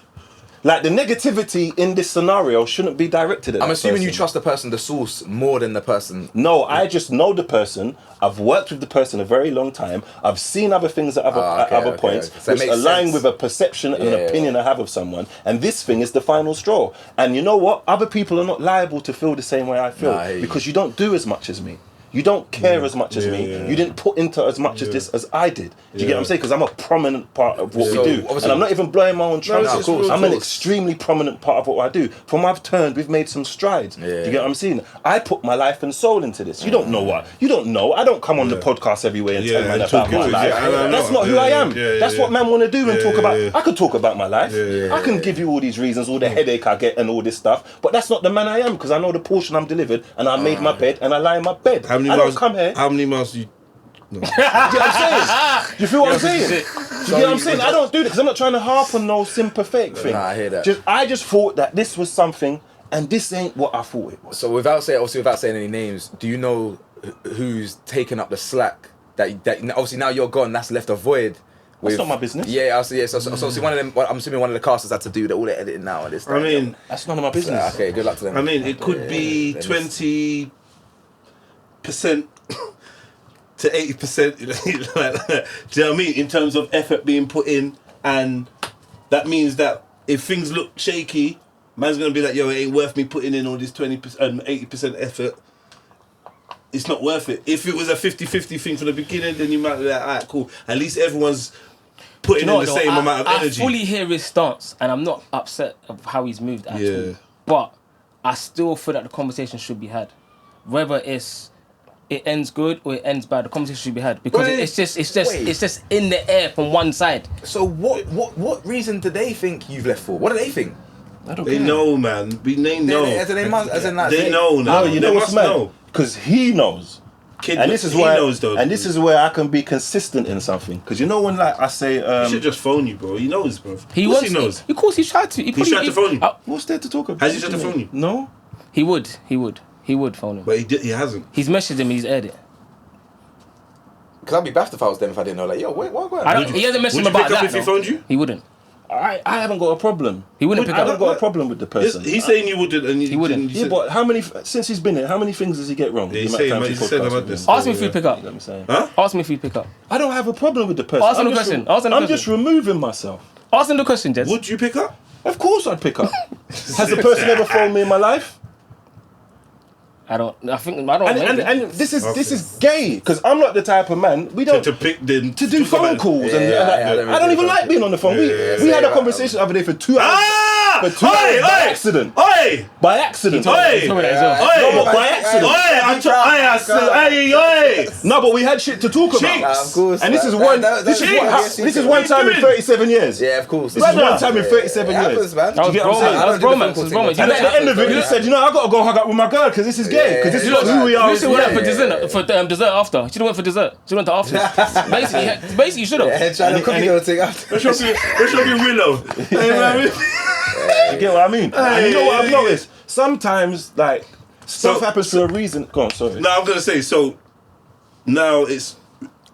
Like, the negativity in this scenario shouldn't be directed at I'm that assuming you person. trust the person, the source, more than the person. No, I just know the person. I've worked with the person a very long time. I've seen other things at other points So it which makes align sense. with a perception and Yeah. opinion I have of someone. And this thing is the final straw. And you know what? Other people are not liable to feel the same way I feel Nah, I hear you. because you don't do as much as me. You don't care as much as me. yeah. You didn't put into as much as this as I did. Do you get what I'm saying? Because I'm a prominent part of what So, we do. obviously- And I'm not even blowing my own trumpet. it's real I'm an talk. extremely prominent part of what I do. From I've turned, we've made some strides. Do you get what I'm saying? I put my life and soul into this. You don't know what. You don't know. I don't come on the podcast every way and tell man and about talk my it. life. Yeah, I know. That's not who Yeah, I am. yeah, That's yeah. what man want to do and talk about. yeah. I could talk about my life. yeah, I can give you all these reasons, all the headache I get and all this stuff. But that's not the man I am because I know the portion I'm delivered and I made my bed and I lie in my bed. How many I miles? don't come here. How many miles do you? Do you get what I'm saying? Do you feel what I'm saying? Do you get what I'm saying? I don't do that because I'm not trying to harp on no sympathetic thing. Nah, I hear that. I just thought that this was something, and this ain't what I thought it was. So without saying any names, do you know who's taken up the slack? That obviously now you're gone. That's left a void. That's not my business. Yeah, so see, one of them. I'm assuming one of the casters had to do all the editing now and this. I mean, That's none of my business. okay, good luck to them. I mean, it could be then 20% to 80%. Do you know what I mean? In terms of effort being put in, and that means that if things look shaky, man's gonna be like, "Yo, it ain't worth me putting in all this 20%, 80% effort. It's not worth it." If it was a 50-50 thing from the beginning, then you might be like, "Alright, cool. At least everyone's putting You know in the what, same though? amount of energy." I fully hear his stance, and I'm not upset of how he's moved at all. Yeah. But I still feel that the conversation should be had, whether it ends good or it ends bad. The conversation should be had because Wait. it's just Wait. it's just in the air from one side. So what reason do they think you've left for? What do they think? I don't They care. know, man. They know. As in that They know now. No, you know They what's must mad? know. Because he knows. Kid, And this is he why, knows though. and this is where I can be consistent in something. Because you know when, like, I say, He should just phone you, bro. He knows, bro. He of course wants. he knows. Of course, he tried to. He tried to phone you? what's there to talk about? Has he tried to phone you? No. He would phone him. But he hasn't. He's messaged him. He's aired it. Because I'd be baffed if I was them if I didn't know. Like, yo, wait, what going I on? don't, he hasn't messaged Would him you about pick up that. if he though. phoned you? He wouldn't. I haven't got a problem. He wouldn't pick I up. haven't got a problem with the person. He's saying you wouldn't, and He wouldn't. Yeah, but how many, since he's been here, how many things does he get wrong? Yeah, The he's amount of saying, times man, he he said podcasts about with this. him. Ask me if he pick up. You know what I'm saying? Huh? Ask me if he pick up. I don't have a problem with the person. Ask him I'm the just question. Ask him the I'm question. just removing myself. Ask him the question, Jez. Would you pick up? Of course I'd pick up. Has the person ever phoned me in my life? I think I don't. And this is gay because I'm not the type of man we don't to pick them to do phone calls and I don't even like being on the phone. We had a conversation the other day for 2 hours. For 2 hours by accident. By accident. By accident. No, but we had shit to talk about. Of course. And this is one time in 37 years. Yeah, of course. This is one time in 37 years. Happens, man. That was romance. And at the end of it, you said, I gotta go hug up with my girl because this is gay. Because this is not who we are. You should have went for dessert after. You should have went for dessert. You should have went to after. Basically, you should have. Yeah, trying to cookie go take after. We're talking Willow. You get what I mean? And you know what I've noticed? Sometimes, like, stuff happens for a reason. Go on, sorry. No, I'm gonna say so. Now it's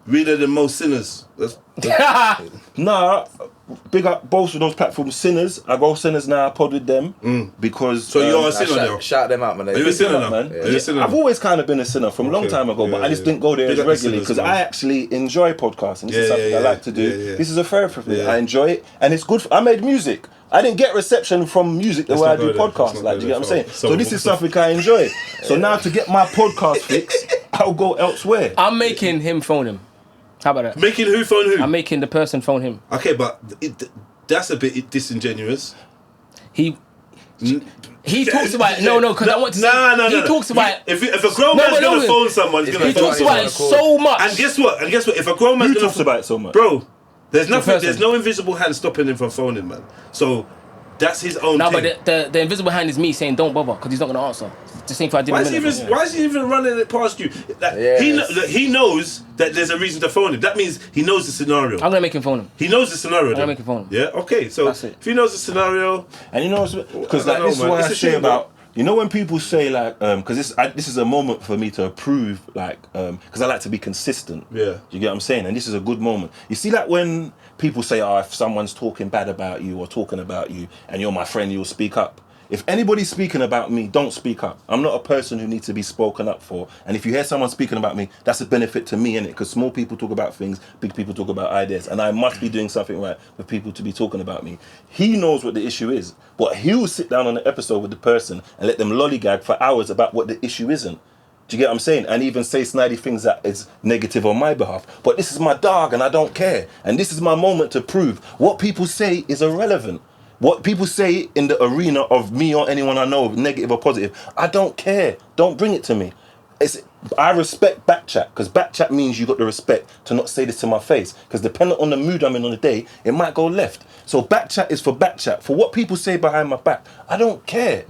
realer than most sinners. Nah, big up both of those platforms. Sinners, I go Sinners now. I pod with them because. So you're a sinner now. Shout them out, man. Are you a sinner now? Man. Are you a sinner now? I've always kind of been a sinner from a long time ago, but I just didn't go there as regularly because I actually enjoy podcasting. This is something I like to do. This is a therapy for me. I enjoy it, and it's good. I made music. I didn't get reception from music the way I do podcasts. Like, do you get what I'm saying? So this is something I enjoy. So now to get my podcast fixed, I'll go elsewhere. I'm making him phone him. How about that? Making who phone who? I'm making the person phone him. Okay, but that's a bit disingenuous. He talks about because I want to. No. He talks about if a grown man's gonna phone someone, he's gonna. He talks about it so much. And guess what? If a grown man's talks about it so much, bro, there's nothing. There's no invisible hand stopping him from phoning, man. So that's his own. No, thing. but the invisible hand is me saying don't bother because he's not gonna answer. It's the same thing I did. Why is he even running it past you? He knows that there's a reason to phone him. That means he knows the scenario. I'm gonna make him phone him. He knows the scenario. I'm gonna make him phone him. Yeah. Okay. So if he knows the scenario, and you know, because like this is what I say about. You know when people say like, because this is a moment for me to approve, like, because I like to be consistent. Yeah. You get what I'm saying? And this is a good moment. You see, like when people say, if someone's talking bad about you or talking about you, and you're my friend, you'll speak up. If anybody's speaking about me, don't speak up. I'm not a person who needs to be spoken up for. And if you hear someone speaking about me, that's a benefit to me, innit? Because small people talk about things, big people talk about ideas. And I must be doing something right for people to be talking about me. He knows what the issue is. But he'll sit down on the episode with the person and let them lollygag for hours about what the issue isn't. Do you get what I'm saying? And even say snidey things that is negative on my behalf. But this is my dog and I don't care. And this is my moment to prove what people say is irrelevant. What people say in the arena of me or anyone I know, negative or positive, I don't care. Don't bring it to me. I respect backchat because backchat means you got the respect to not say this to my face because depending on the mood I'm in on the day, it might go left. So backchat is for backchat. For what people say behind my back, I don't care.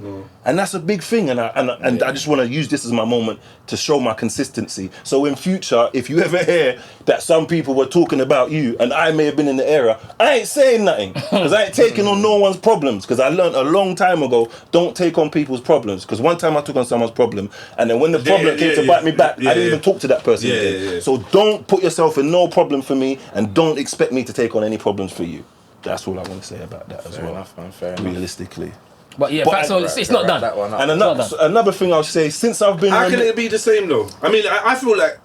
And that's a big thing. And I just want to use this as my moment to show my consistency. So in future, if you ever hear that some people were talking about you and I may have been in the area, I ain't saying nothing because I ain't taking on no one's problems because I learned a long time ago, don't take on people's problems. Because one time I took on someone's problem and then when the problem came to bite me back, I didn't even talk to that person again. So don't put yourself in no problem for me and don't expect me to take on any problems for you. That's all I want to say about that as well. Enough, man. Fair enough. Realistically. But yeah, it's not done. And another thing I'll say, since I've been... How can it be the same though? I mean, I feel like...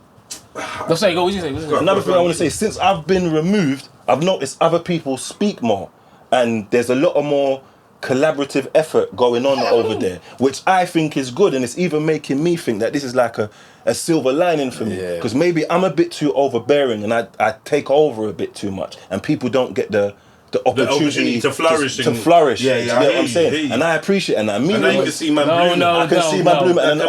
What would you say? Another thing I want to say, since I've been removed, I've noticed other people speak more. And there's a lot of more collaborative effort going on over there, which I think is good. And it's even making me think that this is like a silver lining for me. Because maybe I'm a bit too overbearing and I take over a bit too much. And people don't get the opportunity to flourish. To flourish. Yeah, you get what I'm saying? And I appreciate it. And I mean, and now you can see my bloom. I can see my bloom. And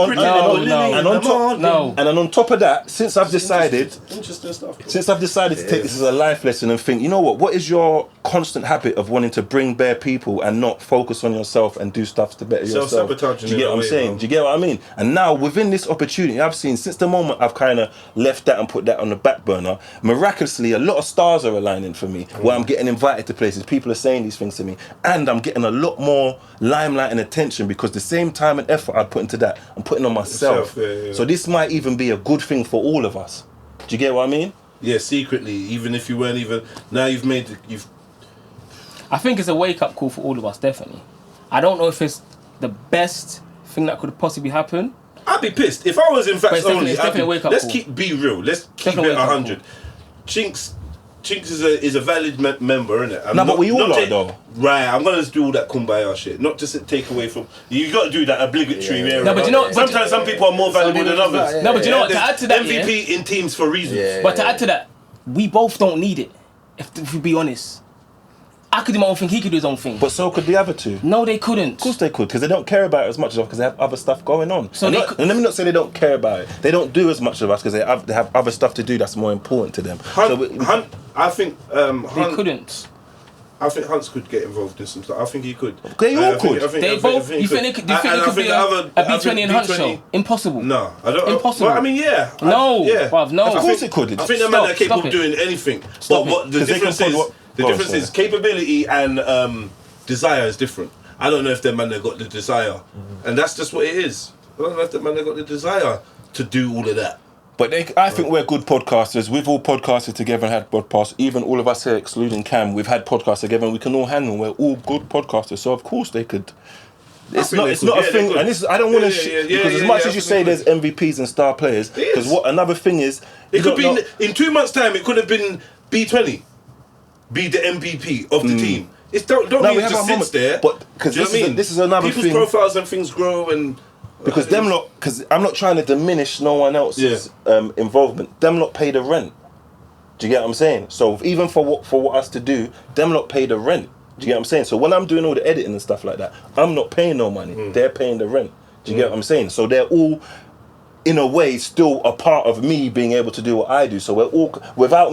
on top of that, since I've decided to take this as a life lesson and think, you know what is your constant habit of wanting to bring bare people and not focus on yourself and do stuff to better yourself? Self-sabotage. Do you get what I'm saying? Do you get what I mean? And now within this opportunity I've seen, since the moment I've kind of left that and put that on the back burner, miraculously a lot of stars are aligning for me where I'm getting invited to places, people are saying these things to me, and I'm getting a lot more limelight and attention because the same time and effort I put into that, I'm putting on myself. So this might even be a good thing for all of us. Do you get what I mean? Yeah, secretly, even if you weren't even, now you've I think it's a wake-up call for all of us, definitely. I don't know if it's the best thing that could possibly happen. I'd be pissed. If I was in FAXXX Only, be real. Let's keep it 100. Chinx Chinx is a valid member, isn't it? No, but we all are, though. Right, I'm gonna do all that kumbaya shit, not just to take away from. You got to do that obligatory. Yeah. No, but you know, sometimes some people are more valuable than others. No, but you know what? To add to that, MVP in teams for reasons. Yeah. But to add to that, we both don't need it. If we be honest, I could do my own thing. He could do his own thing. But so could the other two. No, they couldn't. Of course they could, because they don't care about it as much as us because they have other stuff going on. So and, they and let me not say they don't care about it. They don't do as much of us because they have other stuff to do that's more important to them. Hunt, I think They Hunt, couldn't. I think Hunts could get involved in some stuff. I think he could. They all could. They both. You think it could be a B20 and Hunt show? Impossible. No, I don't. Impossible. Well, I mean, yeah. No, bruv, no. Of course it could. I think the man are capable of doing anything. But what the difference is, capability and desire is different. I don't know if the man that got the desire, and that's just what it is. I don't know if the man that got the desire to do all of that. But I think we're good podcasters. We've all podcasted together and had podcasts. Even all of us here, excluding Cam, we've had podcasts together and we can all handle. We're all good podcasters. So of course they could. It's not a thing. And this, I don't want to because as much as you say there's MVPs and star players, because what another thing is, it could be in 2 months' time. It could have been B20, be the MVP of the team. It don't mean it just sits there. But because this is another People's thing. People's profiles and things grow and. Because them lot, because I'm not trying to diminish no one else's involvement. Them lot pay the rent. Do you get what I'm saying? So even for what us to do, them lot pay the rent. Do you get what I'm saying? So when I'm doing all the editing and stuff like that, I'm not paying no money. They're paying the rent. Do you get what I'm saying? So they're all, in a way, still a part of me being able to do what I do. So we're all, without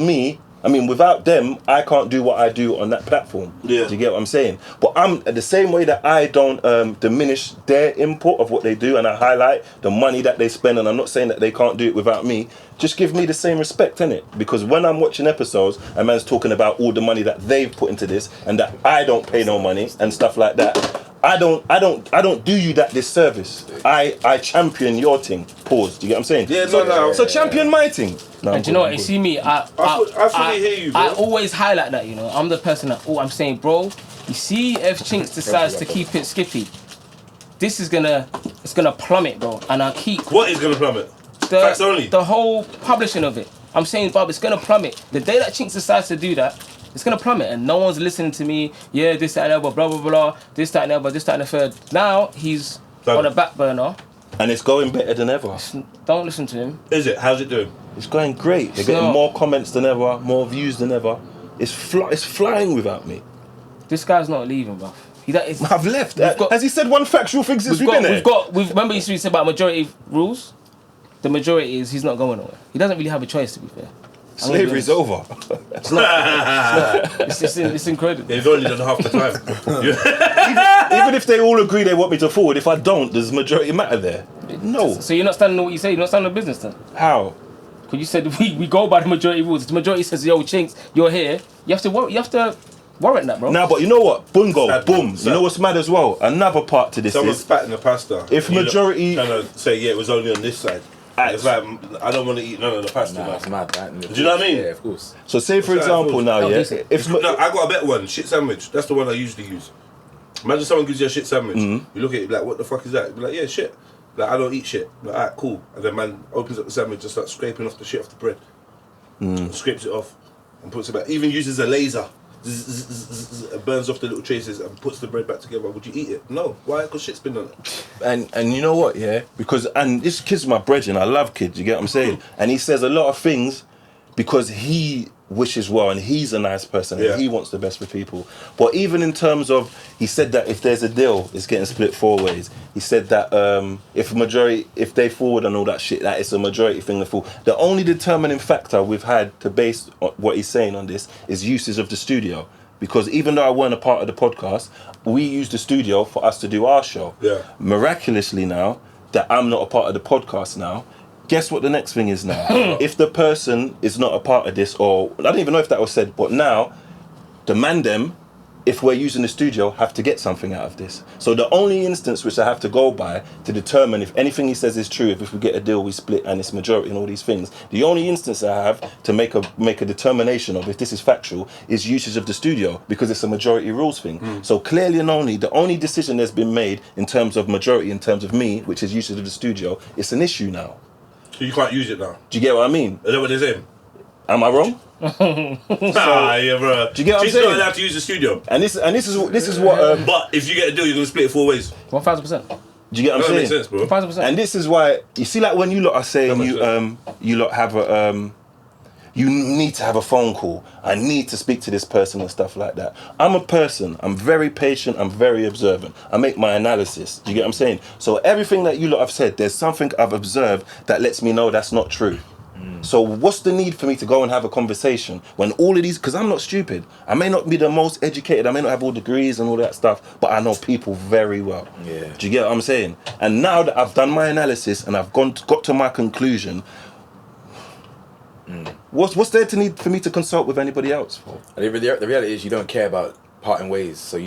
them, I can't do what I do on that platform. Yeah. Do you get what I'm saying? But I'm the same way that I don't diminish their input of what they do, and I highlight the money that they spend, and I'm not saying that they can't do it without me. Just give me the same respect, innit? Because when I'm watching episodes, a man's talking about all the money that they've put into this, and that I don't pay no money and stuff like that. I don't do you that disservice. I champion your thing. Pause. Do you get what I'm saying? Yeah, no. So champion my thing. No, And do you know what? You see me, I fully hear you, bro. I always highlight that, you know. I'm the person that, I'm saying, bro, you see if Chinx decides to keep it skippy, it's gonna plummet, bro. And I keep... What is gonna plummet? FAXXX Only? The whole publishing of it. I'm saying, Bob, it's gonna plummet. The day that Chinx decides to do that, it's gonna plummet, and no one's listening to me. Yeah, this, that, and that, blah, blah, blah, this, that, and that, this, that, and the third. Now, he's on a back burner. And it's going better than ever. Don't listen to him. Is it? How's it doing? It's going great. They're getting more comments than ever, more views than ever. It's flying without me. This guy's not leaving, bruv. I've left. Has he said one factual thing since we've been there? Remember you said about majority rules? The majority is he's not going nowhere. He doesn't really have a choice, to be fair. Slavery's over. It's not. It's incredible. They've only done half the time. Even if they all agree they want me to forward, if I don't, does majority matter there? No. So you're not standing on what you say? You're not standing on business then? How? Because you said we go by the majority rules. If the majority says, yo, Chinx, you're here, you have to warrant that, bro. Now, but you know what? Boom. You know what's mad as well? Another part to this Someone's is... spat in the pasta. If majority... Trying to say, yeah, it was only on this side. It's like, I don't want to eat none of the pasta. Nah, it's mad, right? Do you know what I mean? Yeah, of course. So say, for example, now, yeah... No, I got a better one. Shit sandwich. That's the one I usually use. Imagine someone gives you a shit sandwich. You look at it like, what the fuck is that? You be like, yeah, shit. Like, I don't eat shit. Like, alright, cool. And then man opens up the sandwich and starts scraping off the shit off the bread. Scrapes it off and puts it back. Even uses a laser. Burns off the little traces and puts the bread back together. Would you eat it? No. Why? Because shit's been on it. And you know what, yeah? Because, and this kid's my brethren, I love kids, you get what I'm saying? And he says a lot of things because he wishes well and he's a nice person and he wants the best for people. But even in terms of, he said that if there's a deal, it's getting split 4 ways. He said that if they forward and all that shit, that it's a majority thing to fall. The only determining factor we've had to base what he's saying on this is uses of the studio. Because even though I weren't a part of the podcast, we used the studio for us to do our show. Yeah. Miraculously now, that I'm not a part of the podcast now, guess what the next thing is now? If the person is not a part of this, or I don't even know if that was said, but now, the man them, if we're using the studio, have to get something out of this. So the only instance which I have to go by to determine if anything he says is true, if we get a deal we split and it's majority and all these things, the only instance I have to make a determination of if this is factual is usage of the studio, because it's a majority rules thing. So clearly and only, the only decision that's been made in terms of majority, in terms of me, which is usage of the studio, it's an issue now. So you can't use it now? Do you get what I mean? Is that what they're saying? Am I wrong? Nah, yeah, bro. Do you get what I'm She's saying? not allowed to use the studio. And this is what. But if you get a deal, you're gonna split it 4 ways. 1,000%. Do you get what I'm That saying? makes sense, bro. 1,000%. And this is why you see, like when you lot are saying you lot have a you need to have a phone call. I need to speak to this person and stuff like that. I'm a person. I'm very patient. I'm very observant. I make my analysis. Do you get what I'm saying? So everything that you lot have said, there's something I've observed that lets me know that's not true. So what's the need for me to go and have a conversation when all of these, because I'm not stupid. I may not be the most educated. I may not have all degrees and all that stuff, but I know people very well. Yeah. Do you get what I'm saying? And now that I've done my analysis and I've got to my conclusion, what's there to need for me to consult with anybody else for? The reality is you don't care about parting ways. So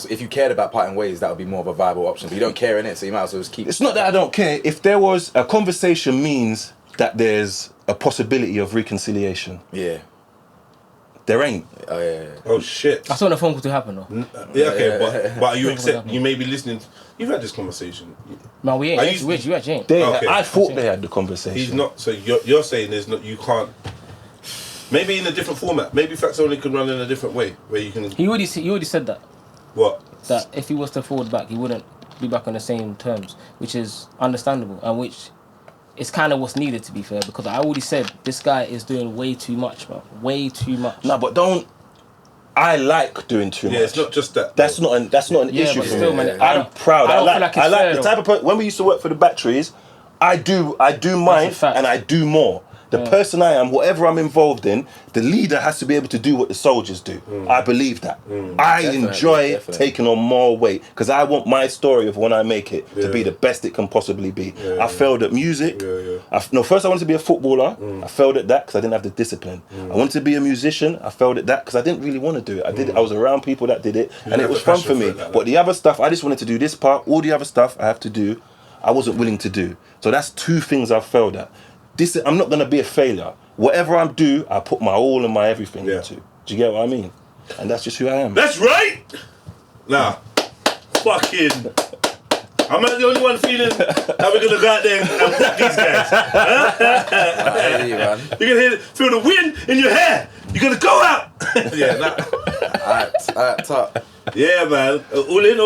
if you cared about parting ways, that would be more of a viable option. But you don't care in it, so you might as well just keep. It's not that I don't care. If there was a conversation, means that there's a possibility of reconciliation. Yeah. There ain't. Oh yeah. Oh shit. I saw the phone call to happen though. Yeah, okay, but you accept? You may be listening. You've had this conversation. Man, we Are ain't. you- You actually ain't. Okay. I thought they had the conversation. He's not. So you're saying there's not. You can't. Maybe in a different format. Maybe FAXXX Only could run in a different way where you can. He already said that. What? That if he was to forward back, he wouldn't be back on the same terms, which is understandable and which is kind of what's needed, to be fair, because I already said this guy is doing way too much, bro. Way too much. No, but don't. I like doing too much. Yeah, it's not just that. That's not an Yeah, issue but for still, me. man, I'm proud. I don't I feel like like it's fair, the type of person. When we used to work for the batteries, I do mine fact. and I do more. The person I am, whatever I'm involved in, the leader has to be able to do what the soldiers do. I believe that. I enjoy taking on more weight because I want my story of when I make it to be the best it can possibly be. I failed at music. First I wanted to be a footballer. I failed at that because I didn't have the discipline. I wanted to be a musician. I failed at that because I didn't really want to do it. I did it. I was around people that did it, and it was fun for me. But the other stuff, I just wanted to do this part. All the other stuff I have to do, I wasn't willing to do. So that's 2 things I've failed at. I'm not gonna be a failure. Whatever I do, I put my all and my everything into. Do you get what I mean? And that's just who I am. That's right. Nah, fucking. I'm not the only one feeling that we're gonna go out there and fuck these guys. Hey, man. You're gonna feel the wind in your hair. You're gonna go out. Yeah, nah. Alright, top. Yeah, man. All in.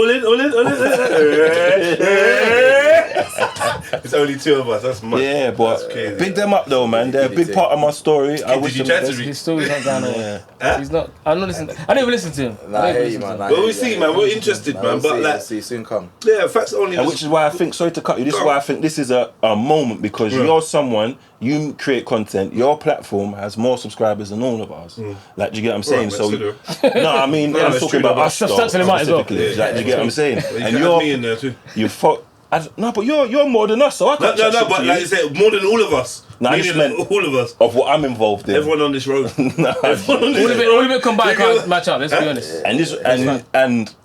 It's only 2 of us. That's much. Yeah, but That's crazy. big them up though, man. They're a big part of my story. I wish you them chat the to best. me? His story's not going on. He's not. I'm not listening. I don't even listen to him. Nah, I hear you, man. Well, we'll see, man. We're interested, man. We'll But see, like, we'll see. Soon come. yeah, FAXXX Only. And which is why I think, sorry to cut you, this is why I think this is a moment because you're someone, you create content, your platform has more subscribers than all of ours. Like, do you get what I'm saying? Right, So, let's no, I mean, I'm that's talking true, about though. us though, Substantially might as well. specifically. Like, do you get what I'm saying? You And can have me in there too. no, but you're more than us, so I can't No, chat shit but to like you you said, more than all of us. No, I Meaning just meant- all of us. of what I'm involved in. Everyone on this road. No, Everyone on this All of road. it combined can't match up. Let's be honest. and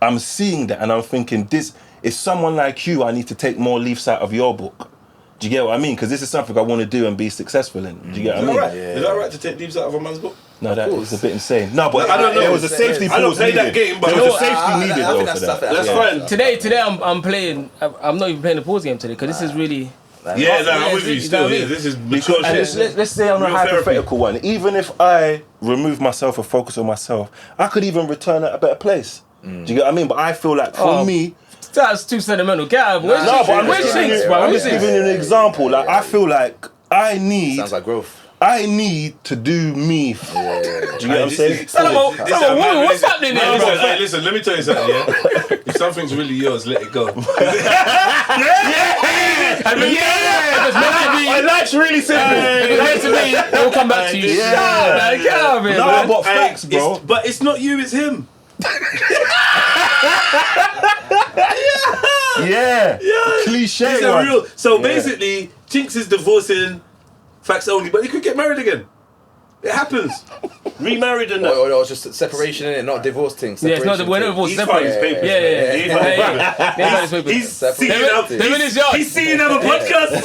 I'm seeing that and I'm thinking, this is someone like you, I need to take more leaves out of your book. Do you get what I mean? Because this is something I want to do and be successful in. Do you get what I mean? Right. Is that right to take leaves out of a man's book? No, that is a bit insane. No, but I don't know. There was a safety I don't pause play that needed. game, but There you was know a safety needed I though think for that's that. That's yeah. fine. Today I'm playing. I'm not even playing the pause game today because this is really. Yeah, I'm with you you know still. what I Yeah, mean? this is mature And shit. let's say on a Real therapy. hypothetical one, even if I remove myself and focus on myself, I could even return at a better place. Do you get what I mean? But I feel like for me, That's too sentimental. Get out. Where's no, but I'm where's just giving Chinx, you- bro? I'm Where's just Chinx? giving you an example. Like I feel like I need Sounds like growth. to do me. Do you get what I'm saying? What's happening there, bro? Hey, listen, let me tell you something, yeah? If something's really yours, let it go. Life's really simple. If it's meant to be, it will come back to you. Yeah. Shut up, man. Get out of here, No, man. but facts, bro. But it's not you, it's him. Yeah. Cliche It's a one. real. So basically, Chinx is divorcing FAXXX Only, but he could get married again. It happens. Remarried and that. Or just separation in it, not divorce things. Yeah, it's not the we're not divorced. He's fine, his Separate. papers. Yeah. He's fine, his papers. He's He's Separate. seeing Them up. in his yard. He's seeing other podcasts.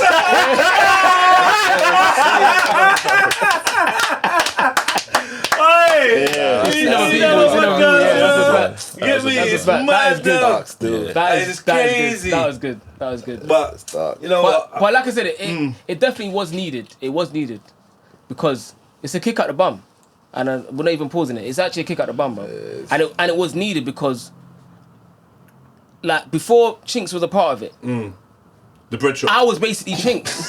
He's seen other people, he's seen other people, yeah, that's a fact. Get me? That's a It's fact. That mad is good. now. That It's is crazy. That was good. That was good. But you know what? But like I said, it definitely was needed. It was needed because it's a kick out the bum, and we're not even pausing it. It's actually a kick out the bum, bro. And it was needed because, like, before Chinx was a part of it, The bread shop. I was basically Chinx.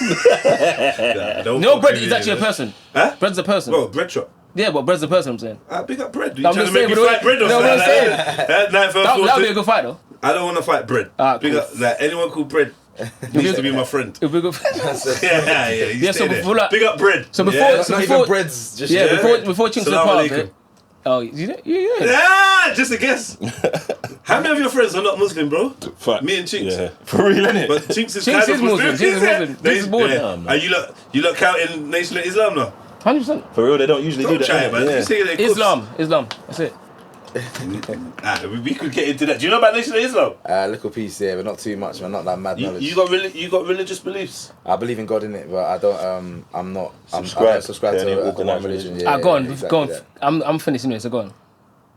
Bread is actually a person. Huh? Bread's a person. Bro, bread shop. Yeah, but Bread's a person, I'm saying. Big up bread. You I'm trying just to make me saying, fight bread or no, something? I'm saying. That That would be a good fight, though. I don't want to fight bread. Big Cool. up, like, anyone called bread needs to be my friend. It would be a good fight. Yeah. You stay there. before, like, Big up bread. So before, Yeah. so Not before, even breads. Just before Chinx was a Salaam part of alaikum. it. Oh, you know? Yeah. Yeah, just a guess. How many of your friends are not Muslim, bro? Fuck. Me and Chinx. Yeah. For real, innit? But Chinx is Chinx kind is of Muslim. Chinx is Muslim. Chinx is born. Yeah. And you lot counting Nation of Islam now? 100%. For real, they don't usually Don't do that. try it, innit? man. Yeah. You say they're Islam. That's it. We could get into that. Do you know about Nation of Islam? Little piece, yeah, but not too much, man. Not that mad knowledge. You got religious beliefs? I believe in God in it, but I don't. I'm not. I Subscribe don't subscribe to any to organised one religion. religion. Yeah, Go on, exactly go on. that. I'm finishing it, so go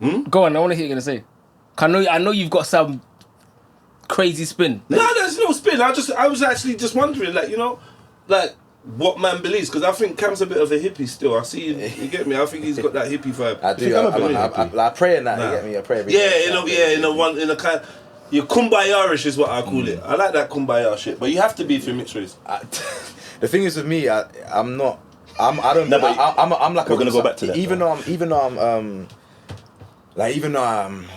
on. Go on, I want to hear what you're going to say. I know you've got some crazy spin. No, there's no spin. I was actually just wondering, like, you know, like what man believes, because I think Cam's a bit of a hippie still. I see you get me. I think he's got that hippie vibe. I do. I pray in that. Nah. You get me? I pray every Yeah, day. in a kind. Your kumbaya-ish is what I call it. I like that kumbaya shit, but you have to be for mixed race. The thing is with me, I'm not. I'm like. We're gonna go back to that, Even though I'm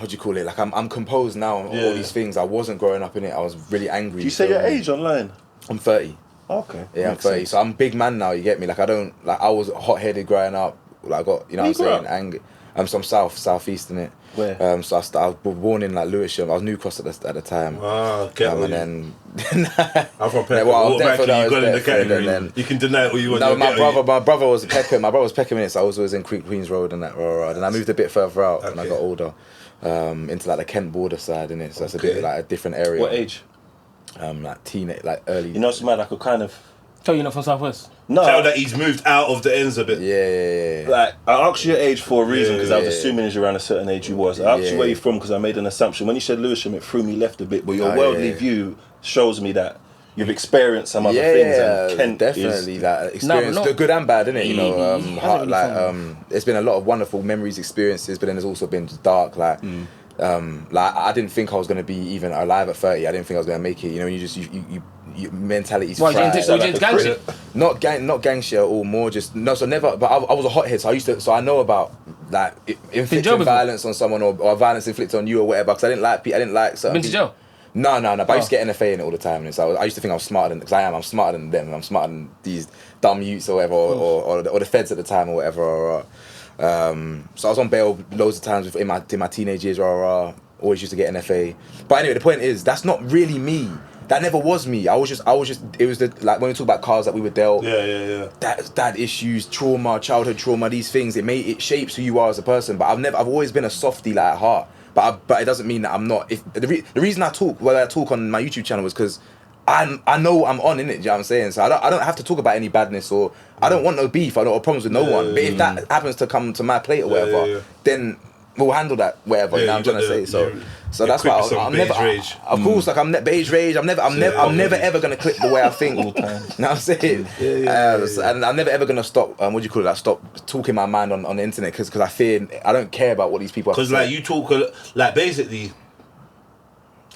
what do you call it? Like I'm composed now on all these things. I wasn't growing up in it. I was really angry. Do you say your age online? I'm 30. Okay. Yeah, I'm 30. So I'm a big man now. You get me? Like I was hot-headed growing up. Like I got, you know what I'm saying? Angry. So I'm southeast in it. Where? So I was born in like Lewisham. I was New Cross at the time. Get and on then I'm from Peckham. Yeah, well, Automatically, I you was got in the Deptford, category. and then- You can deny it all you want. no, You'll my get it. brother was Peckham. My brother was Peckham in it, so I was always in Queens Road and that. Then I moved a bit further out when I Okay. got older, into like the Kent border side in it. So it's a bit like a different area. What age? Like teenage, like early. You know, it's mad. I could kind of. Tell you're not from Southwest. No. Tell that he's moved out of the ends a bit. Yeah. Like, I asked you your age for a reason because I was Yeah. assuming as you're around a certain age you was. I asked you Yeah. where you're from because I made an assumption. When you said Lewisham, it threw me left a bit, but your Oh, worldly yeah. view shows me that you've experienced some other Yeah, things. And Kent definitely. is... Like experience, not- the good and bad, innit? You know, He hasn't really there's been a lot of wonderful memories, experiences, but then there's also been dark. Like I didn't think I was gonna be even alive at 30. I didn't think I was gonna make it. You know, your mentality's Why, fried. you didn't gang shit? Not gang shit at all. More just no. So never. But I was a hothead. So I know about like inflicting jail before? violence on someone or violence inflicted on you or whatever. Because I didn't like certain. Been to people. jail? No. But I used to get NFA in it all the time. And so I used to think I was smarter than, because I'm smarter than them. I'm smarter than these dumb youths or whatever, or the feds at the time or whatever. So I was on bail loads of times in my teenage years. Always used to get NFA. But anyway, the point is that's not really me. That never was me. I was just. It was like when we talk about cards that we were dealt. Yeah. Dad issues, trauma, childhood trauma, these things. It shapes who you are as a person. But I've always been a softie like at heart. But it doesn't mean that I'm not. If the reason I talk on my YouTube channel is because I know I'm on in it. You know what I'm saying? So I don't have to talk about any badness, or I don't want no beef. I don't have problems with no one. But if that happens to come to my plate or whatever, then we'll handle that wherever. You know what I'm trying to say. So that's why I'm never. Of course, like I'm beige rage. I'm never ever gonna clip the way I think. You know what I'm saying? And I'm never ever gonna stop. What do you call it? Like stop talking my mind on the internet because I fear I don't care about what these people. Because like you talk, like basically,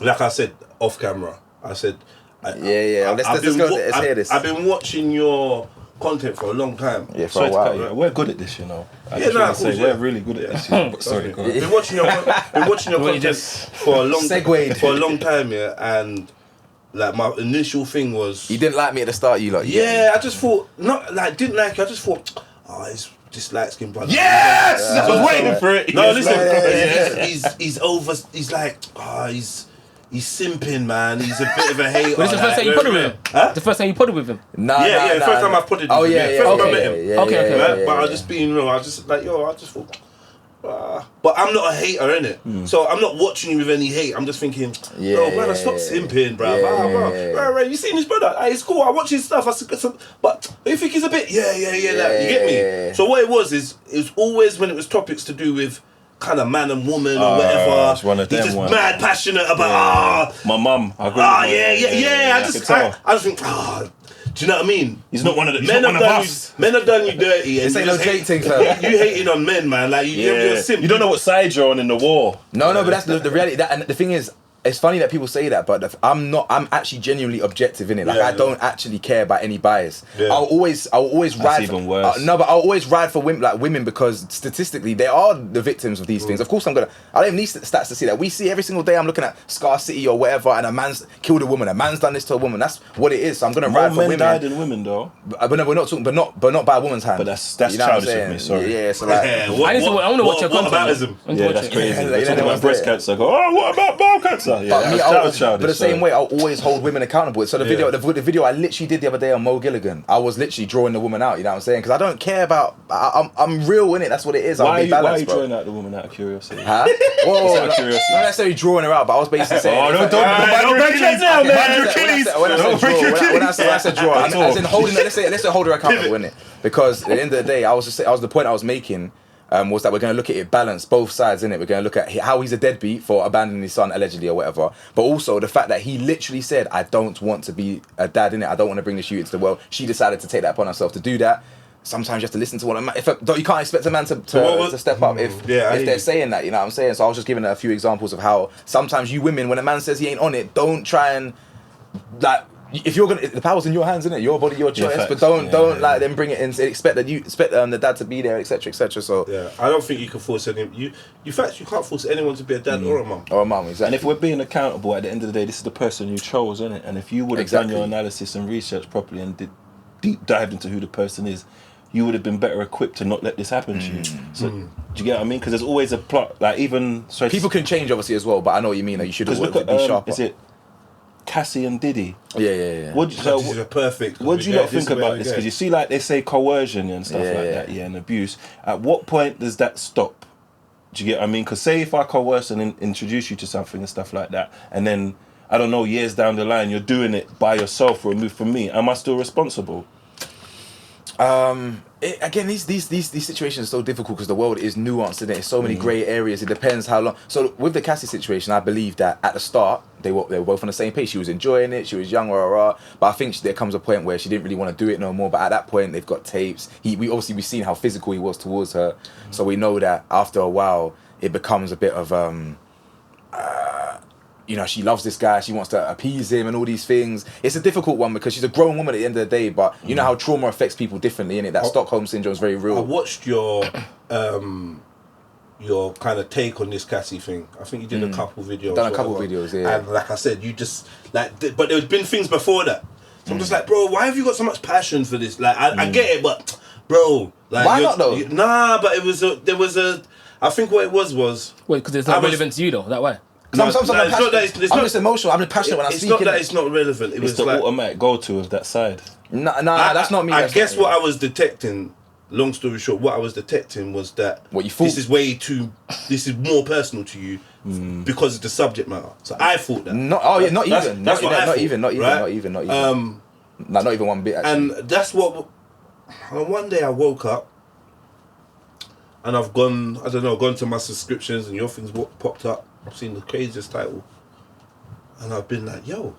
like I said off camera, I said. Let's hear this. I've been watching your content for a long time. Yeah, for a while. Yeah. We're good at this, you know. We're really good at this. You know. Sorry, go on. Been watching your content for a long time, yeah. And like my initial thing was, You didn't like me at the start, you lot. I just thought didn't like you. I just thought, it's just light skinned brother. Yes! I was waiting for it. No, Yes, listen, he's over. He's like, he's simping, man. He's a bit of a hater. But it's the first time you put it with him. Huh? The first time you put it with him. First time I put it. Oh with him. yeah, First time I okay. met him. Okay. But I was just being real. I was just like, I just thought. But I'm not a hater, innit? So I'm not watching you with any hate. I'm just thinking, brother, stop simping, bro. You seen this brother? It's cool. I watch his stuff. But you think he's a bit, like, you get me? So what it was always when it was topics to do with kind of man and woman or whatever. It's one of He's them just ones. mad passionate about My mum. I I just think Do you know what I mean? He's not one of the. He's Men not have one of done us. you, men have done you dirty. And This ain't you no just Jake thing, hate- fam. You hating on men, man. Like you're a simp. You don't know what side you're on in the war. No, but that's the reality. That, and the thing is, it's funny that people say that, but I'm actually genuinely objective in it. Like, Yeah, I don't actually care about any bias. Yeah. I'll always ride. even worse. No, but I'll always ride for women because statistically they are the victims of these things. Of course, I don't even need stats to see that. We see every single day. I'm looking at Scar City or whatever, and a man's killed a woman. A man's done this to a woman. That's what it is. So I'm gonna More ride for men women. died than women, though. But no, we're not talking. But not by a woman's hand. But that's You know what I'm childish of saying? me. Sorry. Yeah. So like. Yeah, I want to watch your content. aboutism? I need to Yeah, watch that's it. crazy. Yeah, They're yeah, talking yeah, about breast yeah. cancer. I go, oh, what about bowel cancer? Yeah, But me, that's childish. but the same way, I'll always hold women accountable. So the video I literally did the other day on Mo Gilligan, I was literally drawing the woman out. You know what I'm saying? Because I don't care about. I'm real in it. That's what it is. Why I'll are be you balanced, bro. drawing out the woman out of curiosity? Huh? Whoa, out of curiosity. not necessarily drawing her out, but I was basically saying. Don't break your Achilles now, man. When I said draw, I mean, as in holding. Let's say hold her accountable, innit? Because at the end of the day, the point I was making. Was that we're going to look at it balanced, both sides, innit? We're going to look at how he's a deadbeat for abandoning his son, allegedly, or whatever. But also the fact that he literally said, I don't want to be a dad, innit? I don't want to bring this youth into the world. She decided to take that upon herself to do that. Sometimes you have to listen to what a man... You can't expect a man to step up if they're saying that, you know what I'm saying? So I was just giving a few examples of how sometimes you women, when a man says he ain't on it, don't try and... like. If you're gonna, the power's in your hands, isn't it? Your body, your choice. Yeah, but don't like then bring it in. Expect the dad to be there, etc., etc. So Yeah, I don't think you can force anyone. You can't force anyone to be a dad or a mum. or a mum, exactly. And if we're being accountable, at the end of the day, this is the person you chose, isn't it? And if you would have done your analysis and research properly and did deep dived into who the person is, you would have been better equipped to not let this happen to you. So, do you get what I mean? Because there's always a plot. Like even people can change, obviously, as well. But I know what you mean. Like, you should look at be sharper. is it Cassie and Diddy? Yeah. This is a perfect. What do you not think about this? Because you see, like they say coercion and stuff that, and abuse. At what point does that stop? Do you get what I mean? Because say if I coerce and introduce you to something and stuff like that, and then I don't know, years down the line, you're doing it by yourself, removed from me. Am I still responsible? Again, these situations are so difficult because the world is nuanced, and there's so many grey areas. It depends how long. So with the Cassie situation, I believe that at the start they were both on the same page. She was enjoying it. She was young, but I think there comes a point where she didn't really want to do it no more. But at that point, they've got tapes. We've seen how physical he was towards her, so we know that after a while it becomes a bit of she loves this guy, she wants to appease him and all these things. It's a difficult one because she's a grown woman at the end of the day, but you know how trauma affects people differently, innit? That Stockholm syndrome is very real. I watched your kind of take on this Cassie thing. I think you did a couple videos. Done a couple videos, yeah. And like I said, you just but there's been things before that. So I'm just like, bro, why have you got so much passion for this? Like, I get it, but bro, like, why not though? But there was a. I think what it was. Wait, because it's not relevant to you though, that way. I'm just emotional. I'm passionate when I speak. It's not that it's not relevant. It's the automatic go-to of that side. Nah, that's not me. I guess what I was detecting, long story short, what I was detecting was that what you thought? This is more personal to you because of the subject matter. So I thought that. Not even one bit. Actually. And that's what. And one day I woke up. And I've gone to my subscriptions and your things popped up. I've seen the craziest title. And I've been like, yo,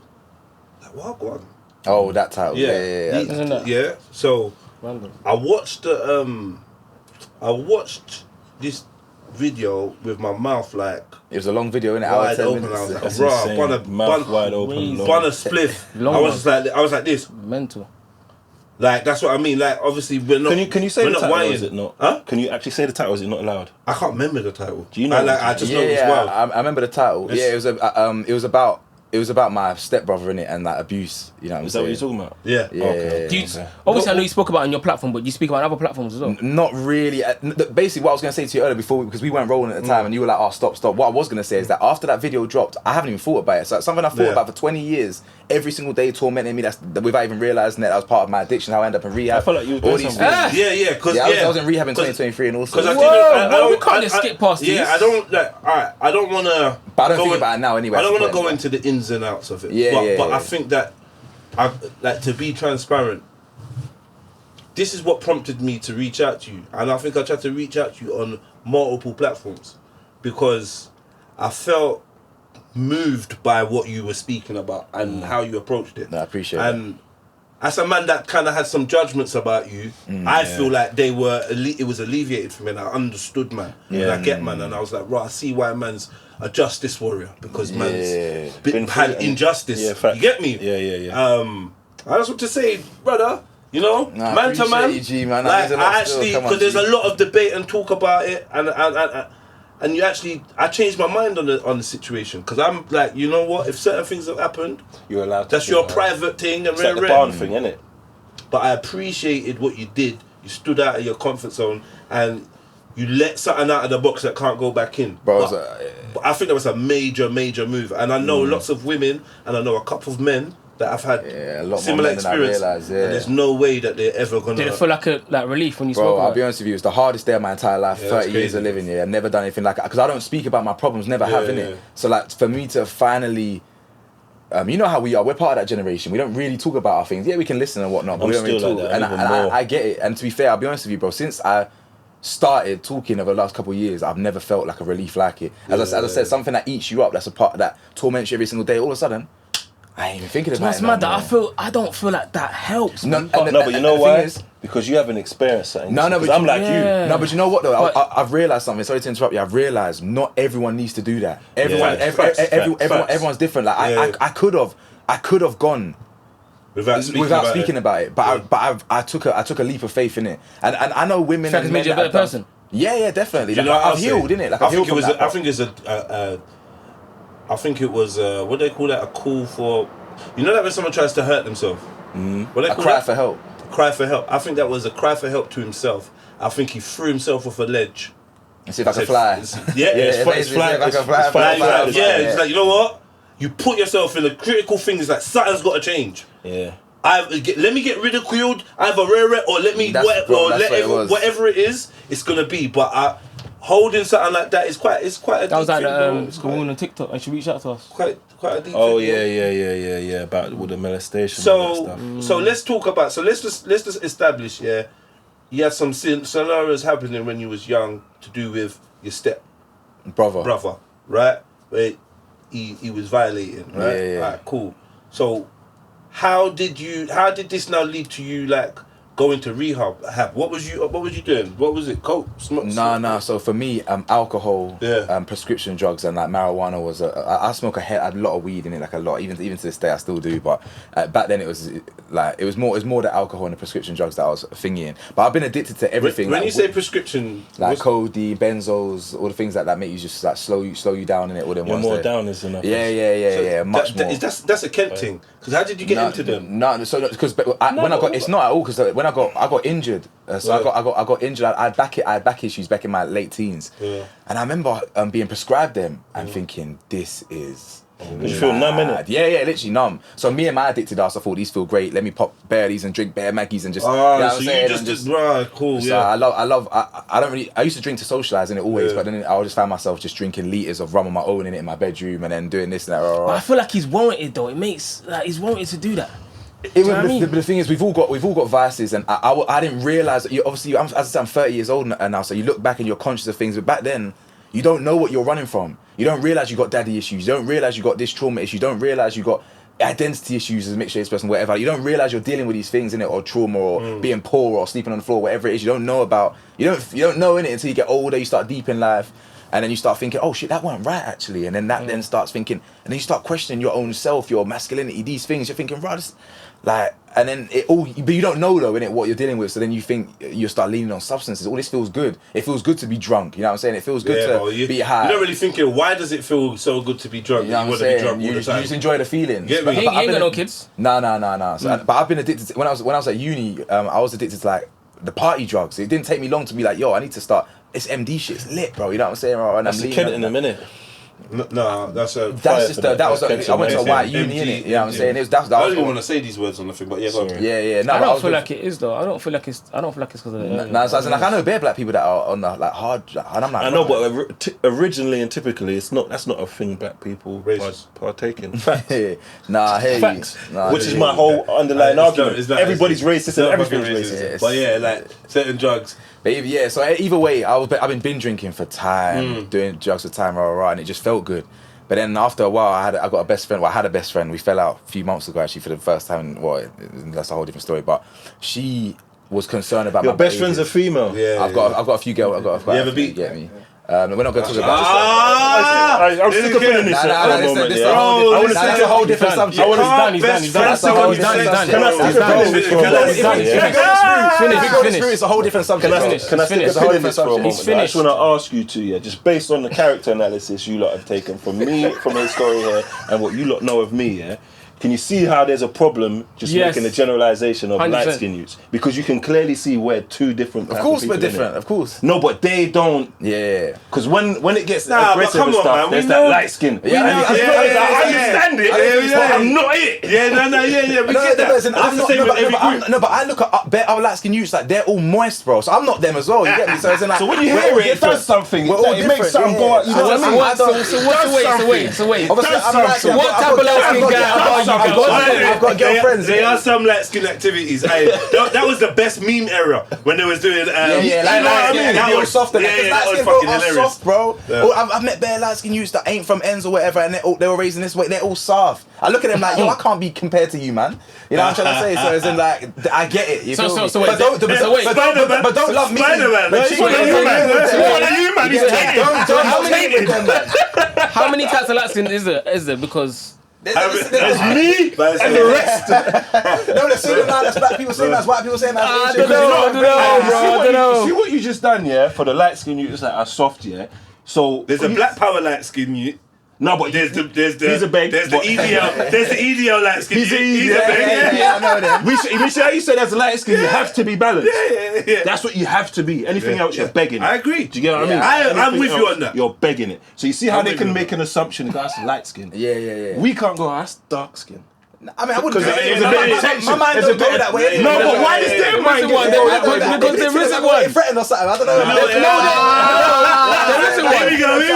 like what one? Oh, that title. Yeah. So Random. I watched this video with my mouth like it was a long video in it. Wide open. I was like, wide open. Bun a spliff. I was like this. Mental. Like that's what I mean. Like obviously we're not. Can you say the title? Or Whining. is it not? Huh? Can you actually say the title? Or is it not allowed? I can't remember the title. Do you know? I just know it was wild. I remember the title. Yeah, it was about my stepbrother in it and like abuse. You know what I'm saying? Is that what you're talking about? Yeah. Okay. Obviously, I know you spoke about it on your platform, but you speak about other platforms as well. Not really. Basically, what I was going to say to you earlier before, because we weren't rolling at the time, and you were like, "Oh, stop." What I was going to say is that after that video dropped, I haven't even thought about it. So it's something I thought about for 20 years, every single day, tormenting me. That's without even realising that was part of my addiction. How I ended up in rehab. I feel like you were doing something. Yeah. Because I was in rehab in 2023, and also. We can't just skip past these. Yeah, I don't like. Alright, I don't want to. But I don't think about it now anyway. I don't want to go into the ins and outs of it. But I think that, to be transparent, this is what prompted me to reach out to you, and I think I tried to reach out to you on multiple platforms because I felt moved by what you were speaking about and how you approached it. No, I appreciate it. as a man that kind of had some judgments about you, I feel like it was alleviated for me, and I understood, man. And I get, man, and I was like, right, I see why man's a justice warrior, because man's had injustice. You get me? I just want to say, brother, you know, man to man, you, man. like, I actually, because there's a lot of debate and talk about it, and you actually, I changed my mind on the situation, because I'm like, you know what? If certain things have happened, you're allowed. That's your private thing, and it's like the barn thing, innit? But I appreciated what you did. You stood out of your comfort zone, and you let something out of the box that can't go back in. Bro, but I think that was a major move, and I know lots of women, and I know a couple of men that have had a lot similar more men than I experience, realised, and there's no way that they're ever gonna. Did it feel like relief when you spoke Bro, about I'll be honest with you, it's the hardest day of my entire life. 30 years of living here. I've never done anything like that, because I don't speak about my problems, never have, innit? So like, for me to finally, you know how we are. We're part of that generation. We don't really talk about our things. Yeah, we can listen and whatnot, but we don't really talk. Like and I get it. And to be fair, I'll be honest with you, bro. Since I started talking over the last couple of years, I've never felt like a relief like it. As I said, something that eats you up, that's a part that torments you every single day. All of a sudden, I ain't even thinking about it. That's mad that I don't feel like that helps. But you know why? Because you haven't experienced something. No, but I'm like you. No, but you know what though? I've realised something. Sorry to interrupt you. I've realised not everyone needs to do that. Everyone's different. Like I could have gone without speaking about it. But I took a leap of faith in it. And I know women. Fact has made you a better person. Yeah, definitely. Like, I've healed, innit? Like, I think it was what do they call that? A call for, you know, that when someone tries to hurt themselves. What they a call cry that? for help. Cry for help. I think that was a cry for help to himself. I think he threw himself off a ledge. And see if I can fly. It's flying. It's like, you know what? You put yourself in a critical thing. It's like something's got to change. Yeah. Let me get ridiculed, either or let me whatever it is, it's gonna be. But holding something like that is quite a deep that was like thing, the woman on TikTok, and she reached out to us. Quite a deep Oh thing. Yeah. About all the molestation. So let's talk about. So let's just establish. Yeah, you had some scenarios happening when you was young to do with your brother, right? Where he was violating, right? Yeah. Right, cool. So how did this now lead to you like going to rehab? What was you doing? What was it? Coke? No. So for me, alcohol, prescription drugs, and like marijuana was. I smoke a lot of weed in it, like a lot. Even to this day, I still do. But back then, it was more the alcohol and the prescription drugs that I was thinking. But I've been addicted to everything. When you say prescription, like codeine, benzos, all the things that make you just like slow you down in it. All them ones. More down is enough. Yeah. Much more. That's a Kent thing. Because how did you get into them? No. So because when I got, it's not at all. Because when I got injured. I got injured. I had back issues back in my late teens, and I remember being prescribed them and thinking, this is. You feel numb, innit? Yeah, literally numb. So me and my addicted ass, I thought these feel great. Let me pop bare these and drink bare Maggies and just. Cool. So I don't really. I used to drink to socialise in it always, but then I would just find myself just drinking litres of rum on my own in it in my bedroom and then doing this and that. But I feel like he's warranted though. It makes like he's warranted to do that. The thing is, we've all got vices, and I didn't realise. Obviously, as I said, I'm 30 years old now, so you look back and you're conscious of things. But back then, you don't know what you're running from. You don't realise you got daddy issues. You don't realise you got this trauma issue. You don't realise you got identity issues as a mixed race person, whatever. You don't realise you're dealing with these things in it, or trauma, or being poor, or sleeping on the floor, whatever it is. You don't know about. You don't know in it until you get older. You start deep in life. And then you start thinking, oh shit, that wasn't right actually. And then that then starts thinking, and then you start questioning your own self, your masculinity, these things. You're thinking, right, like, and then it all, but you don't know though, innit, what you're dealing with. So then you think you start leaning on substances. All this feels good. It feels good to be drunk. You know what I'm saying? It feels good to be high. You're not really thinking, why does it feel so good to be drunk? You know what I'm saying? You just enjoy the feeling. You ain't got no kids? No. So, but I've been addicted to, when I was at uni, I was addicted to like the party drugs. It didn't take me long to be like, yo, I need to start. It's MD shit's lit, bro. You know what I'm saying? And that's I'm a kid in a minute. No, that's a. That's just I went to a white uni, innit? You know what I'm saying? I don't even want to say these words on the thing, but yeah, go on. Yeah. No, I don't feel like it is though. I don't feel like it's because of the. No, so like I know bare black people that are on the like hard, and I'm like. I know, but originally and typically, that's not a thing black people partake in. Facts. Nah, hey. Facts. Which is my whole underlying argument. Everybody's racist and everything's racist. But yeah, like certain drugs. But yeah, so either way, I've been binge drinking for time, doing drugs for time, and it just felt good. But But then after a while, I got a best friend. Well, I had a best friend. We fell out a few months ago actually for the first time. Well, that's a whole different story. But she was concerned about Your my best behaviour. friend's a female. Yeah. I've got a few girls. You ever beat? Get me? We're not going to talk about I'm sick of feeling this shit at the moment, yeah. that's a whole different subject. He's done. That's a whole different subject. It's a whole different subject. Can I stick a pin in this for a moment? He's I finished. just want to ask you two, yeah, just based on the character analysis you lot have taken from me, from his story here, and what you lot know of me, yeah. Can you see how there's a problem just Yes. making a generalisation of 100%. light skin youths? Because you can clearly see we're two different types Of course people, we're different. innit? Of course. No, but they don't. Yeah. Because when it gets Nah, but aggressive come and on, stuff, man, we there's know- that light skin. Yeah, And you can- yeah, I yeah, understand it, yeah, but yeah. I'm not it. Yeah, we get that. Listen, That's the same with every group. no, but I look at bare light skin youths like they're all moist, bro. So I'm not them as well. You get me? So it's like, So when you we're hear all it, it different. does something. We're all It makes different, something go out. You know what I mean? So wait. Obviously, does I'm like, something. What type of light skin guy I've got girlfriends. There are some light skin activities. That was the best meme era when they was doing. That was soft. Yeah, that was fucking hilarious. Soft, bro. I've met bare light skin youths that ain't from ends or whatever, and they were raising this way. They're all soft. I look at them like, yo, I can't be compared to you, man. You know what I'm trying to say? So it's in like, I get it. You feel me? But don't love me. Spider-Man. How many types of light skin is there? Because There's me and the rest. No, they're saying that. That's black people saying that. That's white people saying that. I don't know. See what you just done, yeah? For the light skin youths that are soft, yeah? So There's a black power light skin you. No, but There's the he's a beg. There's the EDL light skin. He's a He's EDL. a beg. Yeah, I know them. we see how you said as a light skin, you have to be balanced. Yeah. That's what you have to be. Anything else, you're begging. I agree. Do you get what I mean? I'm Anything with you else, on that. You're begging it. So you see how I'm they with can you on make an assumption that that's light skin. Yeah. We can't go, that's dark skin. I mean, I wouldn't. Because there's a bit of tension. My mind There's don't a bit go of- that way. No, but why does their mind get Because there isn't one. Threatened or something. I don't know. There isn't one. Here we go. You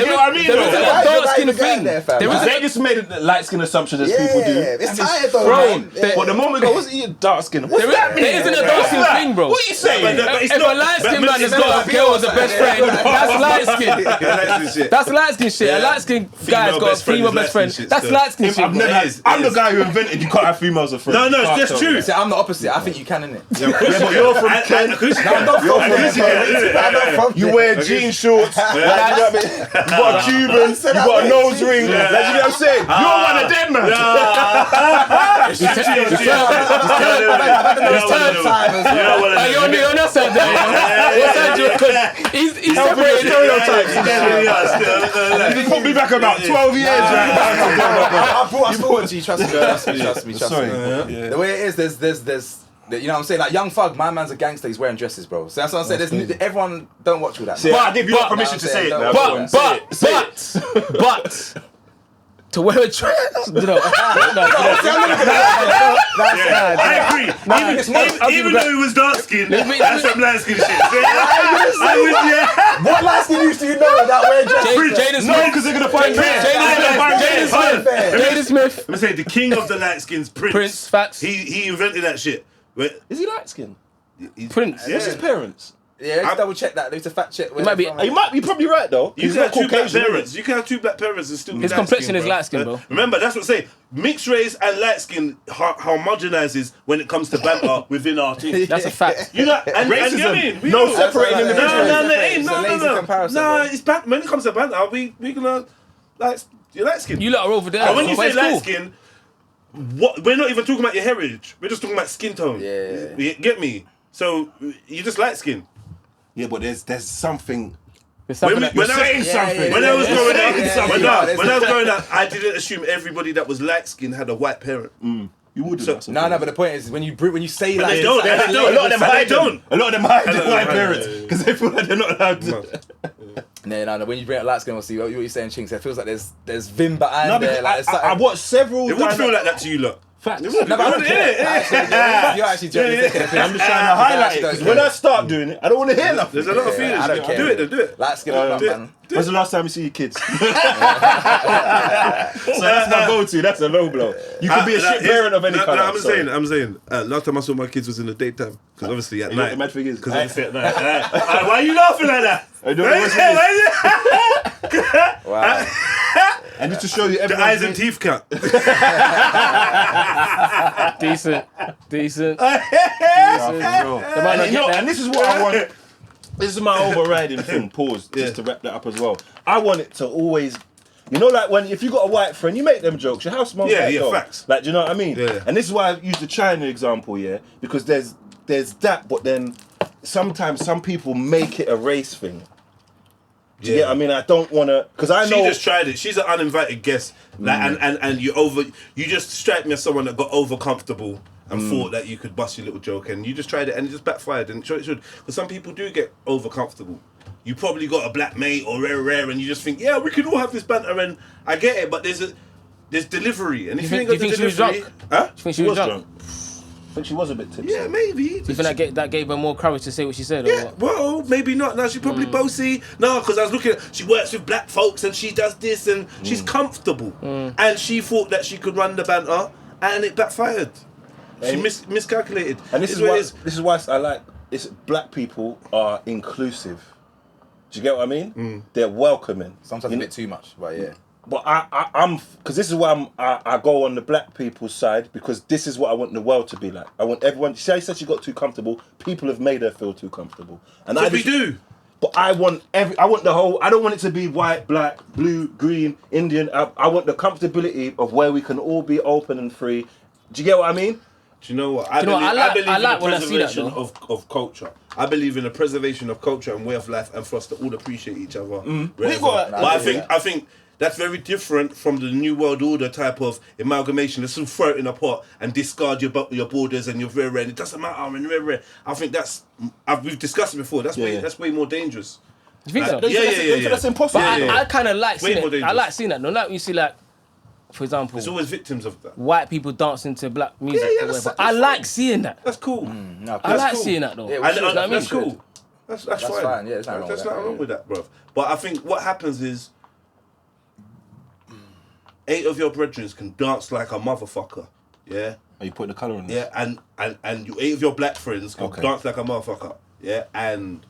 know what I mean? There though? isn't Why a is dark the skin right guy thing. there, fam? There isn't. They just made a light skin assumption as people do. It's tired though, Bro, man. Yeah. but the moment we go, what's he dark skin? What's There that mean? isn't a dark skin thing, bro. What are you saying? If a light skin man has got a girl as a best friend, that's light skin. That's light skin shit. A light skin guy's got a female best friend. That's light skin shit. I've never It is, I'm it the is. guy who invented you can't have females as friends. No, it's just true. See, I'm the opposite. I think you can, innit? Yeah, but you're from Kent. You wear jean shorts. Like, you know what I mean? You got a Cuban. You got a nose ring. Like, you know what I'm saying? You're one of them, man. You're on the other side there. He's separated stereotypes. You put me back about 12 years, right? I brought it to you. Trust me. The way it is, there's. You know what I'm saying? Like Young Thug, my man's a gangster. He's wearing dresses, bro. So that's what I'm saying. Everyone don't watch all that. See, I give you permission to say it now. But to wear a dress, I agree. Even though he was dark skinned, that's some light skin shit. What light skin used to you know that wear dresses? Jaden Smith. Because they're going to find Jaden Smith. I'm saying the king of the light skins, Prince, facts. He invented that shit. Is he light skinned? Prince. Yeah. What's his parents? Yeah, let's double check that. There's a fact check. might be- You might be probably right though. You He's can not have two black Caucasian. parents. You can have two black parents and still be His light complexion skin, is light skin, bro. Remember, that's what I say. Mixed race and light skin homogenizes when it comes to banter within our team. That's a fact. You know, and Racism. you know what I mean? We No know. separating That's individuals. No, It's a lazy comparison, No, bro. it's bad. When it comes to banter, we gonna like you're light skin. You lot are over there. And when you but say it's light cool. skin, we're not even talking about your heritage. We're just talking about skin tone. Yeah. You get me? So you just light skin. Yeah, but there's something. There's something When I was growing up, I didn't assume everybody that was light skinned had a white parent. You would do that. No, but the point is when you say But like they don't. A lot of them hide them. A lot of them hide their white Yeah. parents because they feel like they're not allowed to. No. When you bring up light skin, we'll see what you're saying, Chinx. It feels like there's vim behind No, there. Like, because I watched several. It would feel like that to you lot. Facts. No, but I don't care. You're actually genuinely taking a piss. I'm just trying to highlight it because when I start doing it, I don't want to hear nothing. There's a lot of feelings. I don't care. Do it. Do it. Light skin, man. When's the last time you see your kids? So that's my go-to. That's a low blow. You could be a shit parent of any kind. I'm saying. Last time I saw my kids was in the daytime because obviously at You know what night. the mad thing is? Because obviously at night. Why are you laughing like that? I don't know what it is. Wow. And just to show you, The eyes and teeth count. Decent. And this is what I want. This is my overriding thing. Pause. Just to wrap that up as well. I want it to always, you know, like if you got a white friend, you make them jokes. Your house smells like dog. Facts. Like, do you know what I mean? Yeah. And this is why I use the China example, because there's that, but then sometimes some people make it a race thing. Do you get what I mean? I don't want to, because I know She just tried it. She's an uninvited guest, like, and you just strike me as someone that got over comfortable and thought that you could bust your little joke, and you just tried it and it just backfired. And it should, because some people do get over comfortable. You probably got a black mate or rare, and you just think, yeah, we can all have this banter, and I get it, but there's delivery, and if you ain't got the delivery, she was drunk? huh? Do you think she was drunk? I think she was a bit tipsy. Yeah, maybe. Do you think that gave her more courage to say what she said? Or Yeah, what? well, maybe not. Now she's probably bossy. No, because I was looking at, she works with black folks and she does this and she's comfortable. And she thought that she could run the banter and it backfired. She miscalculated. And this is why I like it's black people are inclusive. Do you get what I mean? They're welcoming. Sometimes a bit too much, but yeah. But I'm because this is why I go on the black people's side, because this is what I want the world to be like. I want everyone. She said she got too comfortable. People have made her feel too comfortable, and we do. But I want the whole. I don't want it to be white, black, blue, green, Indian. I want the comfortability of where we can all be open and free. Do you get what I mean? Do you know what? I believe like in the when I see that, preservation of culture. I believe in the preservation of culture and way of life, and for us to all appreciate each other. But I think that's very different from the New World Order type of amalgamation. Let's all throw it in a pot and discard your borders and your rare, and it doesn't matter. I think we've discussed it before. That's way more dangerous. You think so? Yeah. That's impossible. But I kind of like seeing Way more it. I dangerous. like seeing that. No, like you see, like for example, There's always victims of that. white people dancing to black music. Yeah, or that's whatever. fine. I like seeing that. That's cool. No, I like cool. seeing that though. Yeah, You know what I mean? That's cool. That's fine. Yeah, there's nothing wrong There's with nothing that, wrong with that, bro. But I think what happens is 8 of your brethren can dance like a motherfucker. Yeah. Are you putting the colour on this? Yeah, and you 8 of your black friends can Okay. dance like a motherfucker. Yeah, and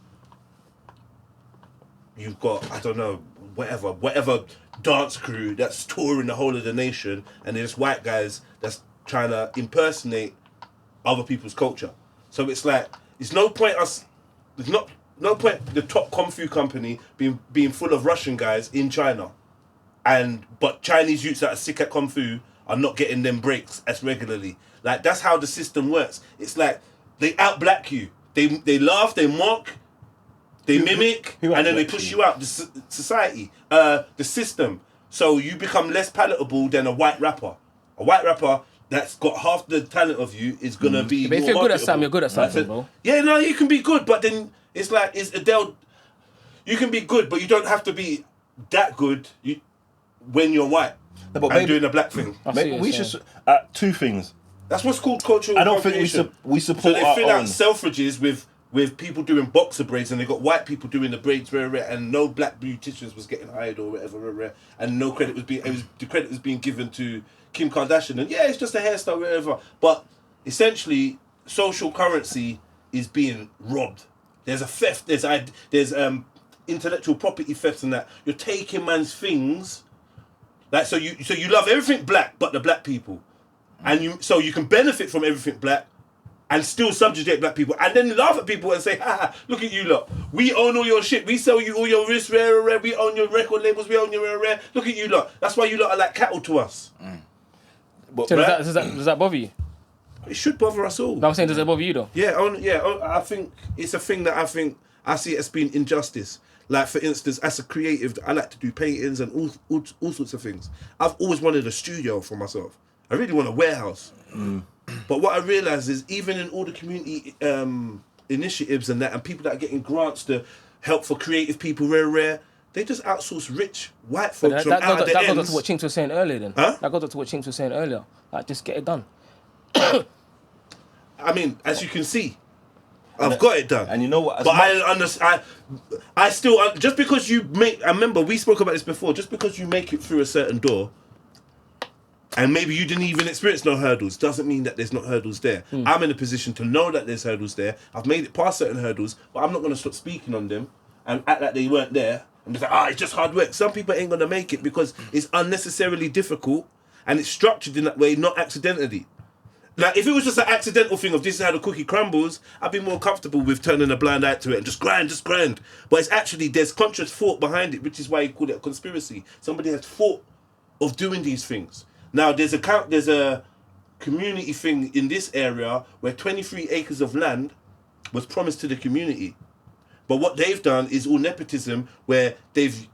you've got, I don't know, whatever dance crew that's touring the whole of the nation, and there's white guys that's trying to impersonate other people's culture. So it's like, there's no point the top Kung Fu company being full of Russian guys in China, but Chinese youths that are sick at Kung Fu are not getting them breaks as regularly. Like, that's how the system works. It's like they out-black you. They laugh, they mock, they mimic, who and then they out-blacks push you? you out. The society, the system. So you become less palatable than a white rapper. A white rapper that's got half the talent of you is gonna be. But if more you're good at marketable. something, you're good at something, bro. Yeah, no, you can be good, but then it's like it's Adele. You can be good, but you don't have to be that good. When you're white but and maybe- doing a black thing. I see Maybe what we you're should saying. Two things. That's what's called cultural I don't think appropriation. we So support they our fill own. out Selfridges with people doing boxer braids, and they got white people doing the braids, and no black beauticians was getting hired or whatever, and no credit was the credit was being given to Kim Kardashian, and yeah, it's just a hairstyle, whatever. But essentially, social currency is being robbed. There's a theft. There's intellectual property thefts and that. You're taking man's things. Like, so you love everything black but the black people, and you can benefit from everything black and still subjugate black people, and then laugh at people and say, look at you lot, we own all your shit, we sell you all your wrist rare, we own your record labels, we own your rare, look at you lot, that's why you lot are like cattle to us. But So does that bother you? It should bother us all. No, I'm saying, does it bother you though? I think it's a thing that I see it as being injustice. Like, for instance, as a creative, I like to do paintings and all sorts of things. I've always wanted a studio for myself. I really want a warehouse. But what I realise is, even in all the community initiatives and that, and people that are getting grants to help for creative people, rare, they just outsource rich white folks from out of the that goes ends. to what Chinx was saying earlier then. Huh? That goes to what Chinx was saying earlier. Like, just get it done. I mean, as you can see, I've got it done. And you know what? But I understand. I still, just because you make. I remember we spoke about this before. Just because you make it through a certain door, and maybe you didn't even experience no hurdles, doesn't mean that there's not hurdles there. I'm in a position to know that there's hurdles there. I've made it past certain hurdles, but I'm not going to stop speaking on them and act like they weren't there. And it's like, it's just hard work. Some people ain't gonna make it because it's unnecessarily difficult and it's structured in that way, not accidentally. Like, if it was just an accidental thing of this is how the cookie crumbles, I'd be more comfortable with turning a blind eye to it and just grind. But it's actually, there's conscious thought behind it, which is why you call it a conspiracy. Somebody has thought of doing these things. Now, there's a community thing in this area where 23 acres of land was promised to the community. But what they've done is all nepotism, where they've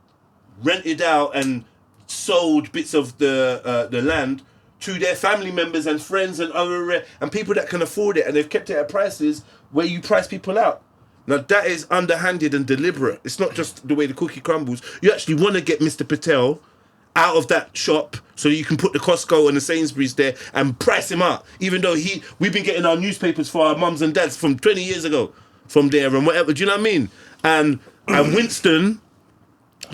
rented out and sold bits of the land to their family members and friends and other and people that can afford it, and they've kept it at prices where you price people out. Now that is underhanded and deliberate. It's not just the way the cookie crumbles. You actually want to get Mr. Patel out of that shop so you can put the Costco and the Sainsbury's there and price him out. Even though we've been getting our newspapers for our mums and dads from 20 years ago from there and whatever. Do you know what I mean? And Winston,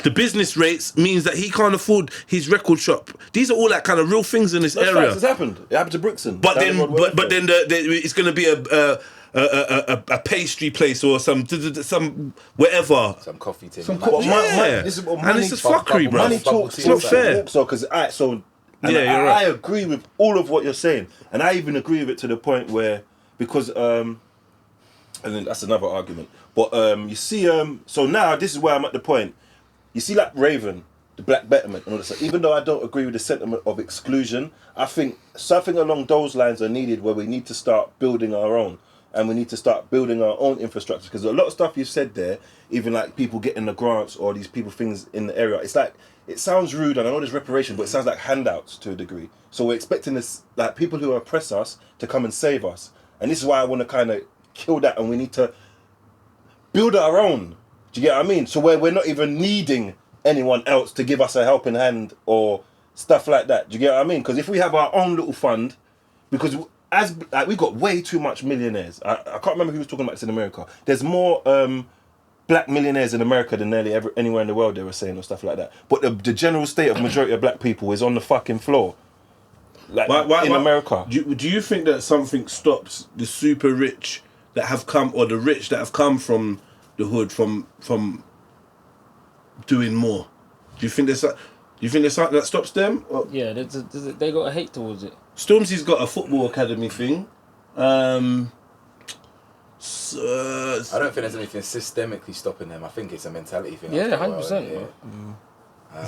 the business rates means that he can't afford his record shop. These are all that kind of real things in this area. It's happened. It happened to Brixton. But then it's going to be a pastry place or some whatever. Some coffee thing. This is fuckery, bro. Money talks. It's not fair. So, because you're right. I agree with all of what you're saying, and I even agree with it to the point where and then that's another argument. But you see, so now this is where I'm at the point. You see, like Raven, the black betterment and all this. Even though I don't agree with the sentiment of exclusion, I think something along those lines are needed where we need to start building our own. And we need to start building our own infrastructure. Because a lot of stuff you've said there, even like people getting the grants or these people things in the area, it's like, it sounds rude and I know there's reparation, but it sounds like handouts to a degree. So we're expecting this, like people who oppress us to come and save us. And this is why I want to kind of kill that, and we need to build our own. Do you get what I mean? So we're not even needing anyone else to give us a helping hand or stuff like that. Do you get what I mean? Because if we have our own little fund, because we've got way too much millionaires. I can't remember who was talking about this in America. There's more black millionaires in America than nearly anywhere in the world, they were saying, or stuff like that. But the general state of majority of black people is on the fucking floor. Like in America. Do you think that something stops the super rich that have come, or the rich that have come from the hood from doing more? Do you think there's something that stops them? Or? Yeah, they got a hate towards it. Stormzy's got a football academy thing. I don't think there's anything systemically stopping them. I think it's a mentality thing. Yeah, 100%. You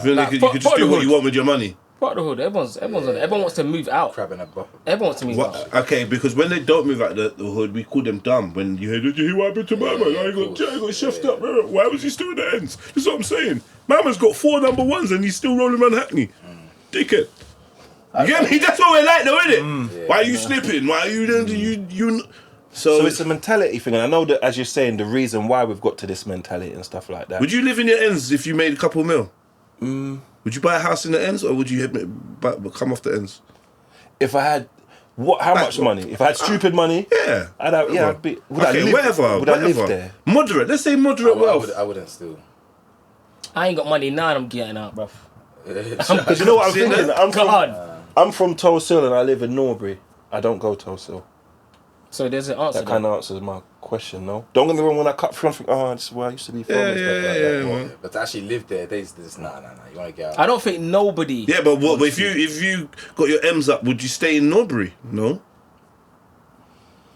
feel like you could just do what you want with your money? Part of the hood, everyone's on it. Everyone wants to move out. Crabbing a bottle. Everyone wants to move out. Okay, because when they don't move out the hood, we call them dumb. When you hear, did you hear what happened to my man? I got shoved up. Why was he still in the ends? That's what I'm saying. My man's got 4 number 1s and he's still rolling around Hackney. Dickhead. You get me? That's what we're like, though, isn't it? Why are you slipping? Why are you So it's a mentality thing, and I know that, as you're saying, the reason why we've got to this mentality and stuff like that. Would you live in your ends if you made a couple mil? Would you buy a house in the ends, or would you come off the ends? If I had how much money? If I had stupid money, yeah, I'd be. Would I live there? Moderate. Let's say moderate wealth. I wouldn't still. I ain't got money now, and I'm getting out, bruv. Because you know what I'm thinking? I'm from Tulse Hill and I live in Norbury. I don't go Tulse Hill. So there's an answer. That kind of answers my question, no? Don't get me wrong, when I cut through, I think, this is where I used to be from. Yeah. But to actually live there, there's nah. You want to get out. I don't think nobody. Yeah, but what if you got your M's up? Would you stay in Norbury? No.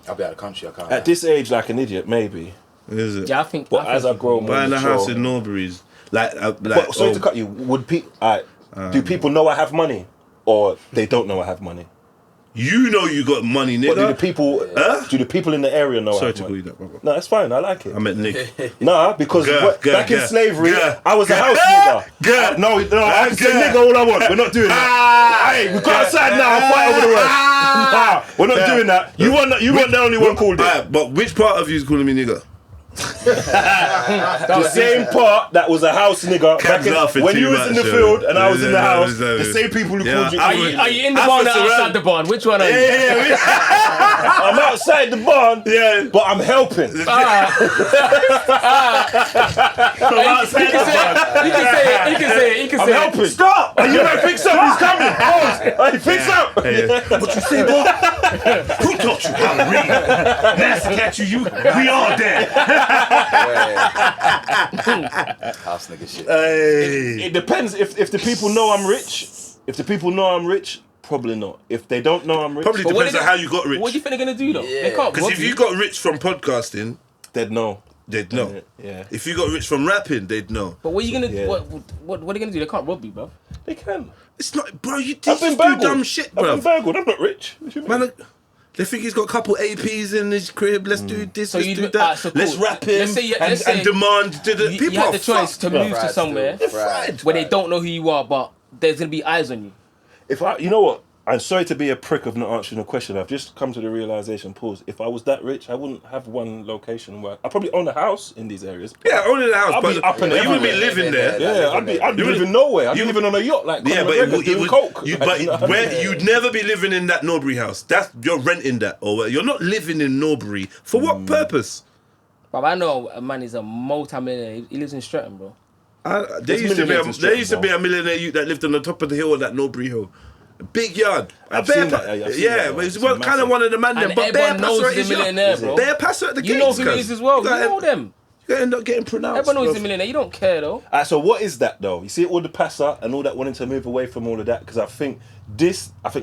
I'll be out of the country. I can't. At this age, like an idiot, maybe. Is it? Yeah, I think. But as I grow more buying a mature, house in Norbury's sorry to cut you. Do people know I have money, or they don't know I have money? You know you got money, nigga. But do the people in the area know? Sorry to call you that, brother. No, it's fine. I like it. I meant Nick. Nah, because back in slavery, I was a house nigga. No, I can say nigga all I want. We're not doing that. Hey, we go outside now and fight over the word. Nah, we're not doing that. You weren't the only one called it. But which part of you is calling me nigga? The same part that was a house nigga back when you was in the field and I was in the house. The same people who called you. Are you in the barn or outside the barn? Which one are you? Yeah. I'm outside the barn, but I'm helping. You can say it. I'm helping. Stop! You might fix up. He's coming. Hey, fix up. What you say, bro? Who taught you how to read? Nasty cat, we all dead. House nigga shit. Hey. It depends. If the people know I'm rich, probably not. If they don't know I'm rich, Probably But what depends are on they- how you got rich. What do you think they're gonna do though? Yeah. They can't. Because rob if you got rich from podcasting, they'd know. they'd know. Yeah. If you got rich from rapping, they'd know. But what are you gonna? Yeah. What are they gonna do? They can't rob you, bro. They can. It's not, bro. You I've just been do dumb burgled. shit, I've bro. been burgled. I'm not rich. What you mean? Man, they think he's got a couple APs in his crib. Let's do this. So let's you do do- that. so cool. Let's rap him Let's say you- let's say and demand. You People had are the choice fucked, to bro. move to Fried somewhere still. Fried. where they don't know who you are, but there's gonna be eyes on you. You know what? I'm sorry to be a prick of not answering the question. I've just come to the realization, pause. If I was that rich, I wouldn't have one location where I probably own a house in these areas. Yeah, owning the house, I'll but be up and you wouldn't be everywhere. living there. Yeah, I'd be living nowhere. I'd be living on a yacht like Yeah, Conor but McGregor doing coke. you'd never be living in that Norbury house. You're renting that, or you're not living in Norbury. For what purpose? But I know a man is a multi-millionaire. He lives in Stratton, bro. There used to be bro. a millionaire youth that lived on the top of the hill of that Norbury Hill. A big yard. I've seen that, I've seen that, but it's it's kind of massive. one of the man them. And But bare everyone knows passer at he's his a millionaire, yacht. bro. Bare passer at the You gates. know who he is as well. You know them. You end up getting pronounced. Everyone knows bro. he's a millionaire. You don't care though. So what is that though? You see all the passer and all that wanting to move away from all of that because I think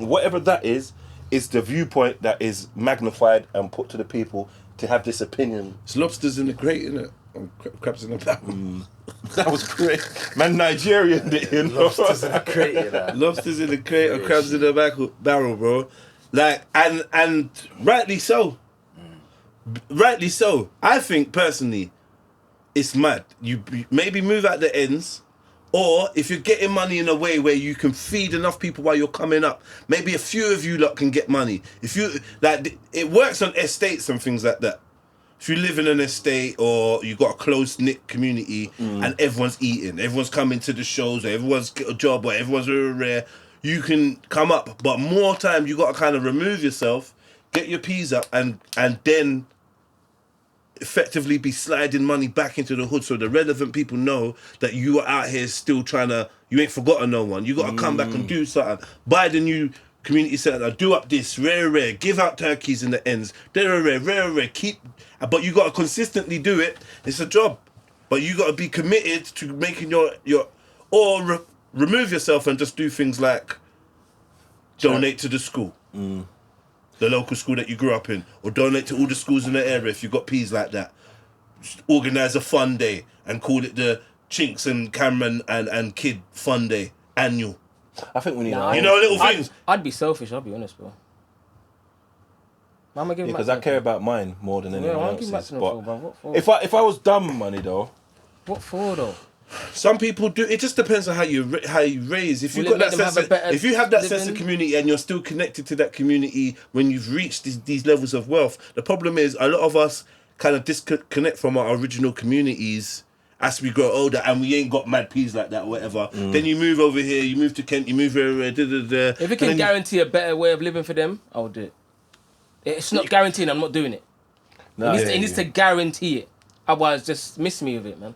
whatever that is the viewpoint that is magnified and put to the people to have this opinion. It's lobsters in the crate, innit? And crabs in the barrel. That was great, man. Nigerian, you know. Lobsters in the crate, you know. Lobsters in the crate or crabs in the barrel, bro. Like, and rightly so. Rightly so. I think personally, it's mad. You maybe move out the ends, or if you're getting money in a way where you can feed enough people while you're coming up, maybe a few of you lot can get money. If you it works on estates and things like that. If you live in an estate or you got a close-knit community and everyone's eating, everyone's coming to the shows, or everyone's got a job, or everyone's rare, you can come up. But more time, you got to kind of remove yourself, get your P's up, and then effectively be sliding money back into the hood so the relevant people know that you are out here still trying to, you ain't forgotten no one. You got to come back and do something. Buy the new community center, do up this, rare, give out turkeys in the ends, rare, keep, but you got to consistently do it. It's a job, but you got to be committed to making remove yourself and just do things like donate to the school, the local school that you grew up in, or donate to all the schools in the area if you got P's like that. Just organise a fun day and call it the Chinx and Cameron and Kid Fun Day annual. I think we need Nah, You know, little things. I'd be selfish. I'll be honest, bro. I'm gonna give him because back I care about mine more than anyone I'll give him back else's. to them But for, bro. What for? if I was dumb money though, What for though? Some people do. It just depends on how you raise. If you Will got it that make them sense, have a better if you have that sense of living? community and you're still connected to that community when you've reached these levels of wealth, the problem is a lot of us kind of disconnect from our original communities as we grow older, and we ain't got mad peas like that or whatever. Then you move over here, you move to Kent, you move here, If it can guarantee a better way of living for them, I'll do it. It's not guaranteeing. I'm not doing it. nah, It needs to guarantee it. Otherwise, just miss me with it, man.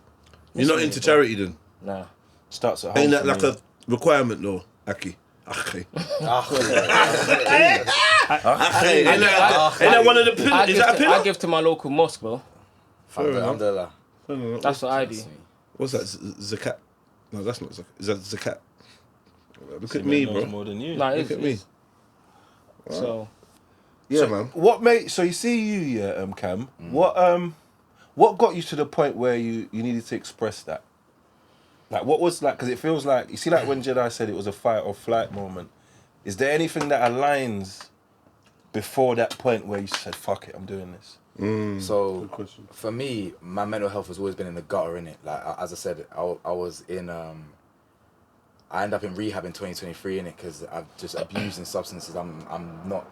You're not into charity then. Nah. starts at home. Ain't that for like me. a requirement though, Aki? Aki. Ain't that one of the pillars? Is that a I pillar? give to my local mosque, bro. Alhamdulillah. That's what I do. What's that? Zakat? No, that's not zakat. Is that zakat? Look at He me, knows bro. more than you. Nah, Look at me. So Yeah, man. What made? So you see you, Cam. What got you to the point where you needed to express that? Like, what was like? Because it feels like you see, like when Jedi said it was a fight or flight moment. Is there anything that aligns before that point where you said, "Fuck it, I'm doing this"? So for me, my mental health has always been in the gutter, innit? Like as I said, I was in I ended up in rehab in 2023, innit? Because I've just abusing substances. I'm not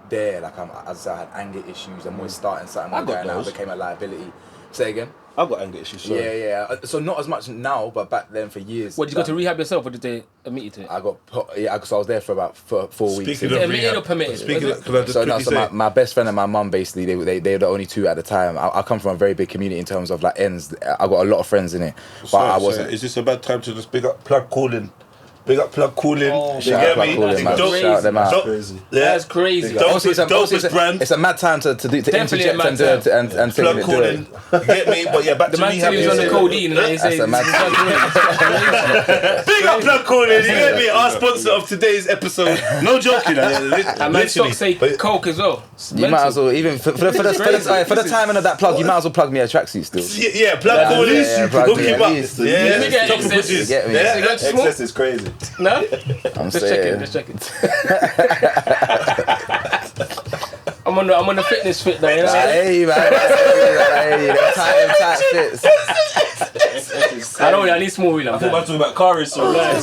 there. Like as I said, I had anger issues. I'm always starting something. I got and I those. became a liability. Say again. I've got anger issues. Sorry. Yeah. So not as much now, but back then for years. what, did you go to rehab yourself or did they admit you to it? I got so I was there for about 4 weeks. Speaking Is it of admitted or rehab, permitted? speaking Was of, it? can I just So no, quickly so say? my best friend and my mum basically they're the only two at the time. I come from a very big community in terms of like ends. I got a lot of friends in it, but I wasn't. Is this a bad time to just big up plug calling Big up Plug Cooling. Oh, you Shout get out Plug me? Cooling, man. Don't- Shout them out. Don't- Crazy. Yeah. That's crazy. Dopest brand. It's a mad time to Definitely interject a mad and do it and Plug do it. Cooling. You get me? But yeah, back The to man rehab. said he was on the codeine and he said That's a mad Big up Plug Cooling. You get me? Our sponsor of today's episode. No joking. And man stop say coke as well. You might as well, even for the timing of that plug, you might as well plug me a tracksuit still. Yeah, Plug Cooling. yeah, plug Hook me him at up. least. Yeah, You get top excess. produce. You get me? Yeah. You got to smoke? Excess is crazy. No? I'm Just saying. checking. I'm on the fitness fit though, you know what I'm saying? Hey man, hey, them tight fits. I don't really, I need small wheel. I'm I'm talking about car race. blind. I'm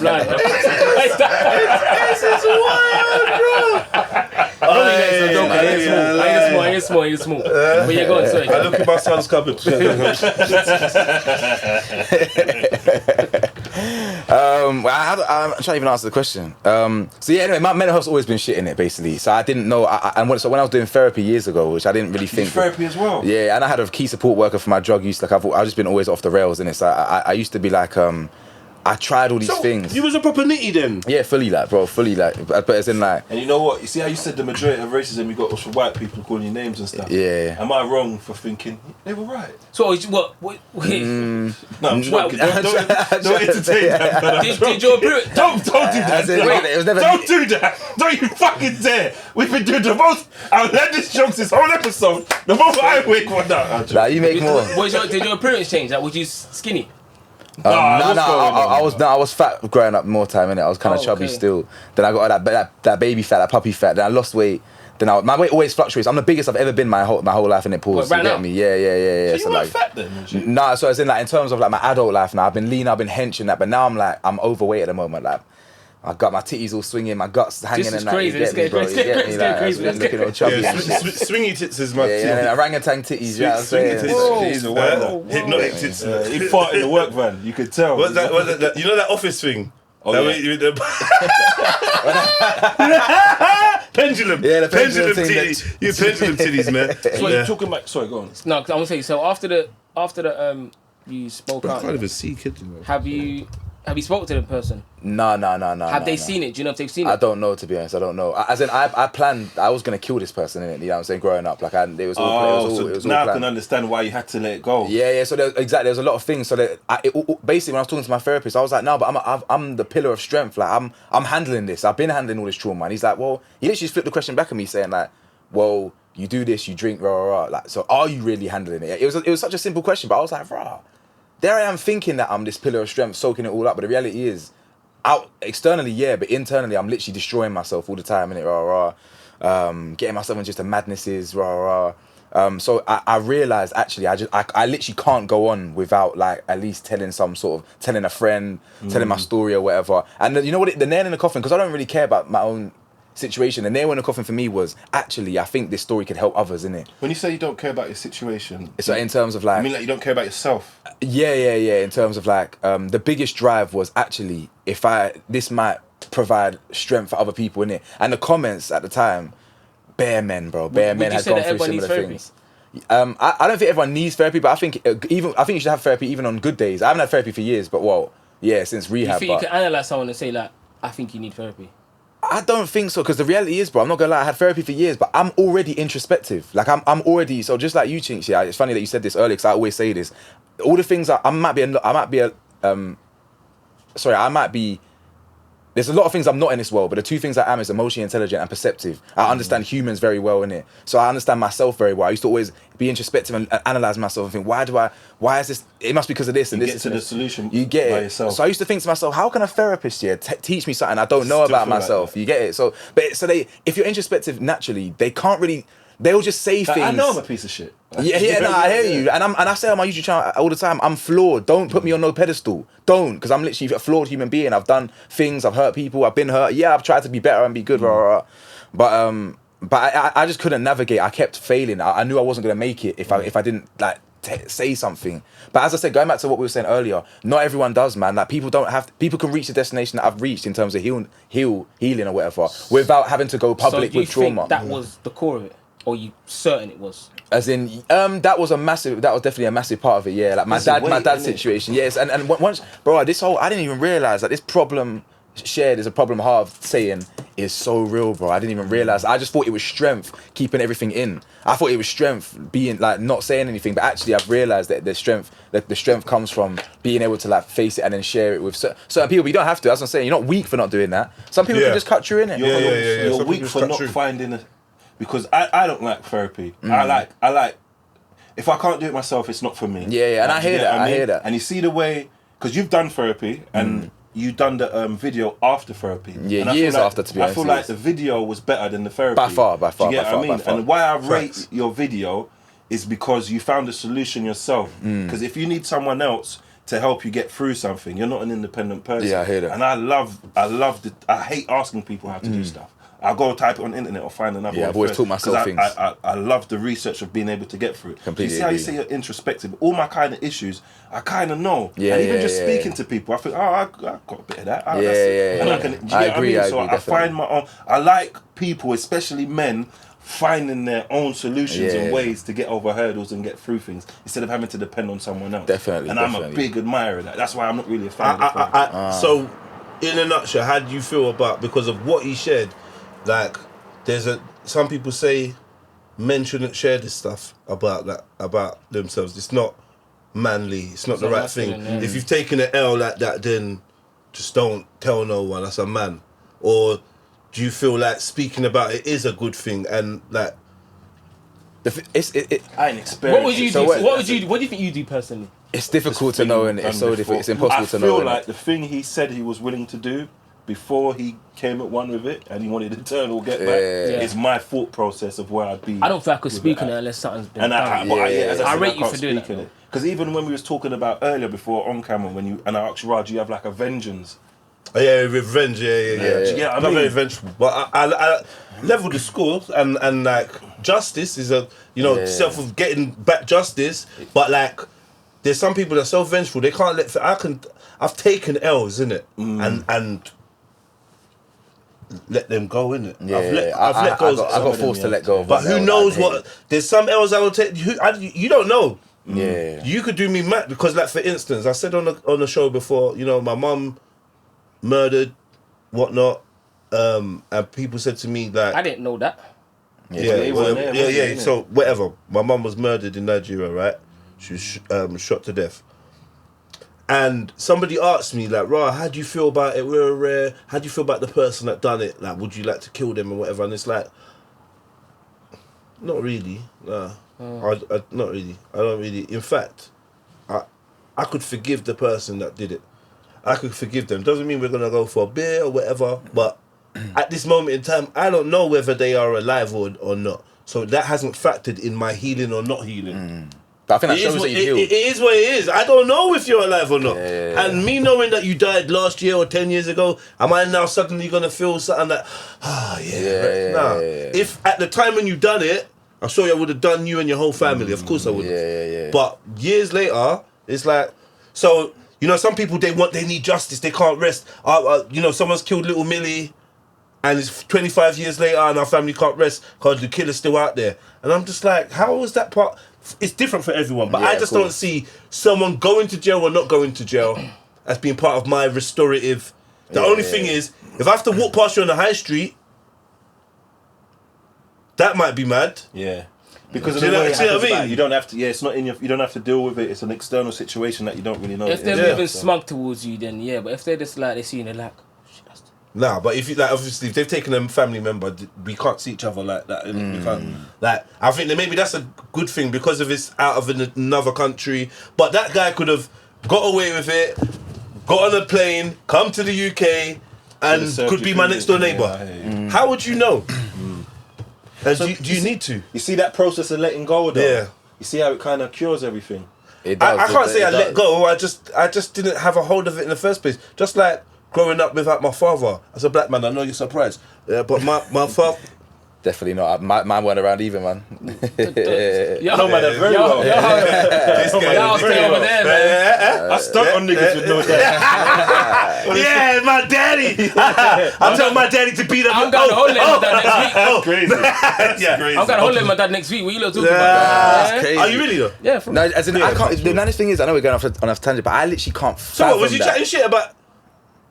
blind. This is wild, bro. I ain't small. But yeah, go on, sorry. I look at my son's cupboard. I'm trying to even answer the question. So yeah, anyway, my mental health's always been shit in it, basically. So I didn't know. So when I was doing therapy years ago, which I didn't really think. Therapy as well. Yeah, and I had a key support worker for my drug use. Like I've just been always off the rails in it. So I used to be like, I tried all these things. You was a proper nitty then. Yeah, fully like, but it's in like. And you know what? You see how you said the majority of racism you got was from white people calling you names and stuff? Yeah. Am I wrong for thinking they were right? So what? Wait. No, I'm joking. Don't entertain that. Man. Did your period? Don't do that. It was never. Don't do that. Don't you fucking dare. We've been doing the most outlandish jokes this whole episode. The moment I wake one up. Like you make more. Did your appearance change? Like, was you skinny? I was fat growing up more time, innit? I was kind of chubby okay. still. Then I got that baby fat, that puppy fat. Then I lost weight. Then my weight always fluctuates. I'm the biggest I've ever been my whole life, in it. Pause. What, right You get now? me? Yeah. So you weren't fat then? Was you? Nah, so as in like in terms of like my adult life now, I've been lean, I've been henching that, but now I'm overweight at the moment. Like I got my titties all swinging, my guts hanging, This is and that. crazy. You get me, bro? You get me? Like, Crazy. I've been looking all chubby Yeah, and shit. swingy tits is my Yeah, orangutan titties. You know what I'm saying? tits. Whoa, whoa, Hypnotic tits. He fought in the work van. You could tell. What's that? You know that office thing? Oh, That yeah. way pendulum. Yeah, the pendulum thing titties. You pendulum titties, man. So you're talking about. Sorry, go on. No, because I'm gonna say. So after the you spoke I out. can't even see kids. Have you spoken to the person? No. Have they seen it? Do you know if they've seen it? I don't know, to be honest. I don't know. As in, I planned. I was gonna kill this person, innit? You know what I'm saying? Growing up, like, it was all. It was all now I planned. can understand why you had to let it go. Yeah. So there's a lot of things. So basically, when I was talking to my therapist, I was like, no, but I'm the pillar of strength. Like I'm handling this. I've been handling all this trauma. And he's like, well, he literally just flipped the question back at me, saying like, well, you do this, you drink, rah. Like, so are you really handling it? It was such a simple question, but I was like, rah. There I am thinking that I'm this pillar of strength, soaking it all up, but the reality is, out externally, yeah, but internally, I'm literally destroying myself all the time, innit, getting myself into just the madnesses, so I realized actually, I literally can't go on without like at least telling a friend, telling my story or whatever. And you know what? The nail in the coffin, because I don't really care about my own situation. The nail in the coffin for me was actually, I think this story could help others, innit? When you say you don't care about your situation, So in terms of like, I mean like you don't care about yourself. Yeah. In terms of like, the biggest drive was actually this might provide strength for other people, innit? And the comments at the time, bare men had gone through similar things. I don't think everyone needs therapy, but I think you should have therapy even on good days. I haven't had therapy for years, but since You rehab. think you can analyze someone and say like, I think you need therapy? I don't think so, because the reality is, bro, I'm not gonna lie, I had therapy for years, but I'm already introspective. Like I'm already, so just like you, Chinx, yeah, it's funny that you said this earlier, because I always say this. All the things there's a lot of things I'm not in this world, but the two things I am is emotionally intelligent and perceptive. I understand humans very well, innit? So I understand myself very well. I used to always be introspective and analyze myself and think, why is this? It must be because of this and You this. get to the solution You get by it. yourself. So I used to think to myself, how can a therapist teach me something I don't know Still about feel like myself? that. You get it? So if you're introspective naturally, they can't really. They'll just say things. I know I'm a piece of shit. I hear you, and I say on my YouTube channel all the time, I'm flawed. Don't put me on no pedestal. Don't, because I'm literally a flawed human being. I've done things. I've hurt people. I've been hurt. Yeah, I've tried to be better and be good. But I just couldn't navigate. I kept failing. I knew I wasn't gonna make it if I didn't like say something. But as I said, going back to what we were saying earlier, not everyone does, man. Like people can reach the destination that I've reached in terms of healing or whatever without having to go public So you with trauma. think that was the core of it? Or you certain it was? As in, that was definitely a massive part of it. Yeah, like my dad's situation. Yes, and once, bro, this whole, I didn't even realize that this problem shared is a problem Harv saying is so real, bro. I didn't even realize. I just thought it was strength keeping everything in. I thought it was strength being like not saying anything, but actually I've realized that the strength comes from being able to like face it and then share it with certain people. But you don't have to. As I'm saying, you're not weak for not doing that. Some people can just cut you in it. You're weak for not finding a. Because I don't like therapy. I like if I can't do it myself, it's not for me. Yeah, and I hear that. I hear that. And you see the way, because you've done therapy and you done the video after therapy. Yeah, years after, to be honest. I feel like the video was better than the therapy. By far. Do you get what I mean? And why I rate your video is because you found a solution yourself. Because if you need someone else to help you get through something, you're not an independent person. Yeah, I hear that. And I hate asking people how to do stuff. I'll go type it on the internet or find another one. I've always taught myself things. I love the research of being able to get through it. Completely. You see how you say you're introspective? All my kind of issues, I kind of know. Yeah, and even yeah, just yeah, speaking to people, I think, I got a bit of that. Yeah, yeah. And I agree, I so agree, I find my own. I like people, especially men, finding their own solutions and ways to get over hurdles and get through things instead of having to depend on someone else. Definitely. And I'm a big admirer of that. That's why I'm not really a fan of it. So, in a nutshell, how do you feel about, because of what he shared, like, some people say men shouldn't share this stuff about themselves. It's not manly. It's not the right thing. If you've taken an L like that, then just don't tell no one. That's a man. Or do you feel like speaking about it is a good thing and like? I ain't experienced. What would you do? What do you think you do personally? It's difficult to know, and it's so difficult. It's impossible to know. I feel like the thing he said he was willing to do before he came at one with it, and he wanted to turn or get back. Is my thought process of where I'd be. I don't think I could speak on it unless something's been done. I rate you for doing it. Because even when we was talking about earlier before on camera, and I asked Raj, you have like a vengeance. Oh, yeah, revenge, yeah. I'm not very vengeful, but I level the score and like justice is self of getting back justice, but like there's some people that are so vengeful they can't let. I've taken L's in it and let them go in it. I've let go. I got forced to let go. But who knows what? There's some L's I will take. You don't know. Yeah. You could do me mad because, like, for instance, I said on the show before, my mum murdered, whatnot, and people said to me like, I didn't know that. So whatever, my mum was murdered in Nigeria, right? She was shot to death. And somebody asked me, like, Ra, how do you feel about it? How do you feel about the person that done it? Like, would you like to kill them or whatever? And it's like, not really. Nah. Not really. I don't really. In fact, I could forgive the person that did it. I could forgive them. Doesn't mean we're going to go for a beer or whatever. But at this moment in time, I don't know whether they are alive or not. So that hasn't factored in my healing or not healing. But I think that shows that you've healed. It is what it is. I don't know if you're alive or not. And me knowing that you died last year or 10 years ago, am I now suddenly going to feel something like, If at the time when you done it, I'm sure I would have done you and your whole family. Of course I would have. But years later, it's like, so, some people, they need justice. They can't rest. Someone's killed little Millie and it's 25 years later and our family can't rest because the killer's still out there. And I'm just like, how was that part? It's different for everyone, but I just don't see someone going to jail or not going to jail as being part of my restorative. The only thing is, if I have to walk past you on the high street, that might be mad. Yeah. Because of the way it happens about, you don't have to. Yeah, it's not in your. You don't have to deal with it. It's an external situation that you don't really know. If they're moving smug towards you, then yeah. But if they're just like they see you, they're like, nah. But if you like, obviously, if they've taken a family member, we can't see each other like that. We can't. Like, I think that maybe that's a good thing because of it's out of another country. But that guy could have got away with it, got on a plane, come to the UK, and could be my next door neighbour. How would you know? So do you need to? You see that process of letting go, though? Yeah. You see how it kind of cures everything? It does, I can't say I let go. I just didn't have a hold of it in the first place. Just like growing up without my father. As a black man, I know you're surprised. Yeah, but my father... Definitely not. Mine weren't around either, man. Yeah, I know my dad very well. Y'all stay over there, man. I stuck on niggas with no dad. Yeah, my daddy. I'm telling my daddy to beat up. I'm going to hold my dad next week. That's crazy. I'm going to hold my dad next week. What you lot talking about? Crazy. Are you really though? Yeah, for No, as in, I can't. The nice thing is, I know we're going on a tangent, but I literally can't. So what was you chatting shit about?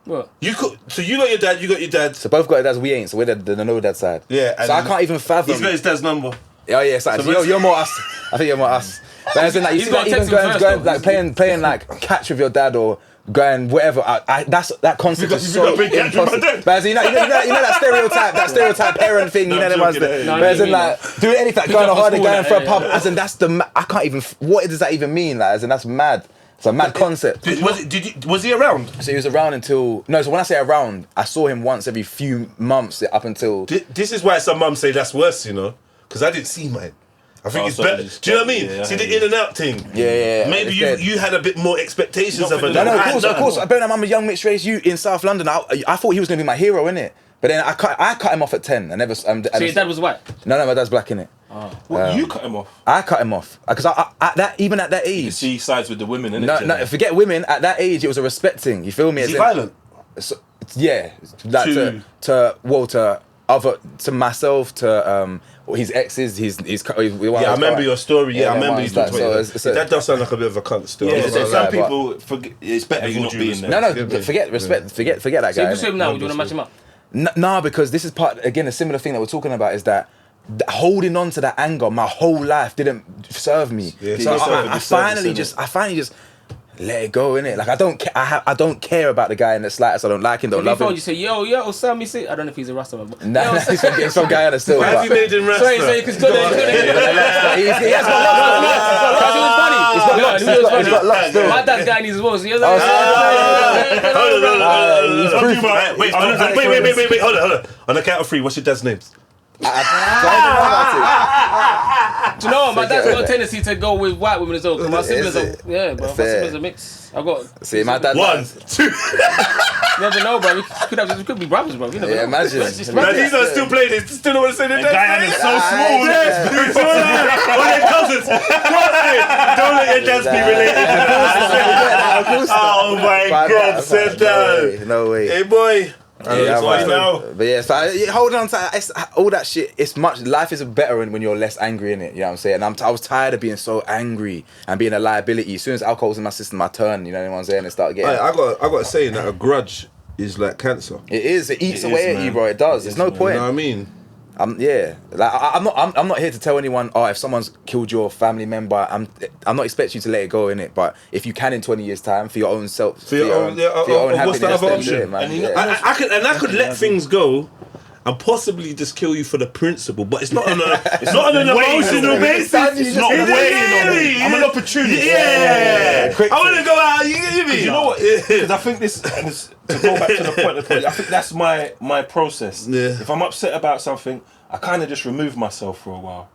What? You could. So you got your dad. You got your dad. So both got dads, we ain't. So we're the no dad side. Yeah. So I can't even fathom. He's got his dad's number. Oh yeah, so you're more us. I think you're more us. But as in, like, you He's see, got like, to even text him going first, like playing like catch with your dad or going whatever. That concept is so impossible. But as in, you know that stereotype parent thing. You know them ones that. But as in, like doing anything, like, going on holiday, going for a pub. As in, that's I can't even. What does that even mean? Like, as in, that's mad. It's a mad concept. Was he around? So he was around until no. So when I say around, I saw him once every few months up until. This is why some mums say that's worse, you know, because I didn't see mine. I think it's better. Do you know what I mean? Yeah, see the in and out thing. Yeah. Maybe you had a bit more expectations of it. No, of course. I bet I'm a young mixed race youth in South London. I thought he was gonna be my hero, innit? But then I cut him off at 10. I never. So your dad was white? No, my dad's black, innit? Well, you cut him off. I cut him off because at that age. She sides with the women, innit? No, forget women. At that age, it was a respect thing. You feel me? Is he violent? So, yeah, like to myself, to his exes, his Yeah, I remember your story. Yeah, I remember you talking about it. That does sound like a bit of a cunt story. Yeah, I'm not so gonna some lie, people forget. It's better you not being there. No, forget respect. Forget that So guy. if you swim now, would you want to match him up? No, because this is again a similar thing that we're talking about is that holding on to that anger my whole life didn't serve me. Yeah, So yourself a I disservice, finally just let it go, innit? Like I don't care. I don't care about the guy in the slightest. I don't like him. Don't If love you phone, him. you say, yo, Sammy, see. I don't know if he's a Rasta man, but Nah, he's some guy on the still. Have you made him rasta? sorry, because good. He has got locks. He was funny. He's got locks still. My dad's guy needs his voice. Wait, hold on. On the count of 3, what's your dad's names? Do you know what? My dad's got a tendency to go with white women as well. 'Cause my siblings are, my siblings are mixed. I've got. See, my dad. 1, 2. You never know, bro. We could be brothers, bro. You never know. Imagine. It's just Now brothers. these are still playing this. Still don't want to say their dad's Diana's name. so small. All their cousins. Don't let your dads be related. Oh my God, sit down. No way. Hey boy. Yeah, Right now. But yeah, so hold on to all that shit. It's much. Life is better when you're less angry in it. You know what I'm saying? I was tired of being so angry and being a liability. As soon as alcohol was in my system, I turned. You know what I'm saying? And started getting. I got a saying that a grudge is like cancer. It is. It eats It away is, at you, man. bro. It does. There's no You point. know what I mean? I'm not here to tell anyone. Oh, if someone's killed your family member, I'm not expecting you to let it go in it. But if you can in 20 years' time, for your own self, for your own what's the happiness, other then do option? it, man. And you Yeah. I could let things go and possibly just kill you for the principle, but it's not on an emotional basis. It's not weighing on me. I'm an opportunity. Yeah. I want to go out. You get me? You know what? Because I think this, and this, to go back to the point, I think that's my process. Yeah. If I'm upset about something, I kind of just remove myself for a while,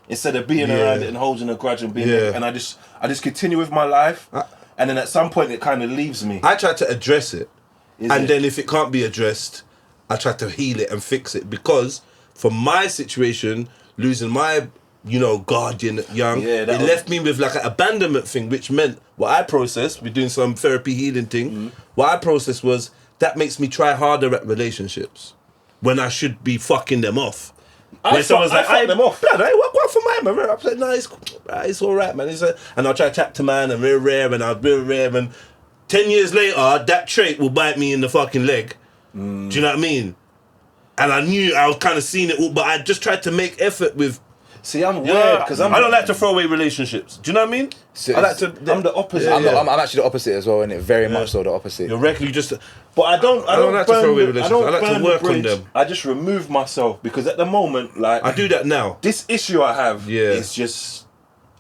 instead of being around it and holding a grudge and being. And I just continue with my life, and then at some point it kind of leaves me. I try to address it, Then then if it can't be addressed, I try to heal it and fix it, because for my situation, losing my guardian young, it left me with like an abandonment thing, which meant what I processed, we're doing some therapy healing thing, what I processed was that makes me try harder at relationships when I should be fucking them off. When someone's like, fuck them off. Blood, I what for my man? I'm like, no, it's all right, man. And I'll try to chat to man and rare and I'll rare and 10 years later, that trait will bite me in the fucking leg. Do you know what I mean? And I knew I was kind of seeing it all, but I just tried to make effort with. See, I'm weird because I don't like to throw away relationships. Do you know what I mean? So I like to. I'm the opposite. I'm actually the opposite as well, innit? Very much so the opposite. You're regularly just. But I don't like to throw away burn the- relationships. I like to burn the work on bridge. them. I just remove myself because at the moment, like I do that now. this issue I have is just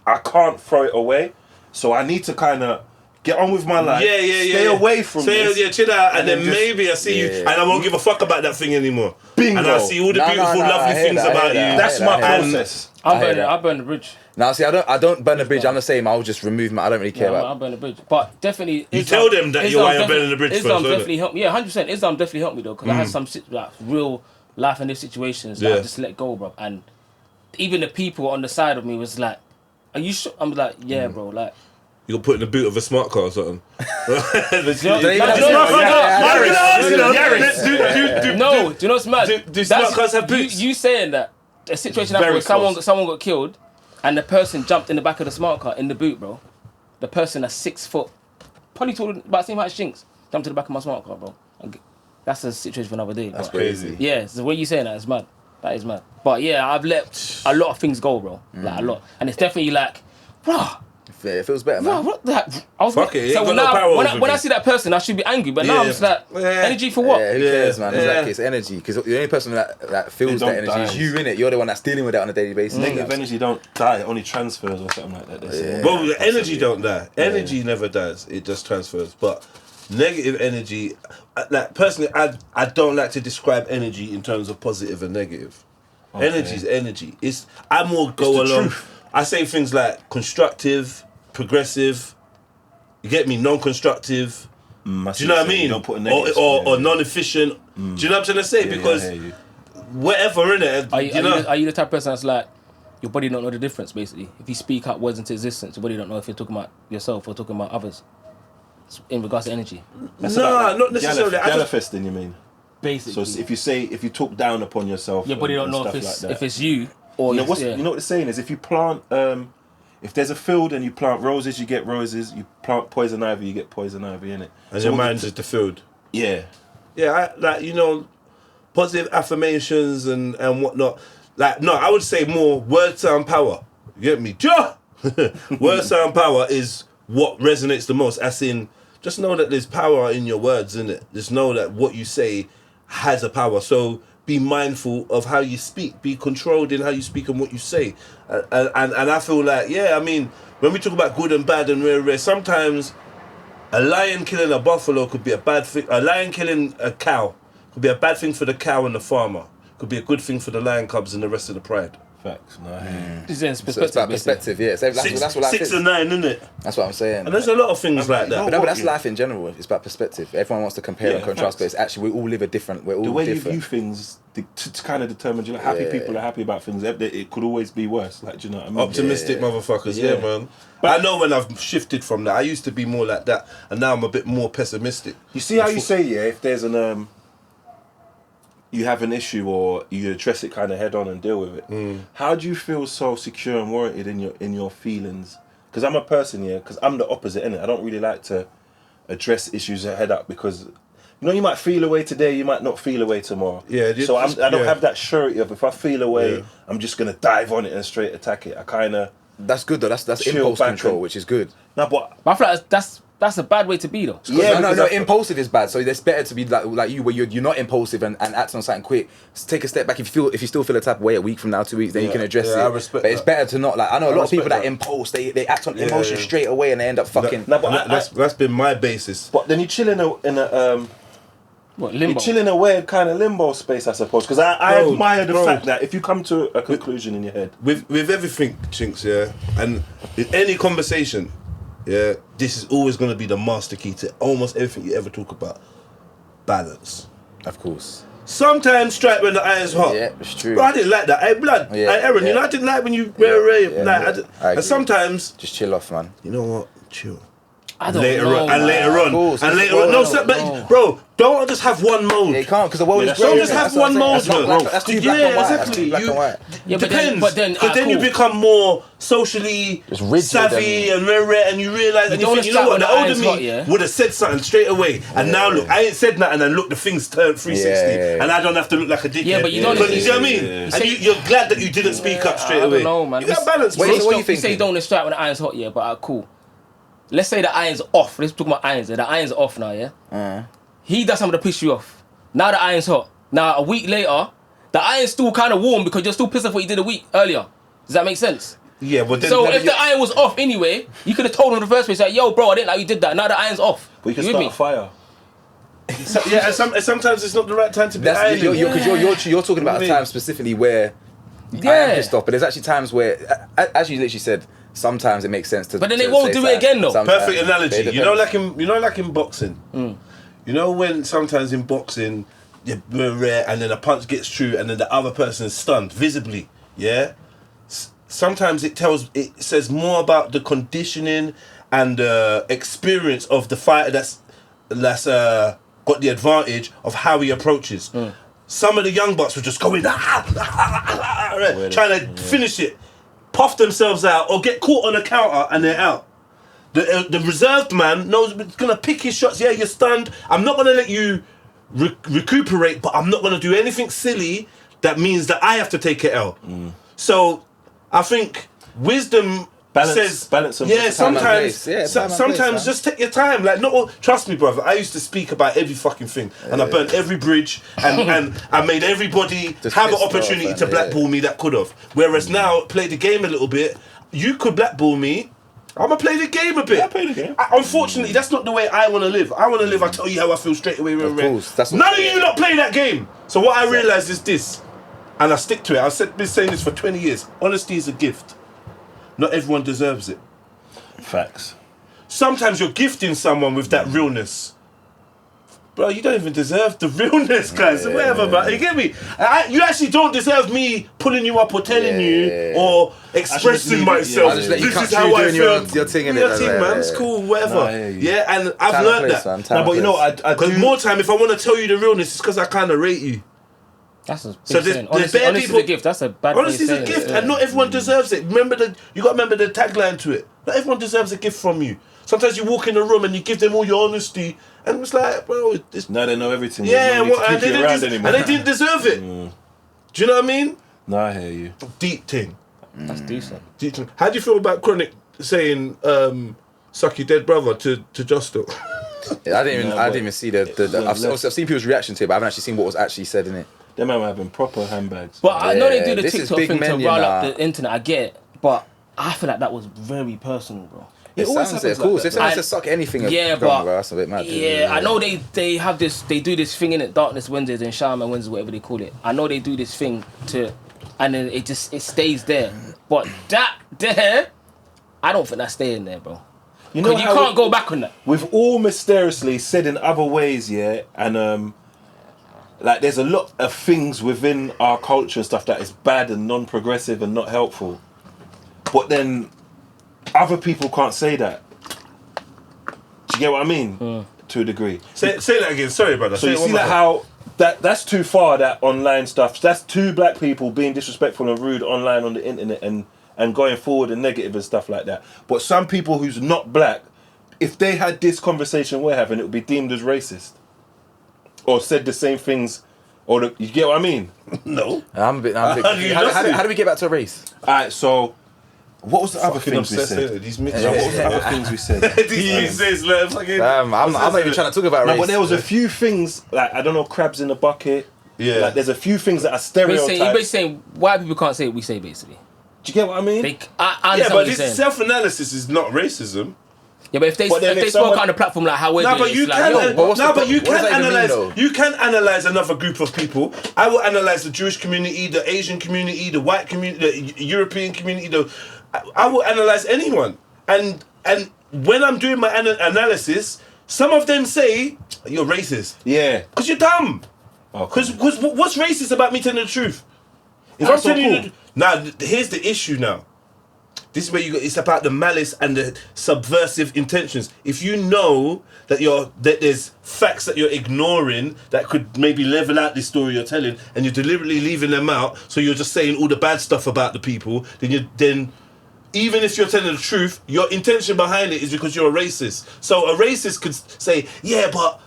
I can't throw it away, so I need to kind of get on with my life. Stay away from this. chill out, and then just- maybe I see you, and I won't give a fuck about that thing anymore. Bingo. And I see all the beautiful, lovely I hear things that, I about hear you. that, That's I my hear that. process. I that. burn the bridge. Now, see, I don't burn the bridge. I'm the same. I'll just remove my. I don't really care Yeah, about. I burn the bridge. But definitely, You tell them that you're why you're burning the bridge Islam first, definitely helped. Yeah, 100%. Islam definitely helped me though, because I had some like real life in these situations that I just let go, bro. And even the people on the side of me was like, "Are you sure?" I'm like, "Yeah, bro." Like, You got put in the boot of a smart car or something. No, do you know what's mad? Do smart cars have boots? You saying that a situation happened where someone got killed, and the person jumped in the back of the smart car in the boot, bro. The person that's 6 foot, probably taller, about the same height as Chinx, jumped to the back of my smart car, bro. That's a situation for another day. That's but, crazy. Yeah, so the way you saying that is mad. That is mad. But yeah, I've let a lot of things go, bro. Like a lot, and it's definitely like, bro. Yeah, it feels better, man. What the I was Fuck it, so ain't got no power when, over when me. I see that person, I should be angry. But now I'm just like, energy for what? Yeah, who cares, man? Exactly, it's energy. Because the only person that feels that energy is you, innit? You're the one that's dealing with it on a daily basis. Negative energy don't die, it only transfers or something like that. They say. Well, the energy don't die. Energy never dies. It just transfers. But negative energy, like personally, I don't like to describe energy in terms of positive and negative. Okay. Energy is energy. I more go along. Truth. I say things like constructive, progressive. You get me? Non-constructive. Do you know what I mean? You don't put a negative or non-efficient. Do you know what I'm trying to say? Because whatever in it, Are you the type of person that's like, your body don't know the difference, basically? If you speak out words into existence, your body don't know if you're talking about yourself or talking about others. In regards to energy. not necessarily. Galifesting, you mean? Basically. So if you talk down upon yourself, your body don't know if it's you or you know what the saying is, if you plant if there's a field and you plant roses, you get roses. You plant poison ivy, you get poison ivy, innit? And So your mind's just the field. Yeah. Yeah, positive affirmations and whatnot. Like, no, I would say more word sound power. You get me? Ja! Word sound power is what resonates the most. As in, just know that there's power in your words, innit? Just know that what you say has a power. So be mindful of how you speak. Be controlled in how you speak and what you say. And I feel like, when we talk about good and bad and rare, sometimes a lion killing a buffalo could be a bad thing. A lion killing a cow could be a bad thing for the cow and the farmer. Could be a good thing for the lion cubs and the rest of the pride. Facts. No. It's perspective. So it's about perspective, yeah. So that's what life 6 is. and 9, isn't it? That's what I'm saying. And there's a lot of things like that. But that's life in general. It's about perspective. Everyone wants to compare and contrast, but it's actually we all live a different. We're all The way different. you view things to kind of determine, happy people are happy about things. It could always be worse. Like, do you know what I mean? Optimistic motherfuckers, yeah, man. But I know when I've shifted from that. I used to be more like that, and now I'm a bit more pessimistic. You see how you say, if there's an you have an issue or you address it kind of head on and deal with it. How do you feel so secure and warranted in your feelings? Because I'm a person, because I'm the opposite, innit? I don't really like to address issues head up because you might feel away today, you might not feel away tomorrow. Yeah. So I don't have that surety of if I feel away, I'm just gonna dive on it and straight attack it. I kind of. That's good though. That's impulse control, which is good. No, but I feel like that's a bad way to be though. Yeah, no, impulsive is bad. So it's better to be like you, where you're not impulsive and acting on something quick. Just take a step back. If you still feel a type of way a week from now, 2 weeks, then you can address it. I respect but it's better to not I know a lot of people that that. impulse. They act on emotion straight away and they end up fucking. That's been my basis. But then you chill in a Limbo. You chill in a weird kind of limbo space, I suppose. Because I admire the fact that if you come to a conclusion in your head with everything, Chinx, and in any conversation, this is always going to be the master key to almost everything you ever talk about. Balance. Of course. Sometimes strike when the iron's hot. Yeah, it's true. Bro, I didn't like that. Hey, blood. Yeah, Hey, Aaron, I didn't like when you and sometimes, just chill off, man. you know what? Chill. I don't Later know, on, and man. later on, course, and it's later on. No, well, but bro, don't just have one mode. Yeah, you can't because the world is Don't grey, just innit? have That's what one I'm mode, saying. bro. That's too black and white. That's Exactly. too black and white. Yeah, Depends. but then you become more socially Just rigid savvy and rare, and you realise and you don't think, you know understand what, when the the older iron's me hot, yeah? would have said something straight away, and now look, I ain't said nothing, and look, the thing's turned 360, Yeah. and I don't have to look like a dickhead. Yeah, but you don't- Because, you know what I mean? Yeah. And you're glad that you didn't speak up straight I away. don't know, man. You got balance, Wait, bro. so what you You say thinking? don't strike when the iron's hot, but cool. Let's say the iron's off. Let's talk about irons. The iron's off now, yeah? He does something to piss you off. Now the iron's hot. Now a week later, the iron's still kind of warm because you're still pissed off what you did a week earlier. Does that make sense? Yeah, but then So if the iron was off anyway, you could have told him in the first place, like, yo, bro, I didn't like you did that. Now the iron's off. but you can with start me? a fire. yeah, and sometimes it's not the right time to be ironing. You're talking about a time specifically where I am pissed off, but there's actually times where, as you literally said, sometimes it makes sense to. But then they to won't say do it again, though. sometimes. Perfect analogy. It You know, depends. like in boxing. You know when sometimes in boxing, and then a punch gets through, and then the other person is stunned visibly. Yeah. Sometimes it says more about the conditioning and experience of the fighter that's got the advantage of how he approaches. Some of the young bucks were just going trying to finish it, puff themselves out, or get caught on a counter and they're out. The reserved man knows he's gonna pick his shots. Yeah, you're stunned. I'm not gonna let you recuperate, but I'm not gonna do anything silly that means that I have to take it L. So I think wisdom says, yeah, sometimes just take your time. Like, trust me, brother. I used to speak about every fucking thing, and I burnt every bridge, and I made everybody have an opportunity to blackball me that could have. Whereas now, play the game a little bit. You could blackball me. I'm gonna play the game a bit. Yeah, play the game. Unfortunately, that's not the way I want to live. I want to live. I tell you how I feel straight away. Of course, that's what None of you not play that game. So what I realised is this, and I stick to it. I've been saying this for 20 years. Honesty is a gift. Not everyone deserves it. Facts. Sometimes you're gifting someone with that realness. Bro, you don't even deserve the realness, guys. Whatever, man. You get me? You actually don't deserve me pulling you up or telling you or expressing myself. This is how I feel. Your thing, man. It's cool, whatever. And I've learned that. No, but you know, because more time, if I want to tell you the realness, it's because I kind of rate you. That's a big So saying. Honesty is a gift. That's a bad way of Honesty is a saying gift, it. and not everyone deserves it. You got to remember the tagline to it. Not everyone deserves a gift from you. Sometimes you walk in a room and you give them all your honesty, and it's like, bro, now they know everything. Yeah, and they didn't deserve it. Do you know what I mean? No, I hear you. Deep thing. That's decent. Deep thing. How do you feel about Chronic saying "suck your dead brother" to Justo? Yeah, I didn't even see I've seen people's reaction to it, but I haven't actually seen what was actually said in it. Them man were having proper handbags. But I know they do the this is TikTok big thing to men, you rile know. up the internet. I get it, but I feel like that was very personal, bro. It always sounds happens of course. like If that. someone says suck anything, Yeah, bro, but that's a bit mad. I know they have this. They do this thing in it, Darkness Wednesdays and Shaman Wednesdays, whatever they call it. I know they do this thing and then it stays there. But that there, I don't think that's staying there, bro. You know, you can't go back on that. We've all mysteriously said in other ways, yeah, and like there's a lot of things within our culture and stuff that is bad and non-progressive and not helpful. But then other people can't say that. Do you get what I mean? To a degree. Say that again. Sorry, brother. So you see that how that's too far, that online stuff. That's two black people being disrespectful and rude online on the internet and going forward and negative and stuff like that. But some people who's not black, if they had this conversation we're having, it would be deemed as racist. Or said the same things. You get what I mean? No. I'm a bit. How do we get back to a race? Alright, so what was the other things we said? What was the other things we said? I'm not even trying to talk about race. No, but there was a few things, like, I don't know, crabs in the bucket. Yeah. Like, there's a few things that are stereotypes. You're basically saying white people can't say what we say, basically. Do you get what I mean? I yeah, but this saying. Self-analysis is not racism. Yeah, but if they spoke on the platform like how we're doing, but you can analyze another group of people. I will analyze the Jewish community, the Asian community, the white community, the European community. I will analyze anyone, and when I'm doing my analysis, some of them say you're racist. Yeah, because you're dumb. Because what's racist about me telling the truth? If I'm telling you, now here's the issue. Now, this is where it's about the malice and the subversive intentions. If you know that there's facts that you're ignoring that could maybe level out this story you're telling, and you're deliberately leaving them out, so you're just saying all the bad stuff about the people, then even if you're telling the truth, your intention behind it is because you're a racist. So a racist could say, yeah, but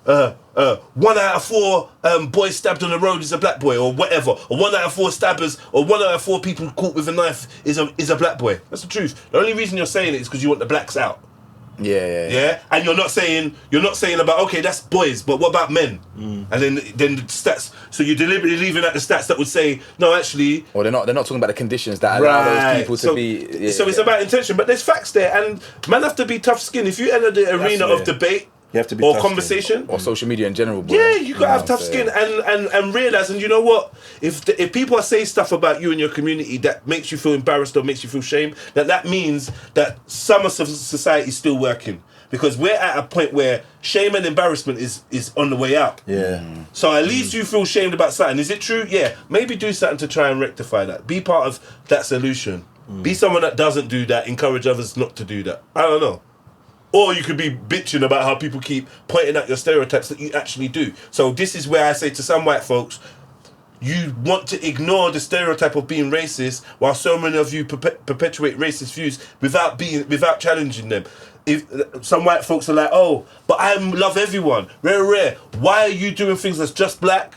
1 out of 4 boys stabbed on the road is a black boy, or whatever, or 1 out of 4 stabbers, or 1 out of 4 people caught with a knife is a black boy. That's the truth. The only reason you're saying it is because you want the blacks out. Yeah. And you're not saying about, okay, that's boys, but what about men? And then the stats. So you're deliberately leaving out the stats that would say no, actually. Or they're not talking about the conditions that allow those people to be. So it's about intention, but there's facts there, and man have to be tough skinned. If you enter the arena of debate. You have to be or conversation or social media in general. Bro. Yeah, you gotta have tough skin and realize. And you know what? If people are saying stuff about you and your community that makes you feel embarrassed or makes you feel shame, that means that some of society is still working. because we're at a point where shame and embarrassment is on the way out. Yeah. So at least you feel shamed about something. Is it true? Yeah. Maybe do something to try and rectify that. Be part of that solution. Be someone that doesn't do that. Encourage others not to do that. I don't know. Or you could be bitching about how people keep pointing out your stereotypes that you actually do. So this is where I say to some white folks, you want to ignore the stereotype of being racist while so many of you perpetuate racist views without challenging them. If some white folks are like, oh, but I love everyone, rare. Why are you doing things that's just black?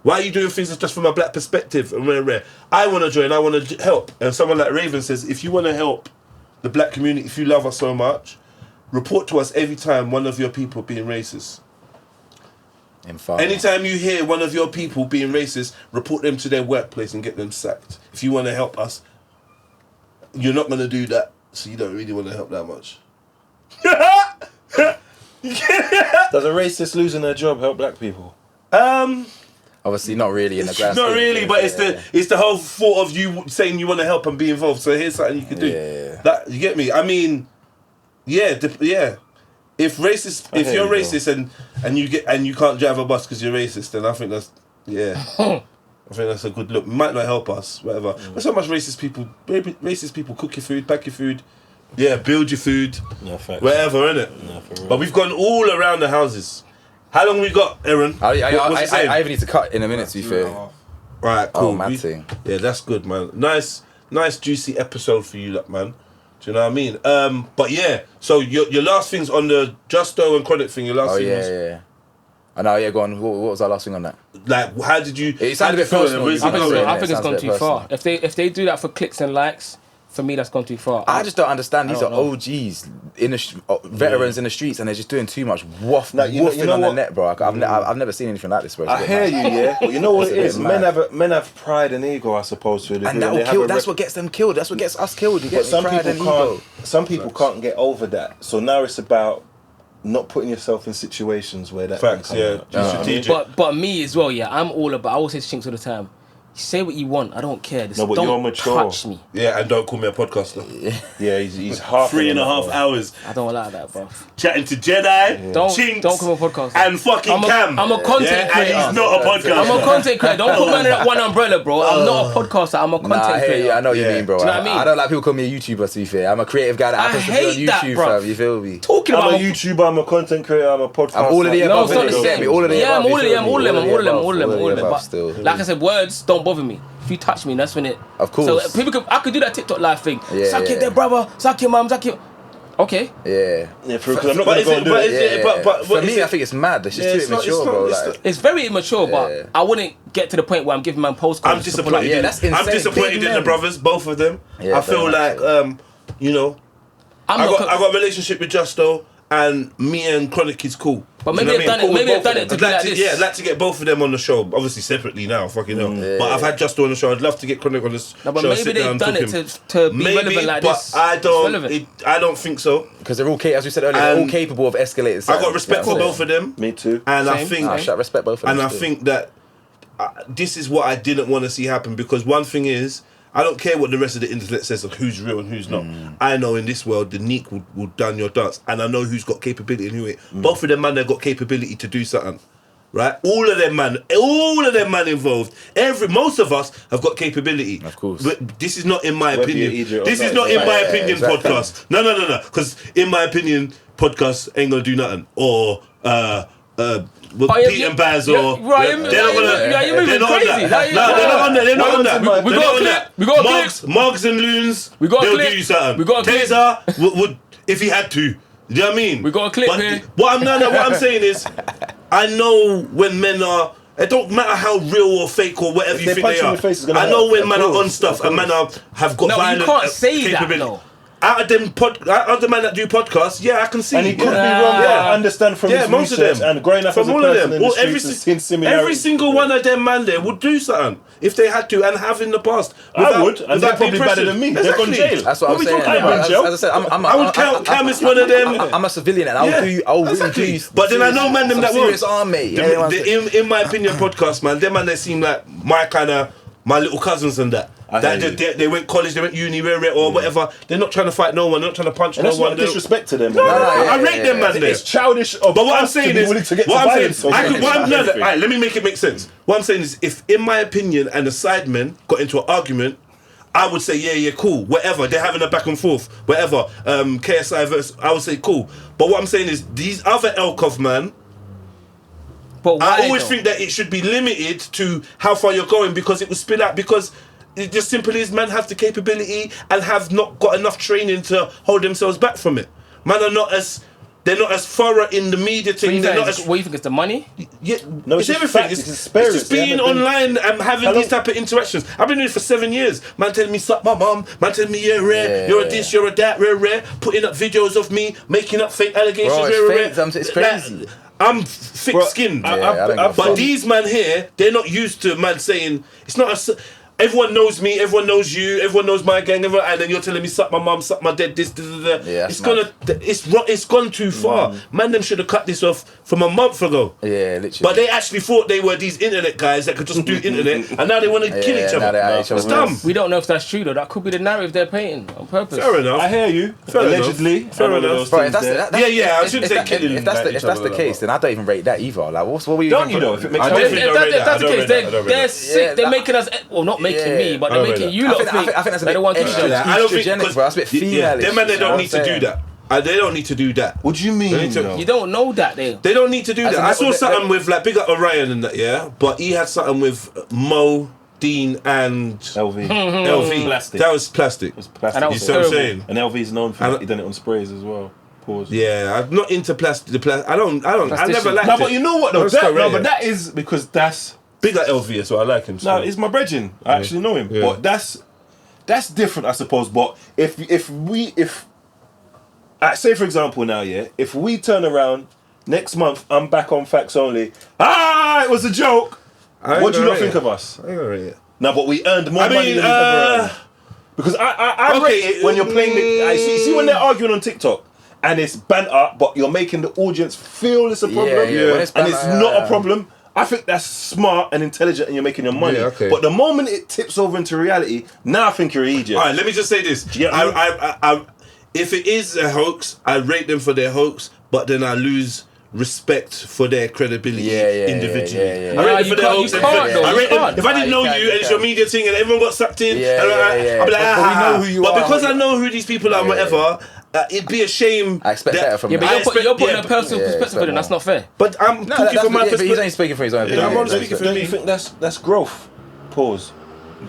Why are you doing things that's just from a black perspective and rare? I want to join, I want to help. And someone like Raven says, if you want to help the black community, if you love us so much, report to us every time one of your people being racist. Anytime you hear one of your people being racist, report them to their workplace and get them sacked. If you want to help us, you're not going to do that, so you don't really want to help that much. Does a racist losing their job help black people? Obviously, not really in the grand Not scheme of really, things, but yeah. it's the whole thought of you saying you want to help and be involved. So here's something you can do. Yeah. That you get me? I mean, yeah. If you're racist and you can't drive a bus because you're racist, then I think that's I think that's a good look. It might not help us, whatever. There's so much racist people cook your food, pack your food, build your food, whatever, innit? But we've gone all around the houses. How long we got, Aaron? I even need to cut in a minute, to be fair. Right, cool. Oh, mad thing. Yeah, that's good, man. Nice juicy episode for you, lot, man. Do you know what I mean? But yeah, so your last thing's on the Justo and Chronic thing. Your last thing was... yeah. I know, yeah, go on. What was our last thing on that? Like, how did you... It sounded a bit personal. I think it's gone too far. If they do that for clicks and likes, for me, that's gone too far. I just don't understand. These are OGs, veterans in the streets, and they're just doing too much waffling on the net, bro. I've never seen anything like this, bro. I hear you, yeah. But you know what it is? Men have pride and ego, I suppose, to a degree. And that will kill. That's what gets them killed. That's what gets us killed. You get some people can't get over that. So now it's about not putting yourself in situations where that Facts, can come out. strategic. But me as well, yeah. I'm all about. I always say to Chinx all the time. Say what you want. I don't care. Just No, but don't you're mature. touch me. Yeah, and don't call me a podcaster. Yeah, he's half 3.5 hours I don't like that, bro. chatting to Jedi, Chinx, Don't come on podcast. and fucking Cam. I'm a content creator. And he's not a podcaster. I'm a content creator. Don't put me under that one umbrella, bro. I'm not a podcaster. I'm a content creator. Yeah, I know what you mean, bro. Do you know what I mean? I don't like people call me a YouTuber, to be fair. I'm a creative guy that happens to be on hate that, YouTube, bro. fam. You feel me? Talking I'm about a YouTuber, I'm a content creator, I'm a podcaster. I'm all of the No, above. it's not the You get same. me? All of the Yeah, above. I'm all of you them. feel All me? of them. All of the above But still. like I said, words don't bother me. If you touch me, that's when it. Of course. So people I could do that TikTok live thing. Yeah, Suck yeah. it, their brother. Suck your mum. Suck your. Okay. Yeah. Yeah, because I'm not going to go and do it. But For me, I think it's mad. It's just too immature, bro. Like, It's very immature, but I wouldn't get to the point where I'm giving man postcards. I'm disappointed. Yeah, that's insane. I'm disappointed Big in the men. brothers, both of them. Yeah, I feel very much like, you know, I'm I not. got a relationship with Justo, and me and Chronic is cool. But Do you maybe know what I mean? they've Cool done with it both to of be them. like I'd this. Yeah, I'd like to get both of them on the show. Obviously separately now, fucking hell. But I've had Justo on the show. I'd love to get Chronic on the No, but show. maybe sit down they've and done talk it him. to be relevant like but this. I It's relevant. I don't think so. because they're all, as we said earlier, they're all And capable of escalating. I got respect for both of them. Me too. And I Same. think, I respect both of them. and I still. think that this is what I didn't want to see happen, because one thing is, I don't care what the rest of the internet says of who's real and who's not. I know in this world the Neek will done your dance, and I know who's got capability and who ain't. Both of them man, they've got capability to do something. Right? All of them man involved. Most of us have got capability. Of course. But this is not in my Whether you're opinion. idiot or This is not, not in my yeah, opinion exactly. podcast. No. Because in my opinion, podcasts ain't gonna do nothing. Or Pete and Baz, or they're not gonna. They're not on that. No, they're not on that. They're not on that. We got a clip. We got a clip. Mugs and loons. We got a they'll clip. do you something. We got a clip. Taser would if he had to. You know what I mean? We got a clip But here. What I'm saying is, I know when men are. It don't matter how real or fake or whatever If you they think punch they you in are. the face, it's gonna I know hurt. when Of men are course, on stuff of and men have got No, you violent can't say that, capability. though. Out of them out of the men that do podcasts, yeah, I can see. And he could be Yeah. wrong, but Yeah. I understand from his most of research them. and growing up From as a all of person them. in the All- streets and seeing similarities. every single one of them man there would do something if they had to, and have in the past. I would, and they're probably better than me. They're gone jail. That's what I'm we saying. talking about, Joe? As I said, I would count Cam as one of them. I'm a civilian, and I'll really do. But then I know man them that won't. serious arm, mate. In my opinion, podcast man, them man they seem like my little cousins and that. They went college, they went uni, or whatever. They're not trying to fight no one. They're not trying to punch And no that's one. not disrespect to them. No, I rate them, man. It's childish. But what I'm saying is, Alright, let me make it make sense. What I'm saying is, if in my opinion, and the sidemen got into an argument, I would say, yeah, cool, whatever. They're having a back and forth, whatever. KSI versus, I would say, cool. But what I'm saying is, these other Elkov, man, But why I always though? think that it should be limited to how far you're going because it will spill out. Because it just simply is, man have the capability and have not got enough training to hold themselves back from it. Man are not as. They're not as thorough in the media thing. They're not as. What do you think? It's the money? Yeah, No, it's it's just everything. facts, It's it's experience. just They being haven't been- online and having these type of interactions. I've been doing it for 7 years. Man telling me suck my mum. Man telling me you're rare. You're a this. You're a that. Rare. Putting up videos of me making up fake allegations. Bro, rare. it's fake. It's crazy. I'm thick-skinned. I don't give a But fuck. these man here, they're not used to man saying it's not a. Everyone knows me, everyone knows you, everyone knows my gang, and then you're telling me suck my mum, suck my dad, this. Yeah, it's gone too far. Man, them should have cut this off from a month ago. Yeah, literally. But they actually thought they were these internet guys that could just do internet, and now they want to kill each now other. they're at each It's other. dumb. We don't know if that's true though. That could be the narrative they're painting on purpose. Fair enough. I hear you. Fair Allegedly. enough. Fair and all of enough. those Bro, things if there. that's I if- shouldn't if say that- killing if that's like the, each if that's other the like case, then I don't even rate that either. Like, what were you? Don't even you know? If it makes I sense. don't If think that's the I don't case, rate that. they're sick. They're making us. Well, not making me, but they're I don't making rate you I lot think think. that's a they bit don't want to do extra. that. I don't think Estrogenic, bro. That's a bit female-ish, them man, they you know don't what need to I'm do saying? that. They don't need to do that. What do you mean? They need to- though? You don't know that, they. They don't need to do As that. in I that- saw that- something with like big up Orion and that, yeah. But he had something with Mo, Dean, and LV. LV. Plastic. That was plastic. It's plastic. And that You was see what I'm terrible. saying? And LV's known for And- it. He done it on sprays as well. Pause. Yeah, I'm not into plastic. I never Plastician. liked No, it. but you know what though? Let's go, No, right, but yeah. that is because that's. Big up LV, so I like him. No, he's my brethren. I actually know him. Yeah. But that's different, I suppose. But if say for example now, yeah, if we turn around next month, I'm back on FAXXX Only. It was a joke. What do you not think of us? I ain't gonna rate it. No, but we earned more I money mean, than we've ever earned. Because I okay, rate it when you're playing the. I see when they're arguing on TikTok and it's banter, but you're making the audience feel it's a problem, yeah, when it's and banter, it's not a problem. I think that's smart and intelligent, and you're making your money. Yeah, okay. But the moment it tips over into reality, now I think you're an idiot. All right, let me just say this. Do you get what I if it is a hoax, I rate them for their hoax, but then I lose respect for their credibility individually. yeah. I No, rate them you for their can't- hoax. you can't, though, I you rate them. can't. If I didn't know You you can't, and it's your media thing and everyone got sucked in, Yeah, I'd be like, But we know who you but are. because I know who these people are and whatever, it'd be a shame. I expect better from Yeah, them. but I you're putting expect- a personal yeah, perspective on it. That's not fair. But I'm No, talking from my but he's perspective. only speaking for his own opinion. I'm only Yeah, speaking for Don't me. you think that's growth? Pause.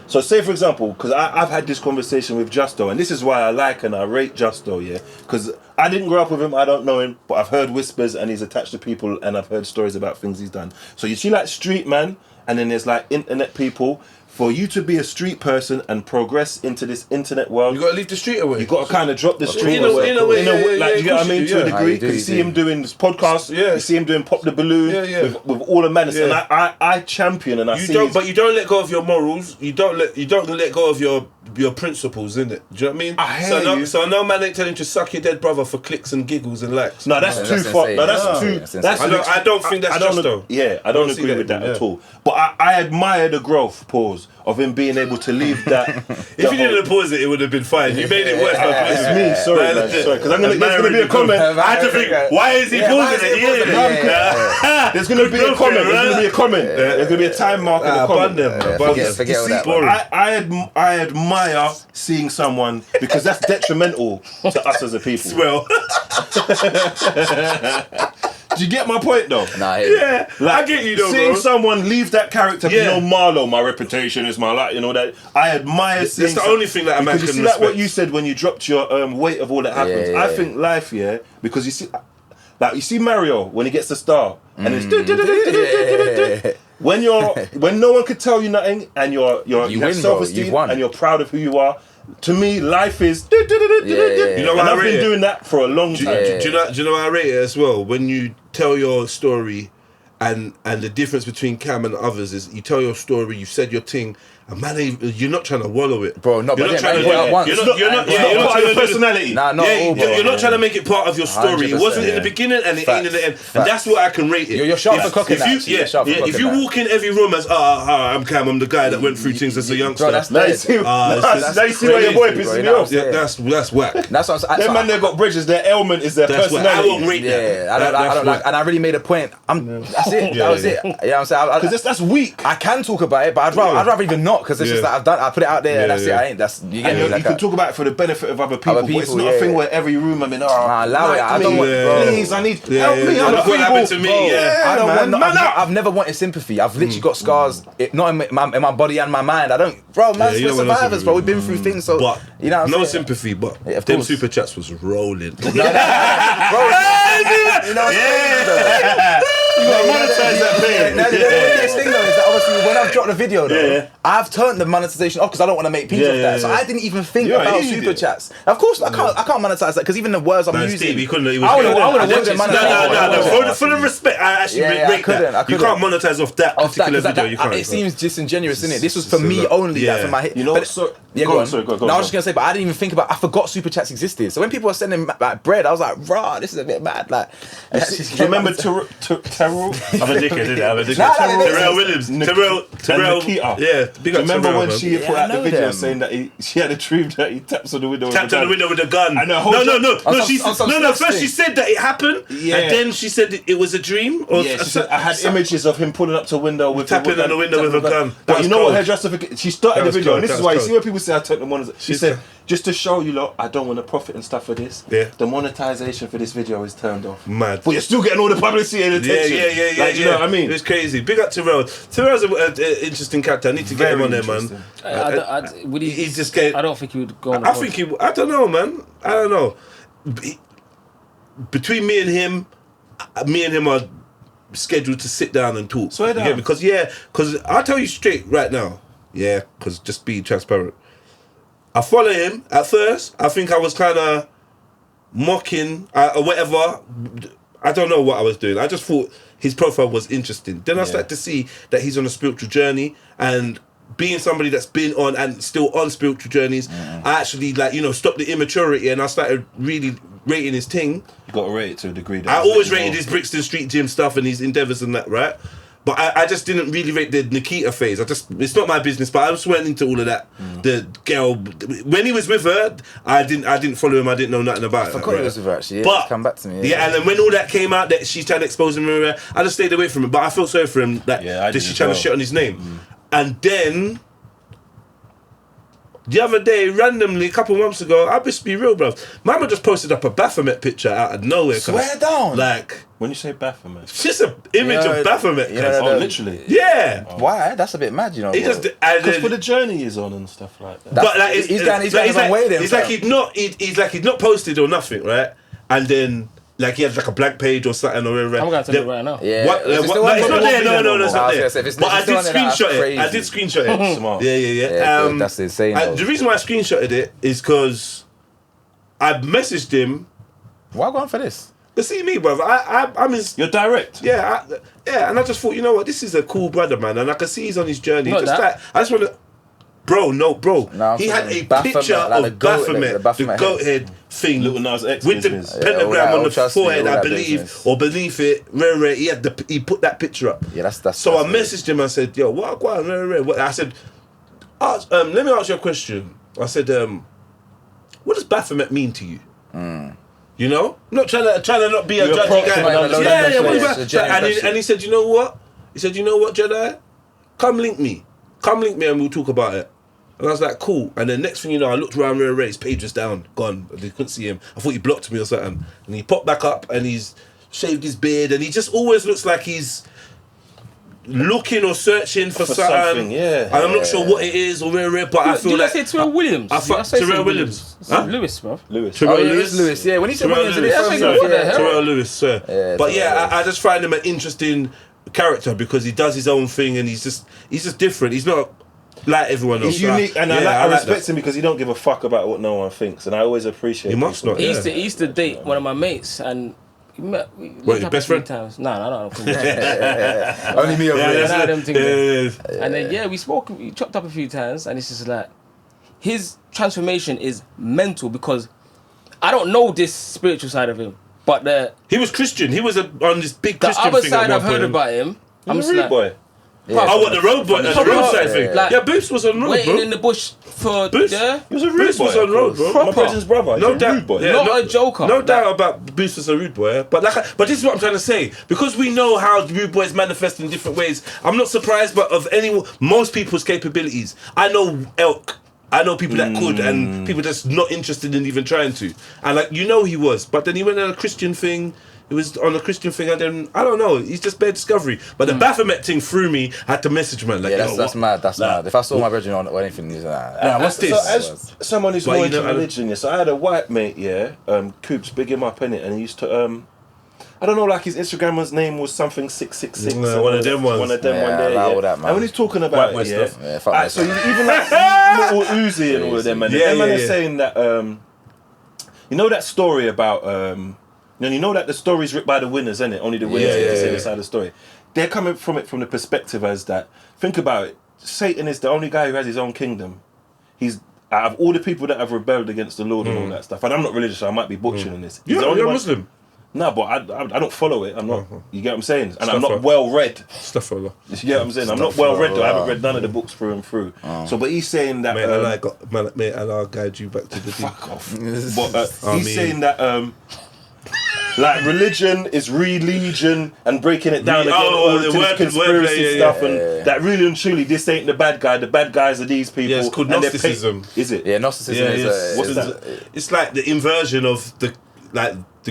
So say for example, because I've had this conversation with Justo, and this is why I like and I rate Justo, yeah, because I didn't grow up with him, I don't know him, but I've heard whispers and he's attached to people and I've heard stories about things he's done. So you see like street man, and then there's like internet people. For you to be a street person and progress into this internet world, You gotta leave the street away. you got to kind of drop the street In a way, like yeah, you yeah, get what I of mean, course to a you do, degree, yeah. because you You see do. him doing this podcast, Yeah. you see him doing Pop the Balloon Yeah. With all the madness, and Yeah. I champion and I You see don't, his- but you don't let go of your morals. You don't let go of your principles, innit? Do you know what I mean? I hear you. So no man ain't telling you to suck your dead brother for clicks and giggles and likes. No, that's No, too that's far. insane. No, that's No, too. that's That's insane. I don't think that's don't just though. Yeah, I don't see agree that, with that yeah. at all. But I admire the growth. Pause of him being able to leave that. If you didn't pause it, it would have been fine. You made it worse. It's me. Sorry, man. Sorry, because there's gonna be a comment. I had to think, why is he pausing it? Yeah. There's gonna be a Good comment. growth, There's gonna be a comment. There's gonna be a time mark in the comment. Forget all that. boring. man. I admire seeing someone because that's detrimental to us as a people. Well, Do you get my point though? Nah, I hear you. yeah, I get you though, Seeing bro. someone leave that character, Yeah. you know, Marlo, my reputation is my life, you know that. I admire seeing. That's the only thing that a man because you can see, like respect. what you said when you dropped your weight of all that happens. Yeah. I think life, yeah, because you see, like you see Mario when he gets the star, and it's when no one could tell you nothing, and you win, have bro. self-esteem You've won. and you're proud of who you are. To me, life is. yeah. You know And what I I've rate been it? doing that for a long time. Do you know how I rate it as well? When you tell your story, and the difference between Cam and others is you tell your story, you've said your thing, And man, you're not trying to wallow it, Bro, no, you're but not trying to. put it out once. You're not It's not trying part of your to- personality. Nah, not all, bro. You're not trying to make it part of your story. It 100%, wasn't in the beginning and it ain't in the end. And that's what I can rate it. You're sharp for cooking If that, you, actually. You're sharp for cooking if you that. walk in every room as, I'm Cam, I'm the guy that went through things as a youngster. Bro, that's Now you dead. see, That's now you see why your boy crazy, bro, pissing you me know off. what I'm yeah, that's whack. That's what I'm Them man, they got bridges. Their ailment is their That's why I personality. won't rate that. Yeah, I don't like, and I really made a point. That's it. That was it. You know what I'm saying? Because that's weak. I can talk about it, but I'd rather even not, because it's just Yeah. like I put it out there, and that's it. Yeah. I ain't. That's you get And me. you Like, can talk about it for the benefit of other people, but it's people, not a yeah. thing where every room I'm in, allow it. I don't want, Yeah. please, I need Yeah, help yeah, me. yeah. I'm a That's what happened to feeble. me, yeah. I don't man, want. man up. I've never wanted sympathy. I've literally got scars, not in my body and my mind. I don't, bro. Man, you we're don't want no survivors, bro. We've been sympathy. through things, so But you know. What I'm no saying? sympathy, but Yeah, of them course. super chats was rolling. Bro, you know what's crazy though? monetize that page. The biggest thing though is that obviously when I've dropped the video though, I've turned the monetization off because I don't want to make peace of that. So I didn't even think You're about an idiot. super chats. Of course, I can't monetize that because even the words I'm Man, using. Steve, he couldn't. He was I would've good. watched it. No. For the respect, I actually rate that. I You couldn't. can't monetize off that Off that, particular 'cause video. You can't. it seems disingenuous, innit? This was It's for me a lot. only, Yeah. like for my hit. You know, But- so yeah, go go on, on. sorry, go on. No, I was just gonna say, but I didn't even think about. I forgot super chats existed. So when people were sending like bread, I was like, "Rah, this is a bit mad." Like, Do you remember Terrell? I'm a dickhead, innit? I'm a dickhead. Nah, nah, Terrell Williams. Terrell. Nikita. Yeah, big up Remember Terrell, when man. she put I out the know video them. saying that she had a dream that he taps on the window. Tapped on the window with a gun. And the whole No. On She some first thing. she said that it happened, Yeah. and then she said it was a dream. Or Yeah, she said I had images of him pulling up to a window with Tapping on the window with a gun. That But was you know what cold. her justification? She started That the was video, cold, and this that is was why you cold. see when people say I took the monetization. She She's said, cold. just to show you lot, I don't want to profit and stuff for this. Yeah. The monetization for this video is turned off. Mad. But you're still getting all the publicity and attention. Yeah. Like, you know what I mean? It's crazy. Big up Terrell. Terrell's an interesting character. I need to get him on there, man. Would he? He's just getting. I don't think he would go on. I think he. I don't know, man. I don't know. Between me and him are scheduled to sit down and talk. Swear down. Because I'll tell you straight right now. Yeah, because just be transparent. I follow him at first. I think I was kind of mocking or whatever. I don't know what I was doing. I just thought his profile was interesting. Then I started to see that he's on a spiritual journey, and being somebody that's been on and still on spiritual journeys, I actually stopped the immaturity and I started really rating his thing. You got to rate it to a degree. I always rated his Brixton Street Gym stuff and his endeavours and that, right? But I just didn't really rate the Nikita phase. It's not my business, but I just went into all of that. The girl, when he was with her, I didn't follow him. I didn't know nothing about it. I forgot it was with her actually. But It's come back to me. yeah, and then when all that came out that she's trying to expose him, I just stayed away from it. But I felt sorry for him that I did she's as trying to well. shit on his name. And then the other day, randomly, a couple months ago, I'll just be real, bruv. Mama just posted up a Baphomet picture out of nowhere. Swear down. Like, When you say Baphomet, it's just an image of Baphomet. you know, oh, literally. Yeah. Why? That's a bit mad, you know. He bro. just, and Because then, for the journey he's on and stuff like that. but like, he's going his own way then, It's like fam. he's like he's not posted or nothing, right? And then like he has like a blank page or something or whatever. I'm gonna tell you right now. Yeah. What? If it's What? still No, on it's there, not there. it No, won't no, be it's there not no more. there. I was gonna say, if it's But I still did on there, that's screenshot it. I crazy. did screenshot it. Smart. Yeah. That's insane. And though. the reason why I screenshotted it is because I messaged him. Why go on for this? To see me, brother. I'm his. You're direct. Yeah, and I just thought, you know what, this is a cool brother, man, and I can see he's on his journey. Not Just that. like, I just want to, bro. No, He had a Baphomet, picture like the of goat, Baphomet, the Baphomet the goat head thing, Little Nas X with the business. all pentagram that, on the trust me, forehead, all I that believe, business. or beneath it. He put that picture up. Yeah, that's. So I that's messaged him. I said, "Yo, what? I said, let me ask you a question." I said, "What does Baphomet mean to you?" You know, I'm not trying to not be a You're judgy approaching guy. it on the Yeah. What yeah, about, it's a genuine question. and he said, "You know what?" He said, "You know what, Jedi? Come link me, and we'll talk about it." And I was like, "Cool." And then next thing you know, I looked around Ray. His page was down, gone. I couldn't see him. I thought he blocked me or something. And he popped back up, and he's shaved his beard, and he just always looks like he's looking or searching for something. yeah. And I'm not sure what it is or where, but I feel Did I like say Terrell Williams? I fuck Terrell Williams. Huh? Lewis, bro. Lewis. Terrell Oh, yeah, Lewis. it's Lewis. Yeah, when he said Terrell Williams, Lewis. I was Sorry. thinking, what the hell? Terrell Lewis, sir. Yeah, But Terrell yeah, Lewis. I just find him an interesting character because he does his own thing and he's just different. He's not like everyone else. He's unique, and Yeah, I like respect that. him because he don't give a fuck about what no one thinks, and I always appreciate. He must people. not. He Yeah. used to date one of my mates, and We What, your best friend? Times. No, I don't think Only me over here. none of them things. Yeah. And then we chopped up a few times, and it's just like his transformation is mental because I don't know this spiritual side of him, but He was Christian. He was on this big the Christian other thing. side at I've one heard point. about him. I'm He's just a rude like, boy. Oh, what, the road boy, the roadside thing? Like- Yeah, Boots was on road, waiting bro. in the bush for Boots? yeah. He was a rude Boots boy. was on road, bro. My brother's brother. He's No a doubt. rude boy. Yeah, Not a joker. No Like- doubt about Boots as a rude boy, but but this is what I'm trying to say. Because we know how rude boys manifest in different ways, I'm not surprised, but of most people's capabilities. I know elk. I know people that could, and people that's not interested in even trying to. And like he was, but then he went on a Christian thing. It was on a Christian thing, and then I don't know. He's just bare discovery. But the Baphomet thing threw me. I had to message man like, Yeah, yo, that's what? mad. That's mad. If I saw my brethren on or anything, he's like, Nah, what's this? So as someone who's But more you know, into religion, so I had a white mate, Coops, big him up in it, and he used to I don't know, like his Instagram's name was something 666. Yeah, one of them ones. One of them Yeah, one there. allow Yeah. that, man. And when he's talking about White boy it, stuff. Yeah, fuck Alright, that so stuff. even like little Uzi and all of them, man. Yeah, them man yeah, are yeah. saying that you know that story about you know that the story's written by the winners, isn't it? Only the winners get to say the side of the story. They're coming from it from the perspective as that. Think about it. Satan is the only guy who has his own kingdom. He's out of all the people that have rebelled against the Lord and all that stuff. And I'm not religious, so I might be butchering this. He's the only You're one- Muslim. No, but I don't follow it. I'm not. You get what I'm saying? And I'm Stuff not up. well read. Stuff Allah. You get what I'm saying? I'm not well read though. I haven't read none of the books through and through. So, but he's saying that. May Allah guide you back to the deep. Fuck off. But I he's mean- saying that like religion is religion and breaking it down again all the into this word conspiracy play, stuff and that really and truly this ain't the bad guy. The bad guys are these people. Yeah, it's called and they're Gnosticism. Is it? Yeah, Gnosticism Yeah, is yes. What's is that? It's like the inversion of the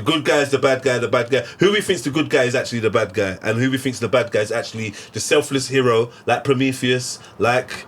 good guy is the bad guy, the bad guy. Who we think's the good guy is actually the bad guy, and who we think's the bad guy is actually the selfless hero, like Prometheus, like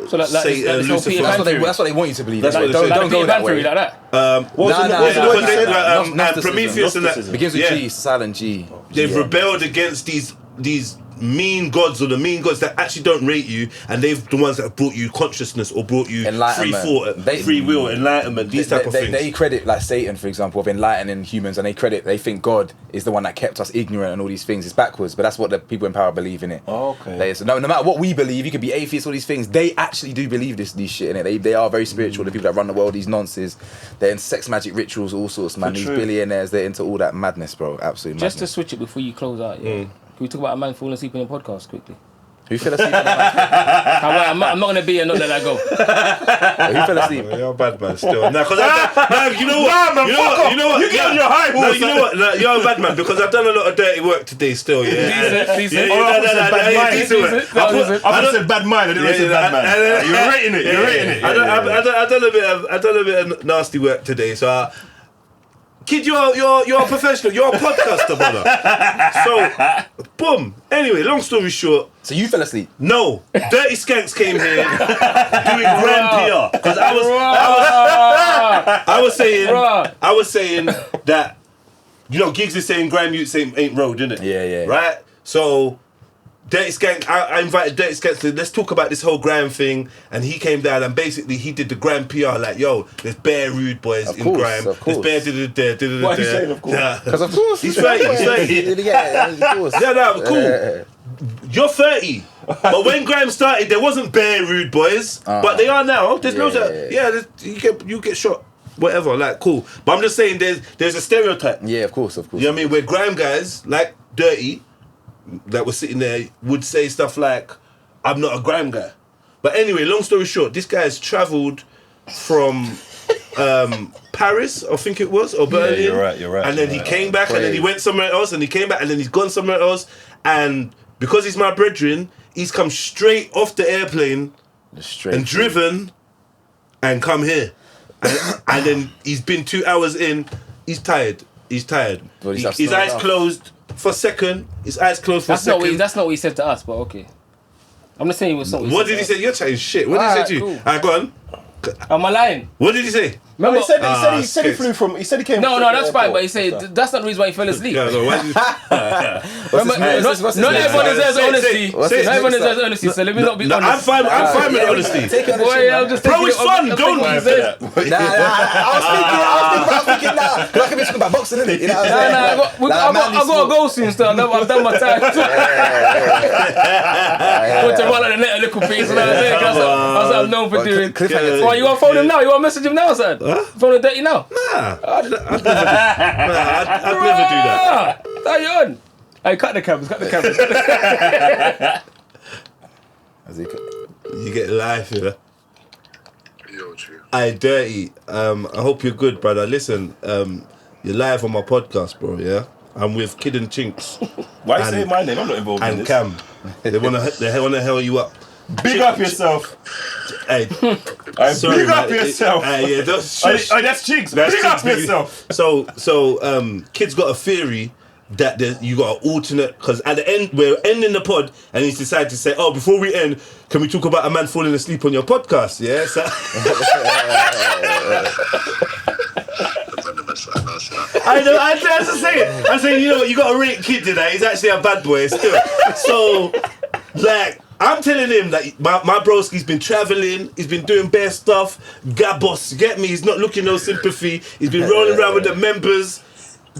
So like Satan, this whole Lucifer. Peter That's Pan what they theory. that's what they want you to believe. That's Like, what they don't say. don't Like go Peter that Pan theory way. like that. What was Nah, the- nah, what was the nah, word nah, you said? nah. and Gnosticism. Prometheus and that. Gnosticism. Begins with Yeah. G, silent G. They've Yeah. rebelled against these mean gods or the mean gods that actually don't rate you, and they've the ones that have brought you consciousness or brought you free Enlightenment. thought, free will, enlightenment, these type of things. They credit like Satan, for example, of enlightening humans, and they think God is the one that kept us ignorant and all these things. It's backwards, but that's what the people in power believe in it. Oh, okay. So no matter what we believe, you could be atheist, all these things. They actually do believe these shit in it. They are very spiritual. The people that run the world, these nonsense, they're in sex magic rituals, all sorts, man. For These true. billionaires, they're into all that madness, bro. Absolutely Just to madness. switch it before you close out, yeah. Can we talk about a man falling asleep in a podcast quickly? Who fell asleep? On the I'm not going to be and not let that go. Who fell asleep? You're a bad man still. Nah, because you know what? You know what? You get on your high No, horse. you know what? Nah, you're a bad man because I've done a lot of dirty work today still. Yeah. Decent. Decent work. Decent. I don't- said bad mind. I didn't Yeah, say bad man. You're rating it. You're rating it. I've done a bit of nasty work today. So, kid, you're a professional. You're a podcaster, brother. So, boom. Anyway, long story short. So you fell asleep? No, Dirty Skanks came here doing grand PR because I was saying that Giggs is saying Grand Mute ain't road, innit? Yeah. Right. So Dirty Skank, I invited Dirty Skank to let's talk about this whole Grime thing, and he came down and basically he did the Grime PR like, yo, there's bare rude boys in course, Grime. of There's course. bare Why are you saying of course? Because of course. He's 30. Yeah, of course. Yeah, no, cool. You're 30. But when Grime started, there wasn't bare rude boys. But they are now. There's loads of you get shot. Whatever, like cool. But I'm just saying there's a stereotype. Yeah, of course. You know what I mean? Where Grime guys, like Dirty, that were sitting there would say stuff like, I'm not a Grime guy. But anyway, long story short, this guy has travelled from Paris, I think it was, or Berlin. you're right. And then he came back, and then he went somewhere else, and he came back, and then he's gone somewhere else. And because he's my brethren, he's come straight off the airplane and driven and come here. And then he's been 2 hours in, he's tired. Well, he's His eyes closed for a second. That's That's not what he said to us, but okay. I'm just saying it was something. What did he say? You're chatting shit. What did he say to you? Cool. Go on. Am I lying? What did he say? No, Remember? he said he flew from. He said he came. No, from no, the that's fine. airport. But he said that's not the reason why he fell asleep. Yeah, no, why did Remember, not everyone deserves honesty. What's his Not everyone name? deserves honesty. So let me not be No, I'm honest. fine with honesty. Take it on the Boy, chin, I'm man. just Bro, taking it's it- fun, I'm don't taking you it- say that? I was thinking now. Because I could be talking about boxing, innit? You know what I'm saying? I got to go soon. Still, I've done my time. I want to run on the net a little piece. You know what I'm saying? That's what I'm known for doing. Cliffhanger. Why you want to phone him now? You want to message him now, son? Phone him dirty now. Nah, I'd never do that. How you on? Hey, cut the cameras. As he could- You get life, yeah. Yo, true. Hey, Dirty, I hope you're good, brother. Listen, you're live on my podcast, bro, yeah? I'm with Kid and Chinx Why you say my name? I'm not involved in and this. Cam. They wanna hell you up. Big up yourself. Hey, sorry, big up man. yourself. Yeah, That's Chinx. Big up yourself. So, Kid's got a theory that you got an alternate, because at the end, we're ending the pod, and he's decided to say, oh, before we end, can we talk about a man falling asleep on your podcast? Yeah? So, I know, I was just saying. I'm saying, you know what, you got a rate Kid today. He's actually a bad boy still. So, like, I'm telling him that my broski's been traveling, he's been doing bare stuff, Gabos, you get me? He's not looking no sympathy. He's been rolling around with the members,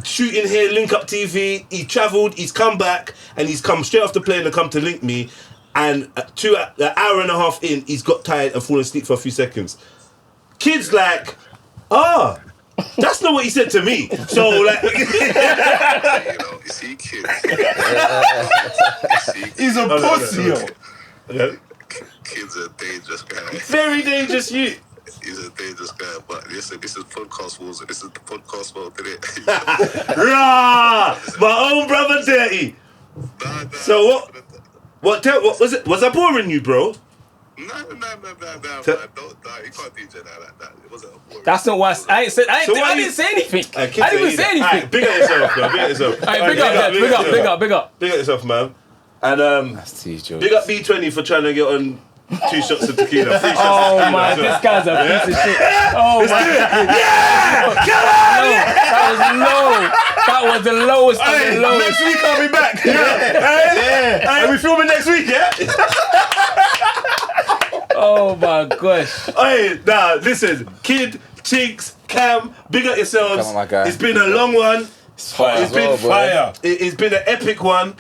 shooting here, Link Up TV. He travelled, he's come back, and he's come straight off the plane and come to link me. And an hour and a half in, he's got tired and fallen asleep for a few seconds. Kid's like, that's not what he said to me. So, like, You see kids. He's a pussy, yo. Kids are dangerous guy. very dangerous you. He's a dangerous guy, but listen, this is podcast wars. This is the podcast world today. Rah! My own brother Dirty. So what was it? Was I boring you, bro? No. Don't you can't DJ that like that. It wasn't a boring. That's not what I ain't said. I why didn't you- say anything. I Kids didn't even say anything. Alright, big up yourself, man. Big up yourself. Hey, big up. Big up yourself, man. And That's T's joke. big up B20 for trying to get on 2 shots of tequila. 3 shots Oh of tequila. my, so- this guy's a piece of shit. Oh my. That was the lowest of Hey, the lowest. next week I'll be back. Yeah. Hey, we filming next week, yeah? Oh my gosh. Hey, nah, listen, Kid, Chinx, Cam, big up yourselves. Come on, my guy. It's been a long one. It's hot It's as been well, boy. fire. It's been an epic one.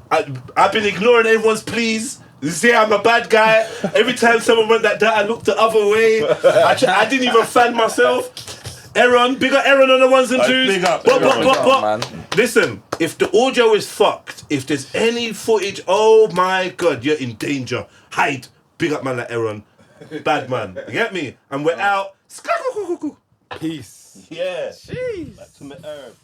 I've been ignoring everyone's pleas. You see, I'm a bad guy. Every time someone went like that, I looked the other way. I didn't even fan myself. Aaron, big up Aaron on the ones and twos. Big up, But, man. listen, if the audio is fucked, if there's any footage, oh my God, you're in danger. Hide. Big up man like Aaron. Bad man. You get me? And we're out. Peace. Yeah. Jeez. Back to my herb.